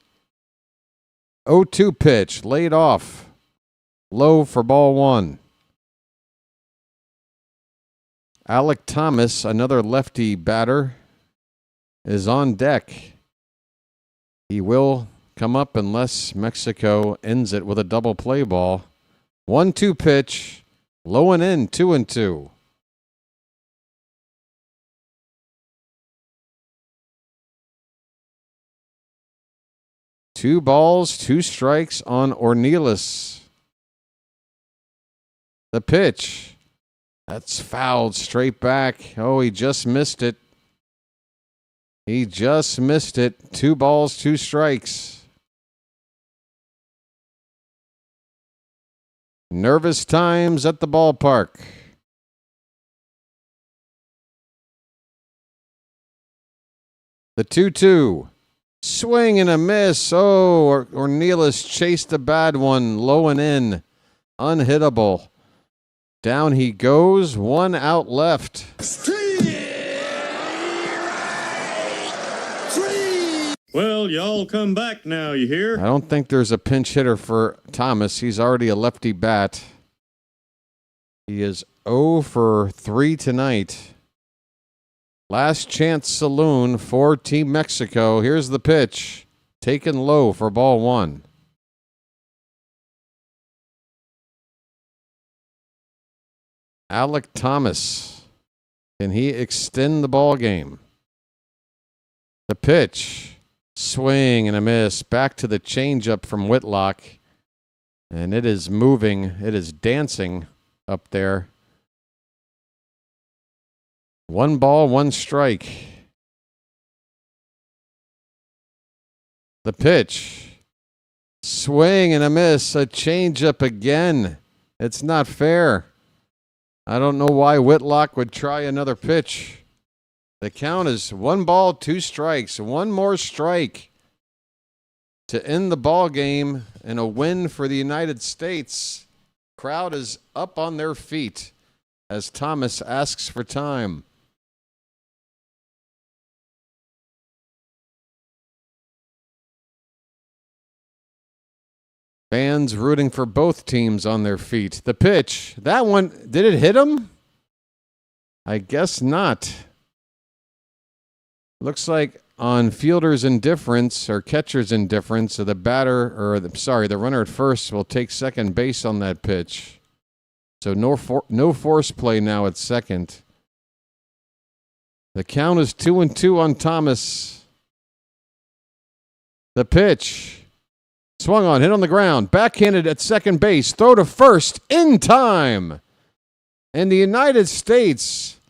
0-2 pitch, laid off. Low for ball one. Alec Thomas, another lefty batter, is on deck. He will come up unless Mexico ends it with a double play ball. 1-2 pitch, low and in, 2-2. Two balls, two strikes on Orioles. The pitch, That's fouled straight back. Oh, he just missed it. He just missed it. 2 balls, 2 strikes. Nervous times at the ballpark. The 2-2. Swing and a miss. Oh, Ornelas chased a bad one. Low and in. Unhittable. Down he goes. 1 out left. Well, y'all come back now, you hear? I don't think there's a pinch hitter for Thomas. He's already a lefty bat. He is 0 for 3 tonight. Last chance saloon for Team Mexico. Here's the pitch. Taken low for ball 1. Alek Thomas. Can he extend the ball game? The pitch. Swing and a miss. Back to the changeup from Whitlock. And it is moving. It is dancing up there. 1 ball, 1 strike. The pitch. Swing and a miss. A changeup again. It's not fair. I don't know why Whitlock would try another pitch. The count is 1 ball, 2 strikes. 1 more strike to end the ball game and a win for the United States. Crowd is up on their feet as Thomas asks for time. Fans rooting for both teams on their feet. The pitch. That one, did it hit him? I guess not. Looks like on fielder's indifference or catcher's indifference, so the runner at first will take second base on that pitch. So no force play now at second. The count is 2-2 on Thomas. The pitch. Swung on, hit on the ground, backhanded at second base, throw to first in time. And the United States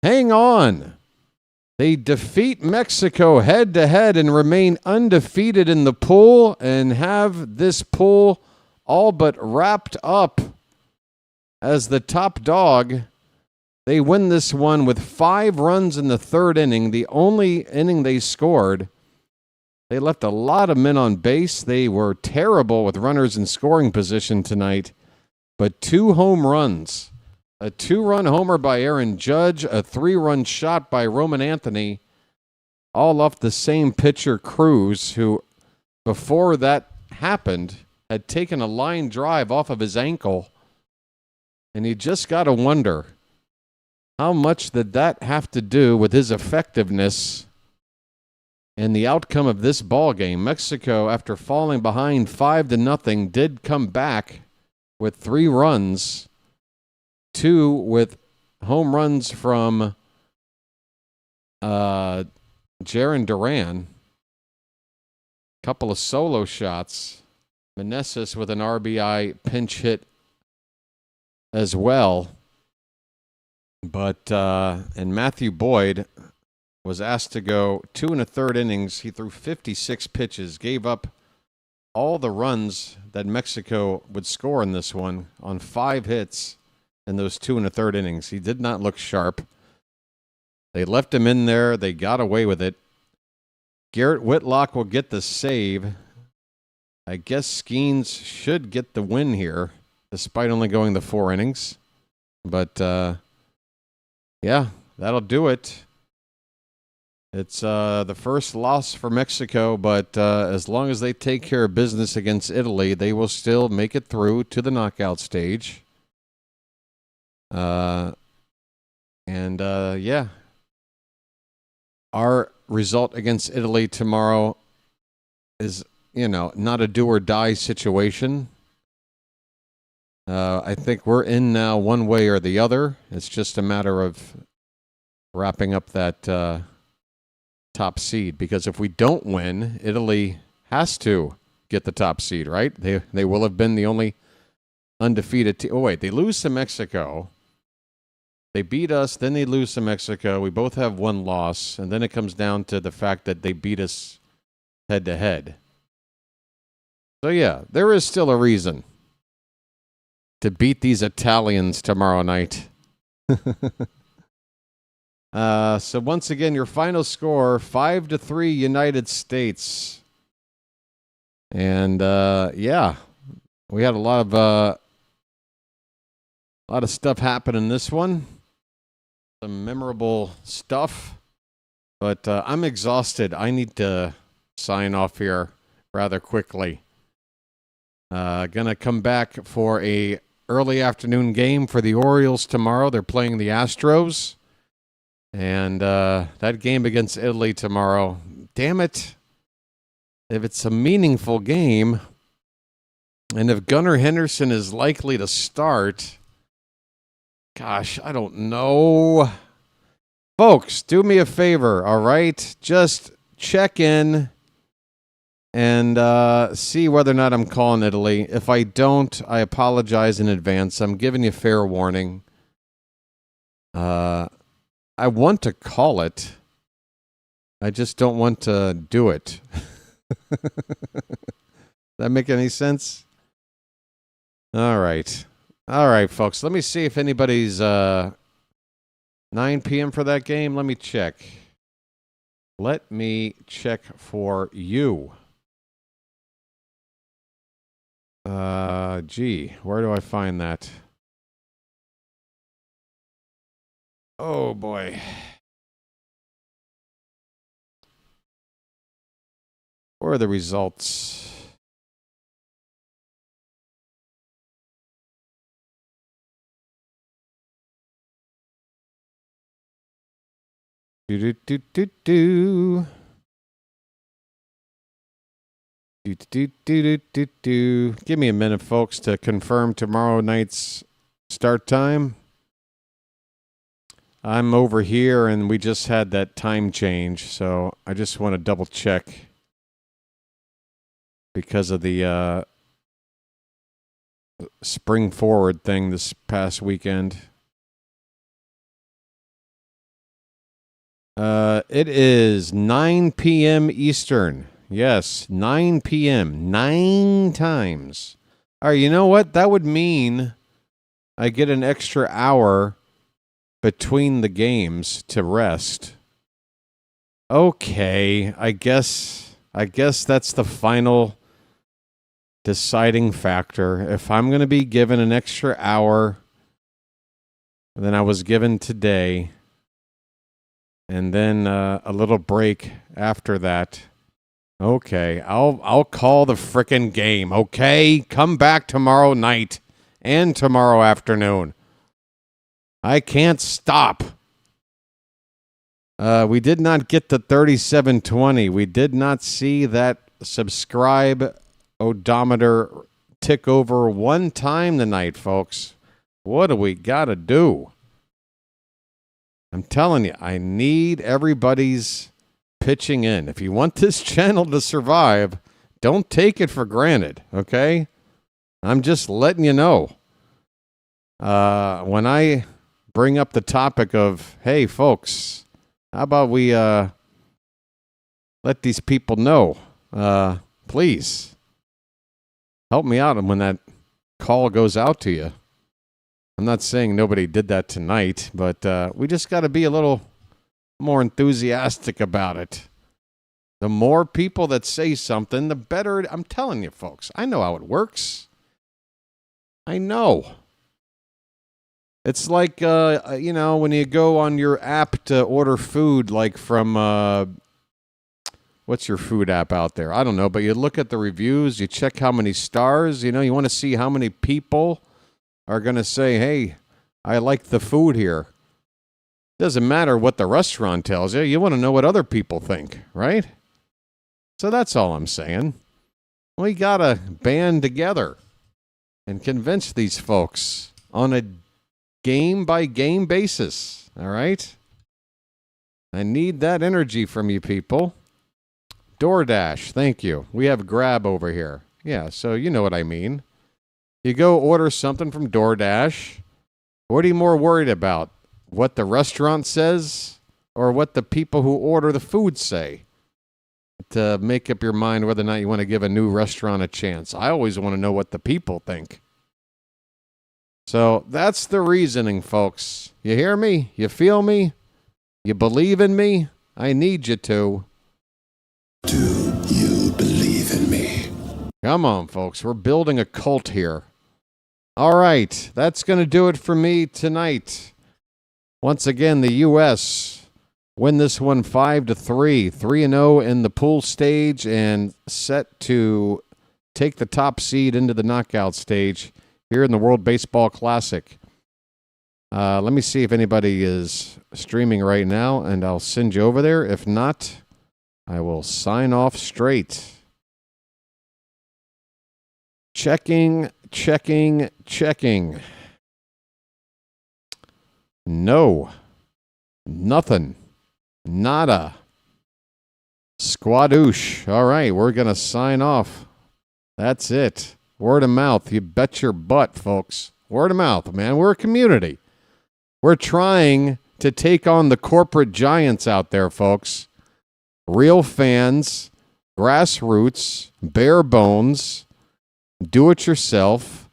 hang on. They defeat Mexico head-to-head and remain undefeated in the pool and have this pool all but wrapped up as the top dog. They win this one with 5 runs in the 3rd inning, the only inning they scored. They left a lot of men on base. They were terrible with runners in scoring position tonight, but 2 home runs. A 2-run homer by Aaron Judge, a 3-run shot by Roman Anthony, all off the same pitcher, Cruz, who, before that happened, had taken a line drive off of his ankle. And you just got to wonder, how much did that have to do with his effectiveness and the outcome of this ball game? Mexico, after falling behind 5-0, did come back with 3 runs. 2 with home runs from Jaron Duran. Couple of solo shots. Meneses with an RBI pinch hit as well. But and Matthew Boyd was asked to go 2 1/3 innings. He threw 56 pitches, gave up all the runs that Mexico would score in this one on 5 hits. In those 2 1/3 innings. He did not look sharp. They left him in there. They got away with it. Garrett Whitlock will get the save. I guess Skenes should get the win here, despite only going the 4 innings. But, yeah, that'll do it. It's the first loss for Mexico, but as long as they take care of business against Italy, they will still make it through to the knockout stage. Yeah, our result against Italy tomorrow is, not a do or die situation. I think we're in now one way or the other. It's just a matter of wrapping up that top seed, because if we don't win, Italy has to get the top seed, right? They will have been the only undefeated team. Oh, wait, they lose to Mexico. They beat us, then they lose to Mexico. We both have one loss, and then it comes down to the fact that they beat us head-to-head. So, yeah, there is still a reason to beat these Italians tomorrow night. So, once again, your final score, 5-3 United States. And, yeah, we had a lot of stuff happen in this one. Some memorable stuff. But I'm exhausted. I need to sign off here rather quickly. Gonna come back for a early afternoon game for the Orioles tomorrow. They're playing the Astros. And that game against Italy tomorrow. Damn it. If it's a meaningful game, and if Gunnar Henderson is likely to start, gosh, I don't know. Folks, do me a favor, all right? Just check in and see whether or not I'm calling Italy. If I don't, I apologize in advance. I'm giving you fair warning. I want to call it. I just don't want to do it. That make any sense? All right. All right, folks. Let me see if anybody's 9 p.m. for that game. Let me check. Let me check for you. Gee, where do I find that? Oh, boy. Where are the results? Do. Give me a minute, folks, to confirm tomorrow night's start time. I'm over here, and we just had that time change, so I just want to double check because of the spring forward thing this past weekend. It is 9 p.m. Eastern. Yes, 9 p.m. 9 times. All right, you know what? That would mean I get an extra hour between the games to rest. Okay, I guess that's the final deciding factor. If I'm going to be given an extra hour than I was given today, and then a little break after that, okay, I'll call the frickin' game, okay? Come back tomorrow night and tomorrow afternoon. I can't stop. We did not get to 3720. We did not see that subscribe odometer tick over one time tonight, folks. What do we got to do? I'm telling you, I need everybody's pitching in. If you want this channel to survive, don't take it for granted, okay? I'm just letting you know. When I bring up the topic of, hey, folks, how about we let these people know? Please, help me out when that call goes out to you. I'm not saying nobody did that tonight, but we just got to be a little more enthusiastic about it. The more people that say something, the better. I'm telling you, folks, I know how it works. I know. It's like, when you go on your app to order food, like from, what's your food app out there? I don't know, but you look at the reviews, you check how many stars, you want to see how many people are going to say, hey, I like the food here. Doesn't matter what the restaurant tells you. You want to know what other people think, right? So that's all I'm saying. We got to band together and convince these folks on a game-by-game basis, all right? I need that energy from you people. DoorDash, thank you. We have Grab over here. Yeah, so you know what I mean. You go order something from DoorDash. What are you more worried about? what the restaurant says or what the people who order the food say to make up your mind whether or not you want to give a new restaurant a chance. I always want to know what the people think. So that's the reasoning, folks. You hear me? You feel me? You believe in me? I need you to. Do you believe in me? Come on, folks. We're building a cult here. All right. That's going to do it for me tonight. Once again, the U.S. win this one 5-3. 3-0 in the pool stage and set to take the top seed into the knockout stage here in the World Baseball Classic. Let me see if anybody is streaming right now, and I'll send you over there. If not, I will sign off straight. Checking. No. Nothing. Nada. Squadoosh. All right, we're going to sign off. That's it. Word of mouth. You bet your butt, folks. Word of mouth, man. We're a community. We're trying to take on the corporate giants out there, folks. Real fans, grassroots, bare bones, do it yourself.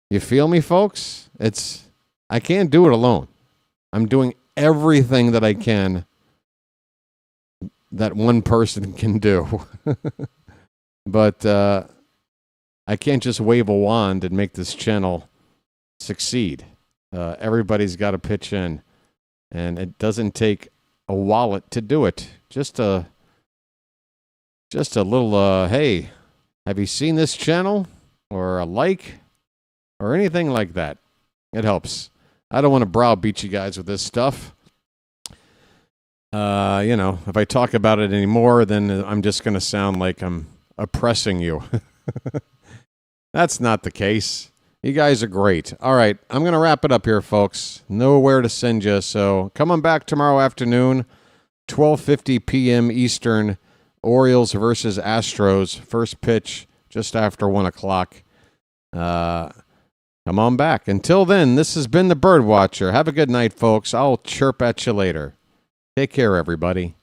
You feel me, folks? I can't do it alone. I'm doing everything that I can that one person can do. But I can't just wave a wand and make this channel succeed. Everybody's got to pitch in, and it doesn't take a wallet to do it. Just a little, hey, have you seen this channel? Or a like? Or anything like that. It helps. I don't want to browbeat you guys with this stuff. If I talk about it anymore, then I'm just going to sound like I'm oppressing you. That's not the case. You guys are great. All right, I'm going to wrap it up here, folks. Nowhere to send you, so come on back tomorrow afternoon, 12:50 p.m. Eastern, Orioles versus Astros. First pitch just after 1 o'clock. Come on back. Until then, this has been the BirdWatcher. Have a good night, folks. I'll chirp at you later. Take care, everybody.